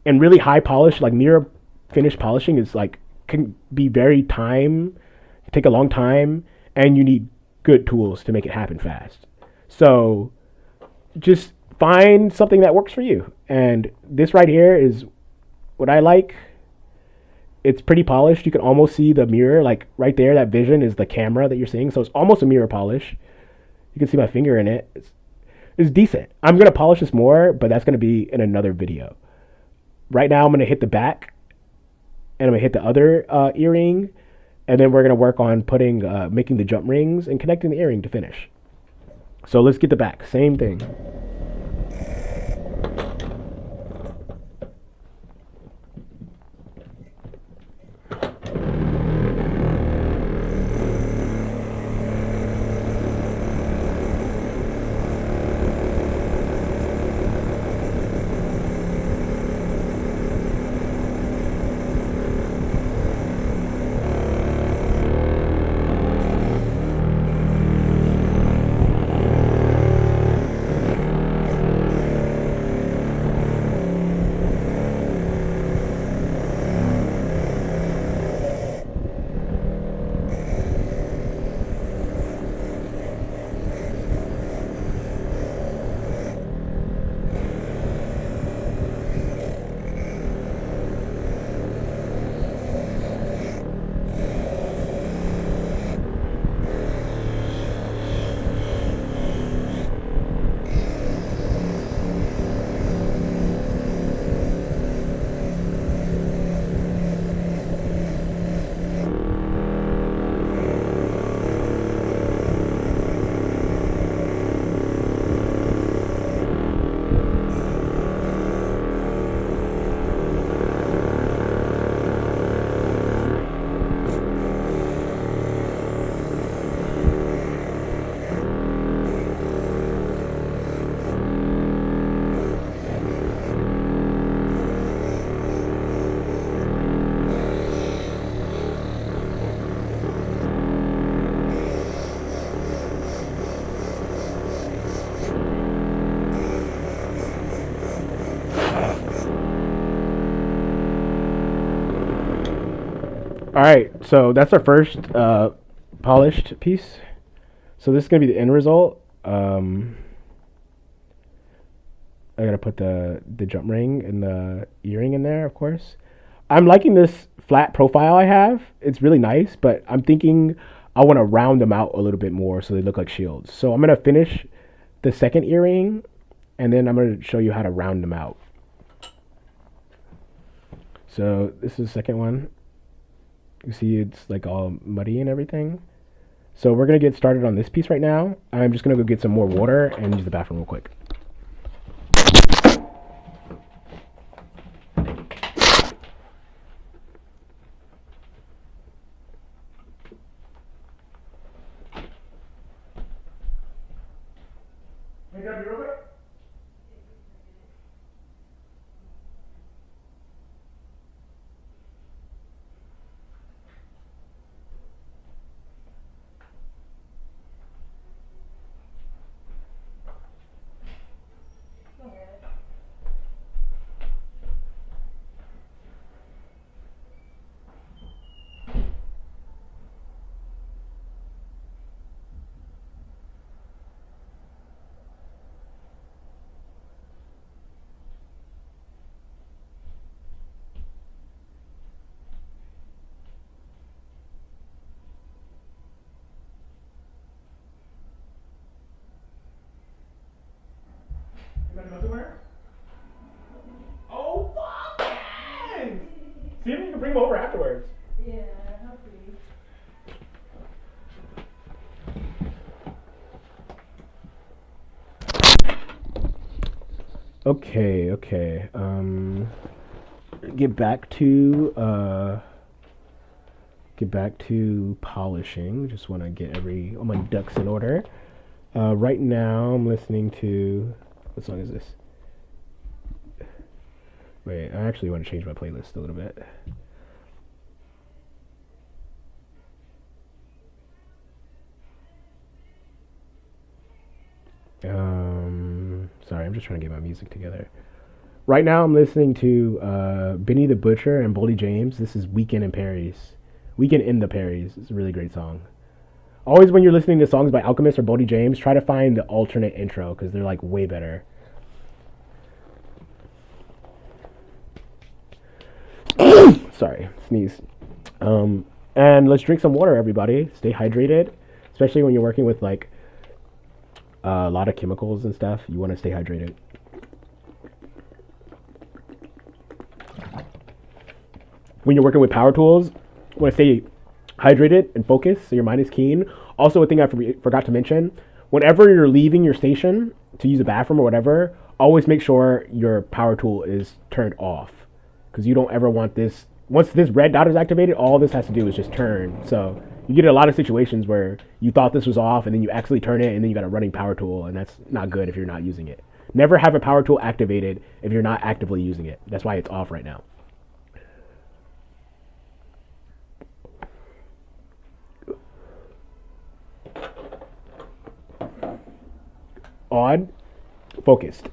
And really high polish, like mirror finish polishing, is like can be very take a long time, and you need good tools to make it happen fast. So just find something that works for you. And this right here is what I like. It's pretty polished. You can almost see the mirror, like right there. That vision is the camera that you're seeing. So it's almost a mirror polish. You can see my finger in it. It's decent. I'm going to polish this more, but that's going to be in another video. Right now I'm going to hit the back, and I'm going to hit the other earring, and then we're going to work on making the jump rings and connecting the earring to finish. So let's get the back. Same thing. All right, so that's our first polished piece. So this is gonna be the end result. I gotta put the jump ring and the earring in there, of course. I'm liking this flat profile I have. It's really nice, but I'm thinking I want to round them out a little bit more so they look like shields. So I'm gonna finish the second earring, and then I'm gonna show you how to round them out. So this is the second one. You see it's like all muddy and everything. So we're going to get started on this piece right now. I'm just going to go get some more water and use the bathroom real quick. Hey, Deb, you real quick? Oh, fuck yes! See if you can bring them over afterwards. Yeah, hopefully. Okay. Get back to get back to polishing. Just want to get all my ducks in order. Right now, I'm listening to, what song is this? Wait, I actually want to change my playlist a little bit. Sorry, I'm just trying to get my music together. Right now, I'm listening to Benny the Butcher and Boldy James. This is Weekend in Paris. Weekend in the Paris. It's a really great song. Always when you're listening to songs by Alchemist or Boldy James, try to find the alternate intro because they're like way better. Sorry, sneeze. And let's drink some water, everybody. Stay hydrated, especially when you're working with like a lot of chemicals and stuff. You want to stay hydrated. When you're working with power tools, you want to stay hydrated and focused so your mind is keen. Also, a thing I forgot to mention, whenever you're leaving your station to use a bathroom or whatever, always make sure your power tool is turned off because you don't ever want this. Once this red dot is activated, all this has to do is just turn. So you get a lot of situations where you thought this was off and then you actually turn it and then you got a running power tool, and that's not good if you're not using it. Never have a power tool activated if you're not actively using it. That's why it's off right now. Odd, focused.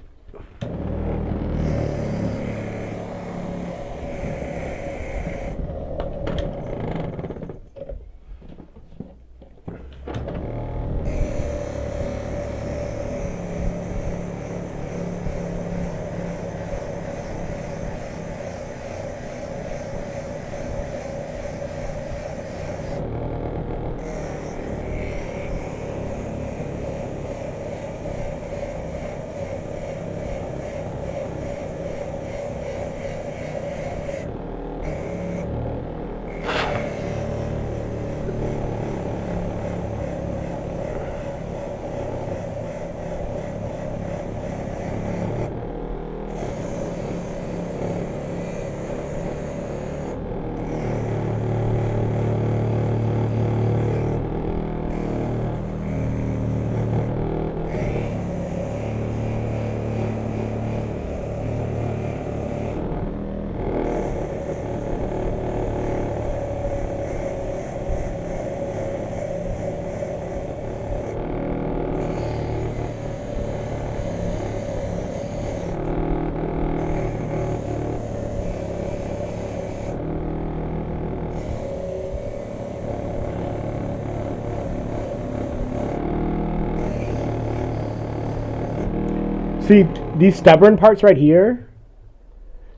See, these stubborn parts right here,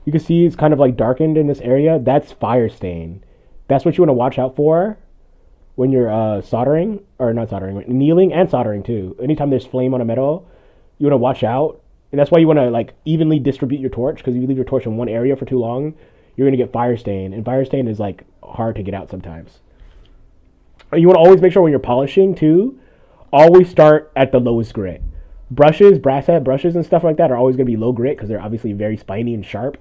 you can see it's kind of like darkened in this area. That's fire stain. That's what you want to watch out for when you're soldering, or not soldering, annealing and soldering too. Anytime there's flame on a metal, you want to watch out. And that's why you want to like evenly distribute your torch, because if you leave your torch in one area for too long, you're going to get fire stain. And fire stain is like hard to get out sometimes. And you want to always make sure when you're polishing too, always start at the lowest grit. Brushes, brass head brushes and stuff like that are always going to be low grit because they're obviously very spiny and sharp.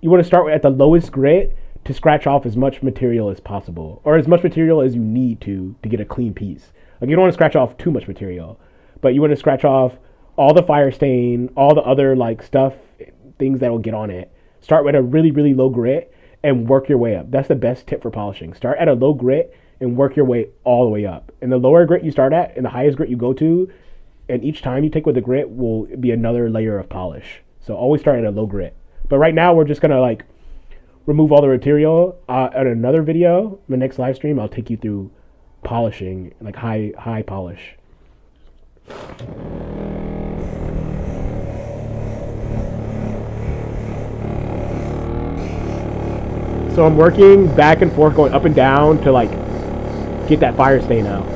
You want to start at the lowest grit to scratch off as much material as possible, or as much material as you need to get a clean piece. Like, you don't want to scratch off too much material, but you want to scratch off all the fire stain, all the other like stuff, things that will get on it. Start with a really, really low grit and work your way up. That's the best tip for polishing. Start at a low grit and work your way all the way up. And the lower grit you start at and the highest grit you go to, and each time you take with the grit will be another layer of polish. So always start at a low grit. But right now we're just gonna like remove all the material. At another video, the next live stream, I'll take you through polishing, like high polish. So I'm working back and forth, going up and down to like get that fire stain out.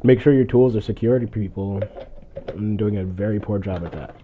Make sure your tools are security people. I'm doing a very poor job at that.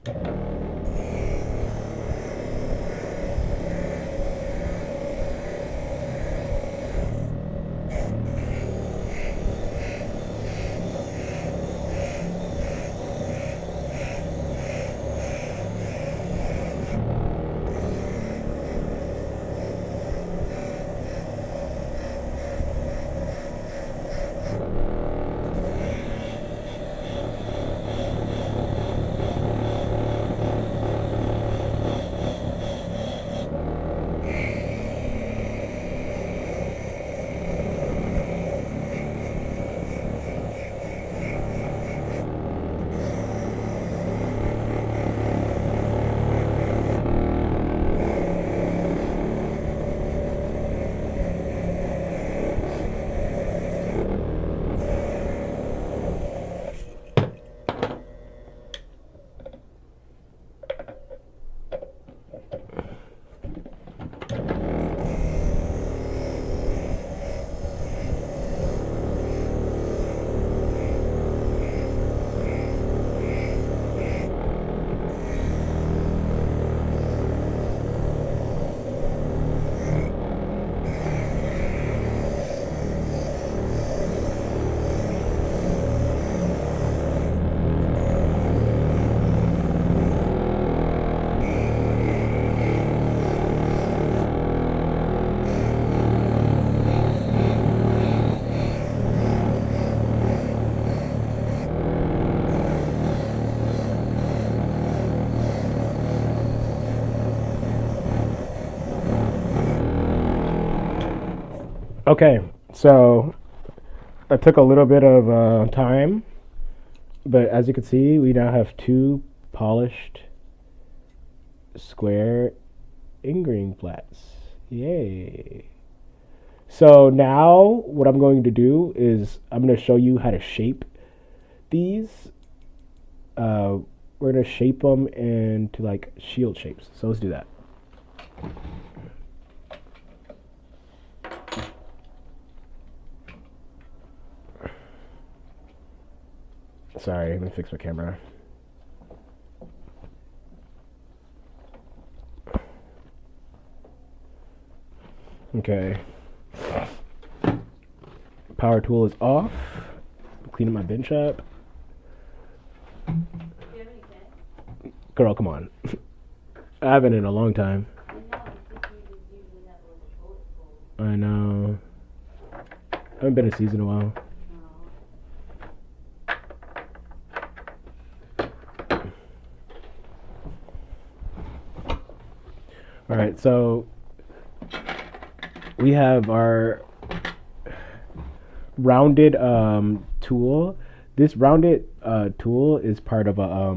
Okay, so that took a little bit of time, but as you can see, we now have 2 polished square ingraining flats. Yay! So now what I'm going to do is I'm going to show you how to shape these. We're going to shape them into like shield shapes. So let's do that. Sorry, let me fix my camera. Okay. Power tool is off. Cleaning my bench up. Do you have any pens? Girl, come on. I haven't in a long time. I know, I think you usually have like a bullet full. I know. I haven't been in a season in a while. All right, so we have our rounded tool. This rounded tool is part of a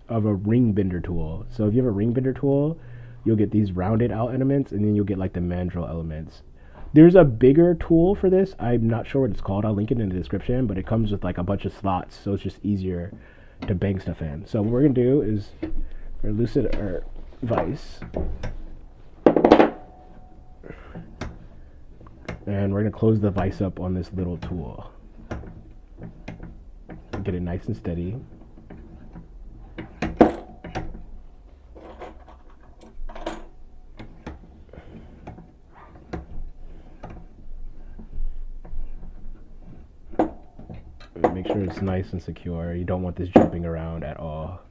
ring bender tool. So if you have a ring bender tool, you'll get these rounded out elements, and then you'll get like the mandrel elements. There's a bigger tool for this. I'm not sure what it's called. I'll link it in the description, but it comes with like a bunch of slots, so it's just easier to bang stuff in. So what we're gonna do is we're gonna loosen our vise. And we're going to close the vise up on this little tool. Get it nice and steady. And make sure it's nice and secure. You don't want this jumping around at all.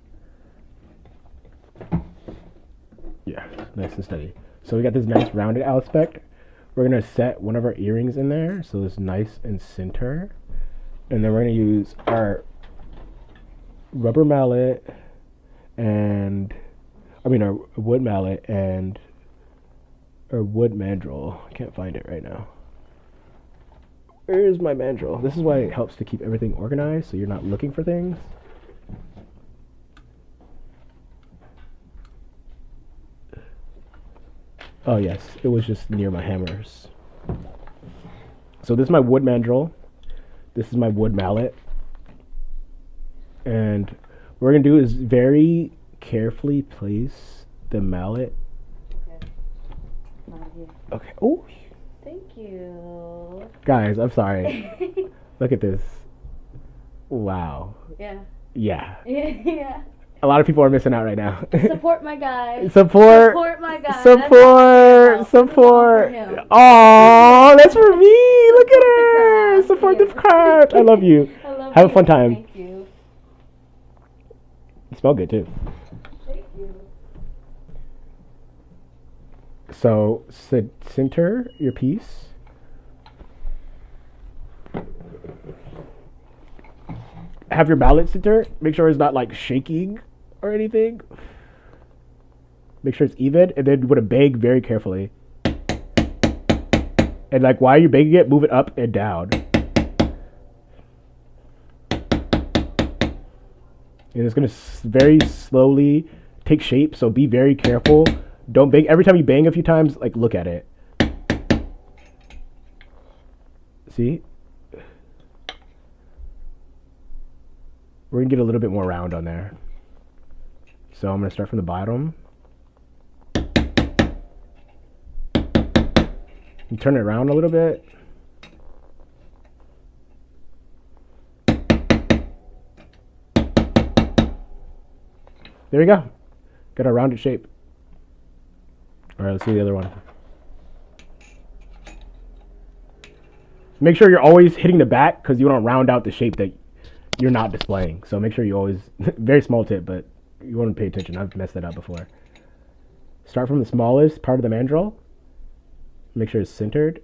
Yeah, nice and steady. So we got this nice rounded aspect. We're going to set one of our earrings in there so it's nice and center. And then we're going to use our rubber mallet and, our wood mallet and our wood mandrel. I can't find it right now. Where is my mandrel? This is why it helps to keep everything organized so you're not looking for things. Oh yes, it was just near my hammers. So this is my wood mandrel. This is my wood mallet. And what we're going to do is very carefully place the mallet. Okay. Right here. Okay. Oh. Thank you. Guys, I'm sorry. Look at this. Wow. Yeah. Yeah. Yeah. A lot of people are missing out right now. Support my guy. Support. Support my guy. Support. Support. Oh, that's for me. Look at her. Support the craft. I love you. I love Have a you. fun time. Thank you. You smell good too. Thank you. So center your piece. Have your mallet center. Make sure it's not like shaking or anything. Make sure it's even, and then you want to bang very carefully. And like while you're banging it, move it up and down. And it's gonna very slowly take shape. So be very careful. Don't bang. Every time you bang a few times, like look at it. See? We're gonna get a little bit more round on there. So I'm gonna start from the bottom. You turn it around a little bit. There we go. Got a rounded shape. All right, let's see the other one. Make sure you're always hitting the back because you want to round out the shape that you're not displaying. So make sure you always, very small tip, but you want to pay attention. I've messed that up before. Start from the smallest part of the mandrel. Make sure it's centered.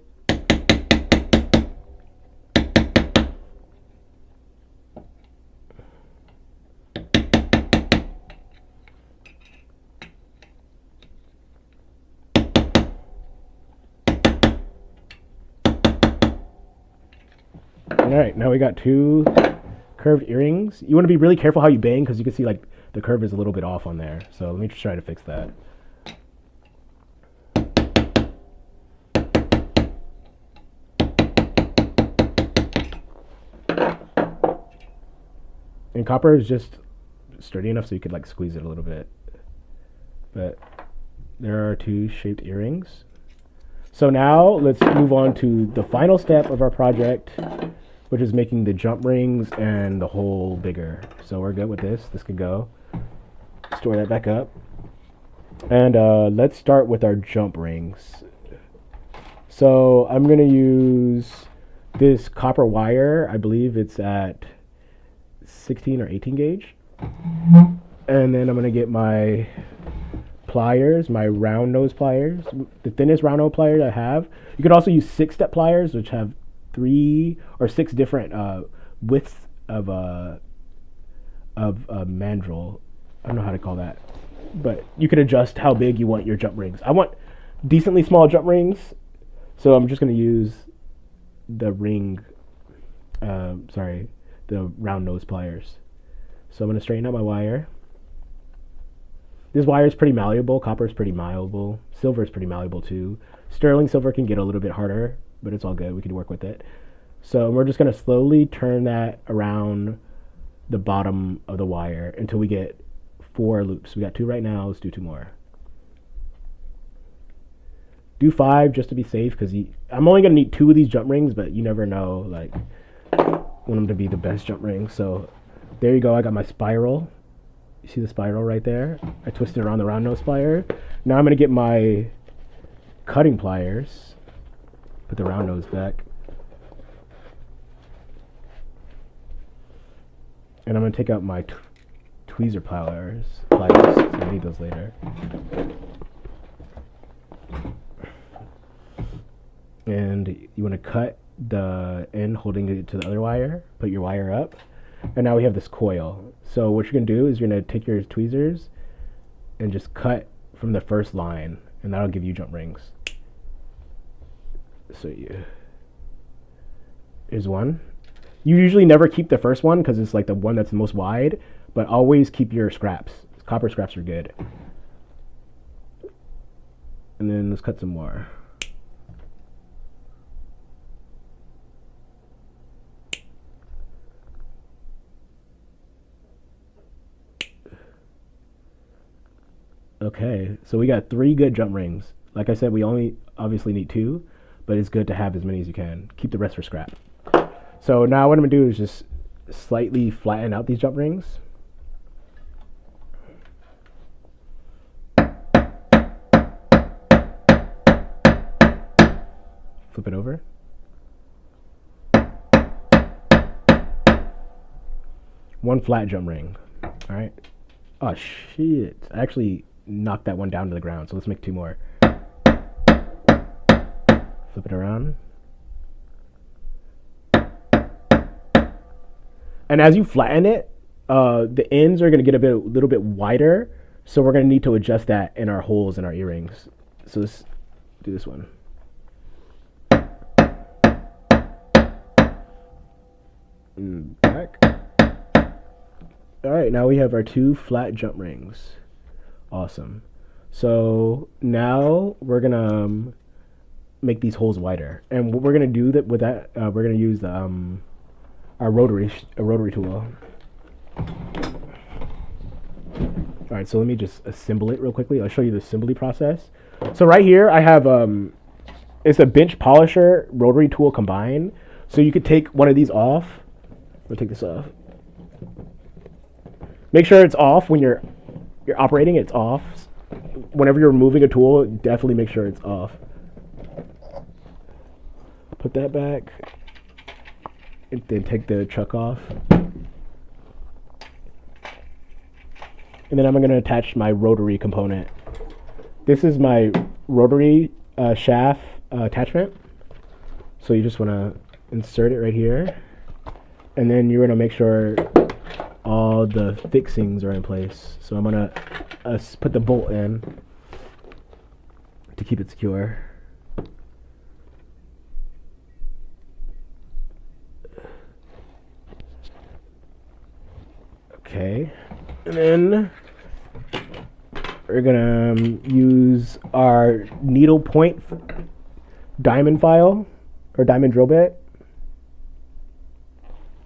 All right, now we got two curved earrings. You want to be really careful how you bang because you can see like the curve is a little bit off on there. So let me try to fix that. And copper is just sturdy enough so you could like squeeze it a little bit. But there are two shaped earrings. So now let's move on to the final step of our project, which is making the jump rings and the hole bigger. So we're good with this. This could go. Store that back up. And let's start with our jump rings. So I'm going to use this copper wire. I believe it's at 16 or 18 gauge. And then I'm going to get my pliers, my round nose pliers, the thinnest round nose pliers I have. You could also use 6-step pliers, which have 3 or 6 different widths of mandrel. I don't know how to call that, but you can adjust how big you want your jump rings. I want decently small jump rings, so I'm just going to use the the round nose pliers. So I'm going to straighten out my wire. This wire is pretty malleable. Copper is pretty malleable. Silver is pretty malleable too. Sterling silver can get a little bit harder, but it's all good. We can work with it. So we're just going to slowly turn that around the bottom of the wire until we get 4 loops. We got 2 right now. Let's do 2 more. Do 5 just to be safe because I'm only going to need 2 of these jump rings, but you never know. Like, I want them to be the best jump rings. So there you go. I got my spiral. You see the spiral right there? I twisted around the round nose plier. Now I'm going to get my cutting pliers. Put the round nose back. And I'm going to take out my tweezer pliers. I need those later. And you want to cut the end holding it to the other wire. Put your wire up. And now we have this coil. So what you're going to do is you're going to take your tweezers and just cut from the first line. And that'll give you jump rings. So here's one. You usually never keep the first one because it's like the one that's the most wide. But always keep your scraps. Copper scraps are good. And then let's cut some more. Okay, so we got 3 good jump rings. Like I said, we only obviously need 2, but it's good to have as many as you can. Keep the rest for scrap. So now what I'm going to do is just slightly flatten out these jump rings. Flip it over. One flat jump ring. All right. Oh shit! I actually knocked that one down to the ground. So let's make 2 more. Flip it around. And as you flatten it, the ends are going to get a little bit wider. So we're going to need to adjust that in our holes in our earrings. So let's do this one. And back. All right, now we have our 2 flat jump rings. Awesome. So now we're going to make these holes wider. And what we're going to do with that, we're going to use the, our rotary tool. All right, so let me just assemble it real quickly. I'll show you the assembly process. So right here I have it's a bench polisher rotary tool combined. So you could take one of these off. We'll take this off. Make sure it's off when you're operating. It's off. Whenever you're removing a tool, definitely make sure it's off. Put that back. And then take the chuck off. And then I'm going to attach my rotary component. This is my rotary shaft attachment. So you just want to insert it right here. And then you're going to make sure all the fixings are in place. So I'm going to put the bolt in to keep it secure. Okay, and then we're gonna use our needle point diamond file or diamond drill bit,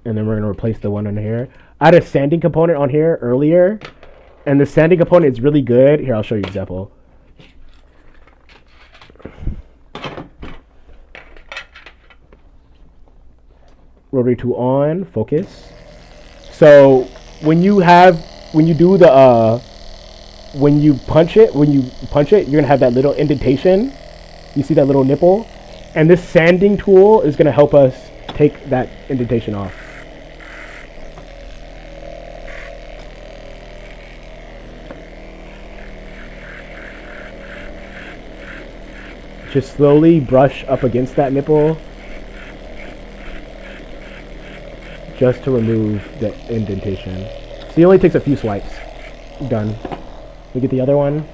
and then we're gonna replace the one on here. I had a sanding component on here earlier, and the sanding component is really good. Here, I'll show you an example. Rotary tool on, focus. So when you punch it, you're gonna have that little indentation. You see that little nipple? And this sanding tool is gonna help us take that indentation off. Just slowly brush up against that nipple just to remove the indentation. So it only takes a few swipes. Done. We get the other one.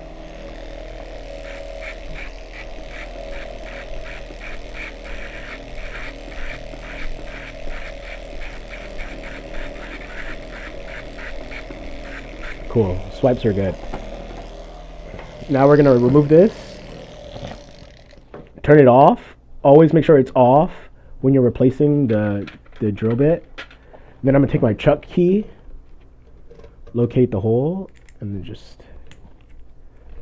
Cool. Swipes are good. Now we're going to remove this. Turn it off. Always make sure it's off when you're replacing the drill bit. Then I'm going to take my chuck key, locate the hole, and then just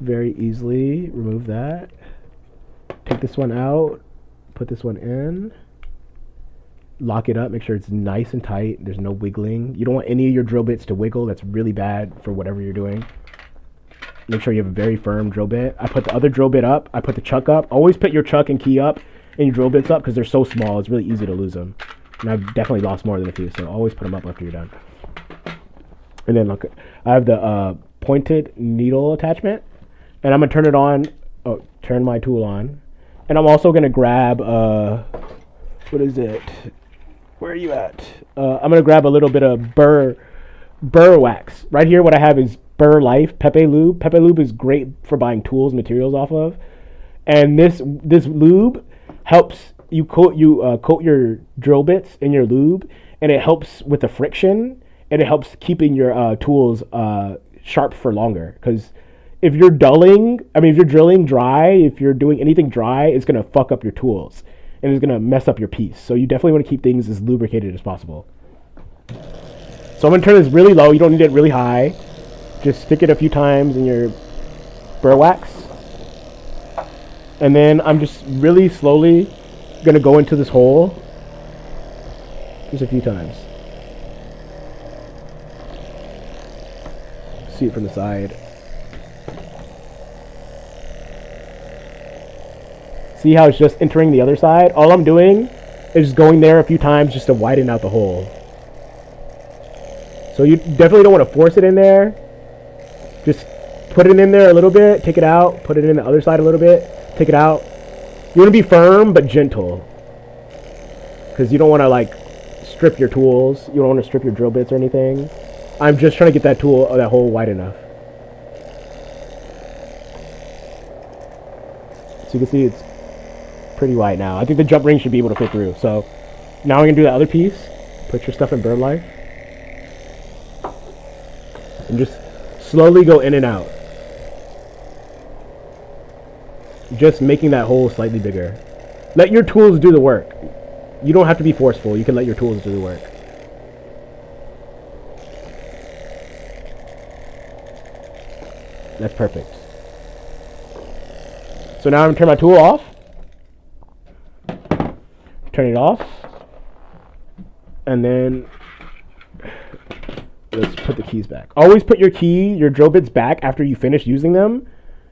very easily remove that. Take this one out, put this one in, lock it up, make sure it's nice and tight, there's no wiggling. You don't want any of your drill bits to wiggle. That's really bad for whatever you're doing. Make sure you have a very firm drill bit. I put the other drill bit up, I put the chuck up. Always put your chuck and key up and your drill bits up because they're so small, it's really easy to lose them. And I've definitely lost more than a few, so always put them up after you're done. And then look, I have the pointed needle attachment, and I'm gonna turn it on. Oh, turn my tool on, and I'm also gonna grab what is it? Where are you at? I'm gonna grab a little bit of burr wax. Right here, what I have is Burr Life Pepe Lube. Pepe Lube is great for buying tools, materials off of, and this lube helps you coat your drill bits in your lube, and it helps with the friction, and it helps keeping your tools sharp for longer. Because if you're drilling dry, if you're doing anything dry, it's gonna fuck up your tools and it's gonna mess up your piece. So you definitely want to keep things as lubricated as possible. So I'm gonna turn this really low. You don't need it really high. Just stick it a few times in your burr wax, and then I'm just really slowly gonna go into this hole just a few times. see it from the side. See how it's just entering the other side? All I'm doing is going there a few times just to widen out the hole. So you definitely don't want to force it in there. Just put it in there a little bit, take it out, put it in the other side a little bit, take it out. You want to be firm but gentle. Because you don't want to like strip your tools. You don't want to strip your drill bits or anything. I'm just trying to get that hole wide enough. So you can see it's pretty wide now. I think the jump ring should be able to fit through. So now we're going to do the other piece. Put your stuff in bird life. And just slowly go in and out. Just making that hole slightly bigger. Let your tools do the work. You don't have to be forceful. You can let your tools do the work. That's perfect. So now I'm going to turn my tool off. Turn it off. And then let's put the keys back. Always put your drill bits back after you finish using them.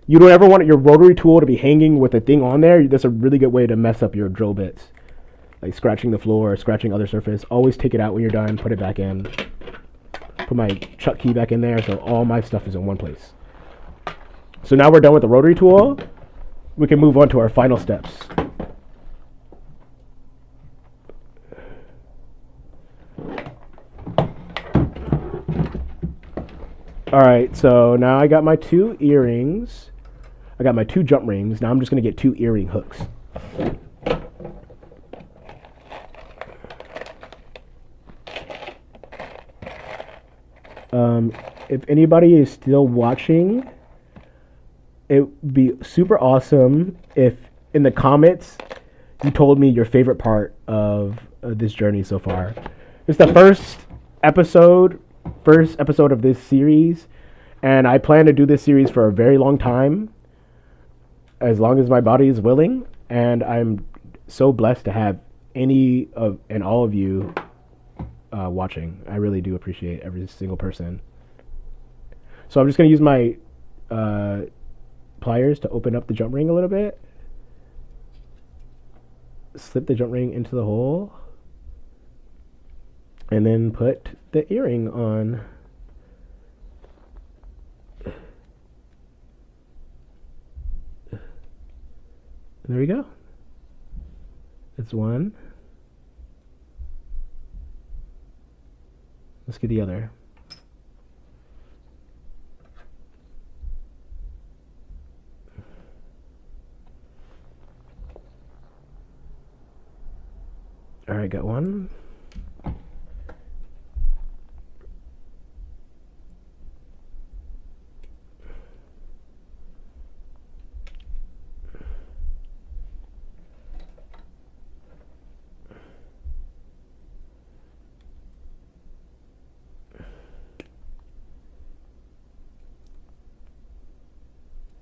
You don't ever want your rotary tool to be hanging with a thing on there. That's a really good way to mess up your drill bits. Like scratching the floor or scratching other surface. Always take it out when you're done. Put it back in. Put my chuck key back in there so all my stuff is in one place. So now we're done with the rotary tool. We can move on to our final steps. Alright, so now I got my 2 earrings. I got my 2 jump rings. Now I'm just going to get 2 earring hooks. If anybody is still watching, it would be super awesome if in the comments you told me your favorite part of this journey so far. It's the first episode of this series, and I plan to do this series for a very long time, as long as my body is willing, and I'm so blessed to have any of and all of you watching. I really do appreciate every single person. So I'm just going to use my pliers to open up the jump ring a little bit. Slip the jump ring into the hole. And then put the earring on. There we go. That's one. Let's get the other. All right, got one.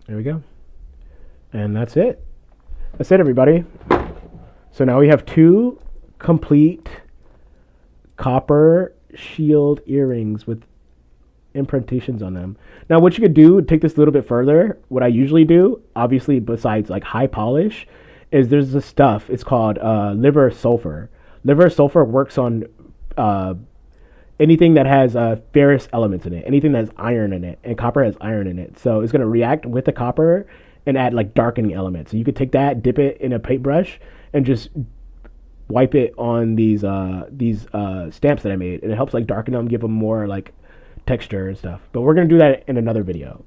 There we go. And that's it. That's it, everybody. So now we have 2 complete copper shield earrings with imprintations on them. Now what you could do, take this a little bit further, what I usually do, obviously besides like high polish, is there's this stuff, it's called liver sulfur. Liver sulfur works on anything that has ferrous elements in it, anything that has iron in it, and copper has iron in it. So it's going to react with the copper and add like darkening elements. So you could take that, dip it in a paintbrush, and just wipe it on these stamps that I made, and it helps like darken them, give them more like texture and stuff. But we're going to do that in another video.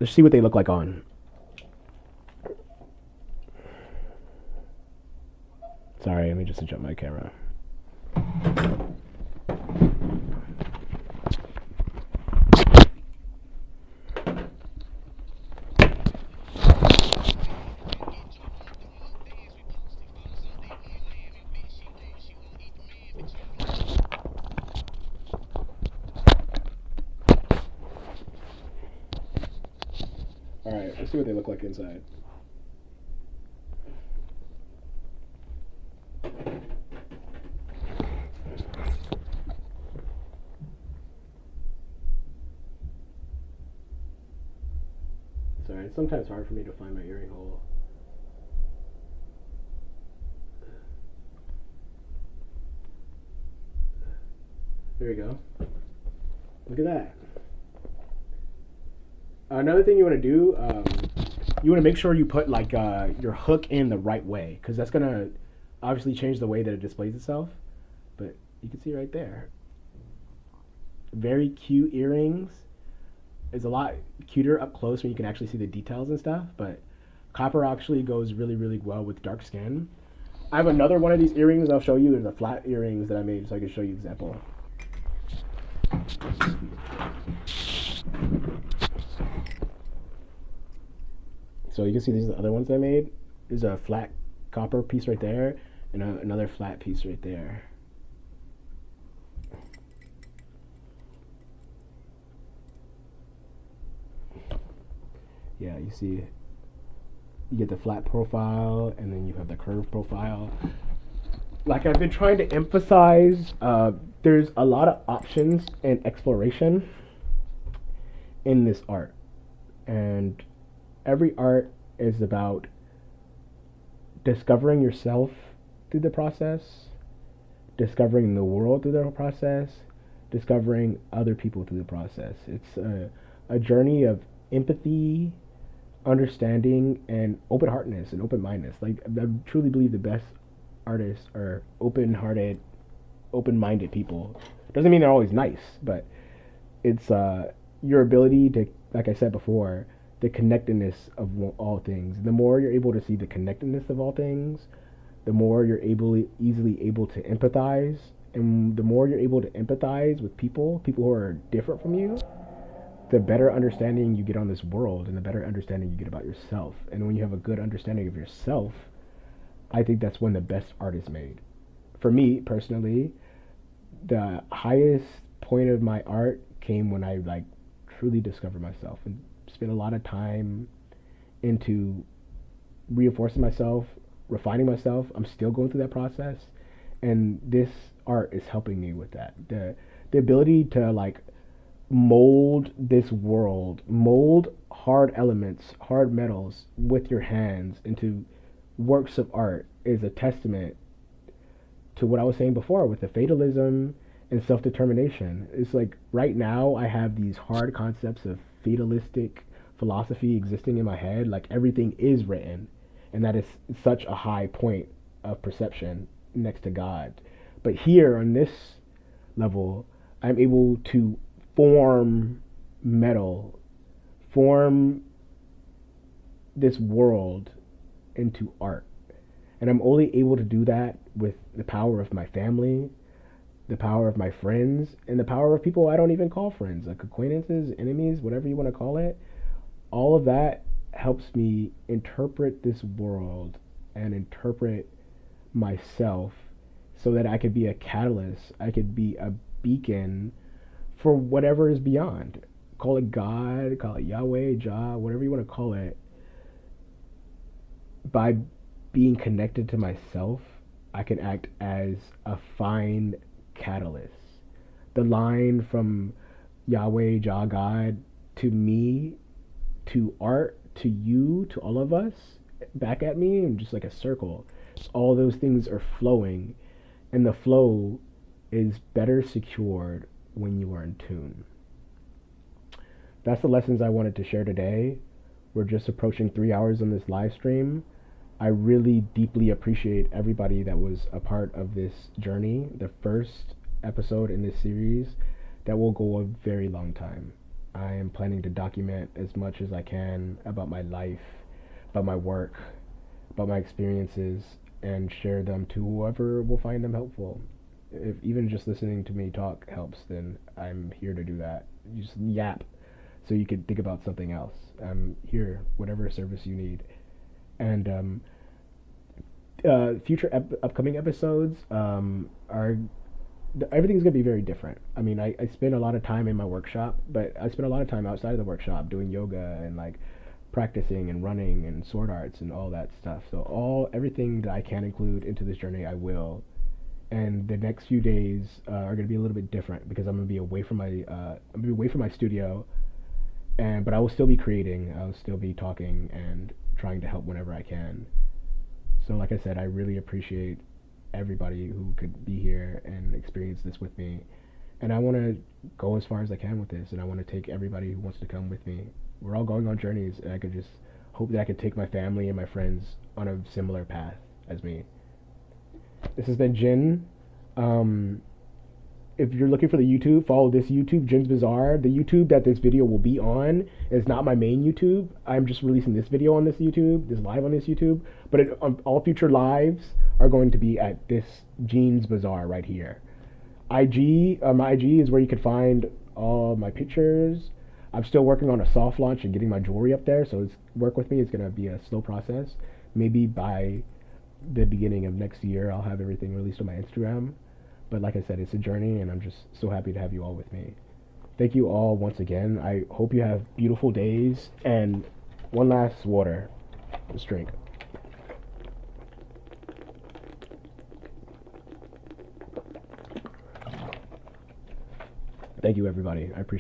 Let's see what they look like on. Sorry, let me just adjust my camera. Alright, let's see what they look like inside. Sorry, it's sometimes hard for me to find my earring hole. There we go. Look at that. Another thing you want to do, you want to make sure you put like your hook in the right way, because that's gonna obviously change the way that it displays itself. But you can see right there, very cute earrings. It's a lot cuter up close when you can actually see the details and stuff. But copper actually goes really, really well with dark skin. I have another one of these earrings I'll show you. They're the flat earrings that I made, so I can show you an example. So you can see these are the other ones I made. There's a flat copper piece right there, and another flat piece right there. Yeah, you see, you get the flat profile, and then you have the curved profile. Like I've been trying to emphasize, there's a lot of options and exploration in this art, and every art is about discovering yourself through the process, discovering the world through the process, discovering other people through the process. It's a journey of empathy, understanding, and open-heartedness and open-mindedness. Like I truly believe the best artists are open-hearted, open-minded people. Doesn't mean they're always nice, but it's your ability to, like I said before, the connectedness of all things. The more you're able to see the connectedness of all things, the more you're easily able to empathize, and the more you're able to empathize with people who are different from you, the better understanding you get on this world, and the better understanding you get about yourself. And when you have a good understanding of yourself, I think that's when the best art is made. For me personally, the highest point of my art came when I like truly discovered myself and spent a lot of time into reinforcing myself, refining myself. I'm still going through that process, and this art is helping me with that. The ability to like mold this world, mold hard elements, hard metals with your hands into works of art is a testament to what I was saying before with the fatalism and self-determination. It's like right now I have these hard concepts of fatalistic philosophy existing in my head, like everything is written, and that is such a high point of perception next to God. But here on this level, I'm able to form metal, form this world into art. And I'm only able to do that with the power of my family, the power of my friends, and the power of people I don't even call friends, like acquaintances, enemies, whatever you want to call it. All of that helps me interpret this world and interpret myself so that I could be a catalyst, I could be a beacon for whatever is beyond. Call it God, call it Yahweh, Jah, whatever you want to call it. By being connected to myself, I can act as a fine catalyst. The line from Yahweh, Jah, God, to me, to art, to you, to all of us, back at me, and just like a circle. All those things are flowing, and the flow is better secured when you are in tune. That's the lessons I wanted to share today. We're just approaching 3 hours on this live stream. I really deeply appreciate everybody that was a part of this journey, the first episode in this series that will go a very long time. I am planning to document as much as I can about my life, about my work, about my experiences, and share them to whoever will find them helpful. If even just listening to me talk helps, then I'm here to do that. You just yap so you can think about something else. I'm here, whatever service you need. And future upcoming episodes are everything's gonna be very different. I mean, I spend a lot of time in my workshop, but I spend a lot of time outside of the workshop doing yoga and like practicing and running and sword arts and all that stuff. So everything that I can include into this journey, I will. And the next few days are going to be a little bit different because I'm going to be away from my studio, and but I will still be creating. I'll still be talking and trying to help whenever I can. So, like I said, I really appreciate everybody who could be here and experience this with me. And I want to go as far as I can with this, and I want to take everybody who wants to come with me. We're all going on journeys, and I could just hope that I could take my family and my friends on a similar path as me. This has been Djinn. If you're looking for the YouTube, follow this YouTube, DjinnBazaar. The YouTube that this video will be on is not my main YouTube. I'm just releasing this video on this YouTube, this live on this YouTube. But all future lives are going to be at this DjinnBazaar right here. My IG is where you can find all my pictures. I'm still working on a soft launch and getting my jewelry up there, so work with me. It's going to be a slow process. Maybe by the beginning of next year, I'll have everything released on my Instagram. But like I said, it's a journey, and I'm just so happy to have you all with me. Thank you all once again. I hope you have beautiful days. And one last water. Let's drink. Thank you, everybody. I appreciate it.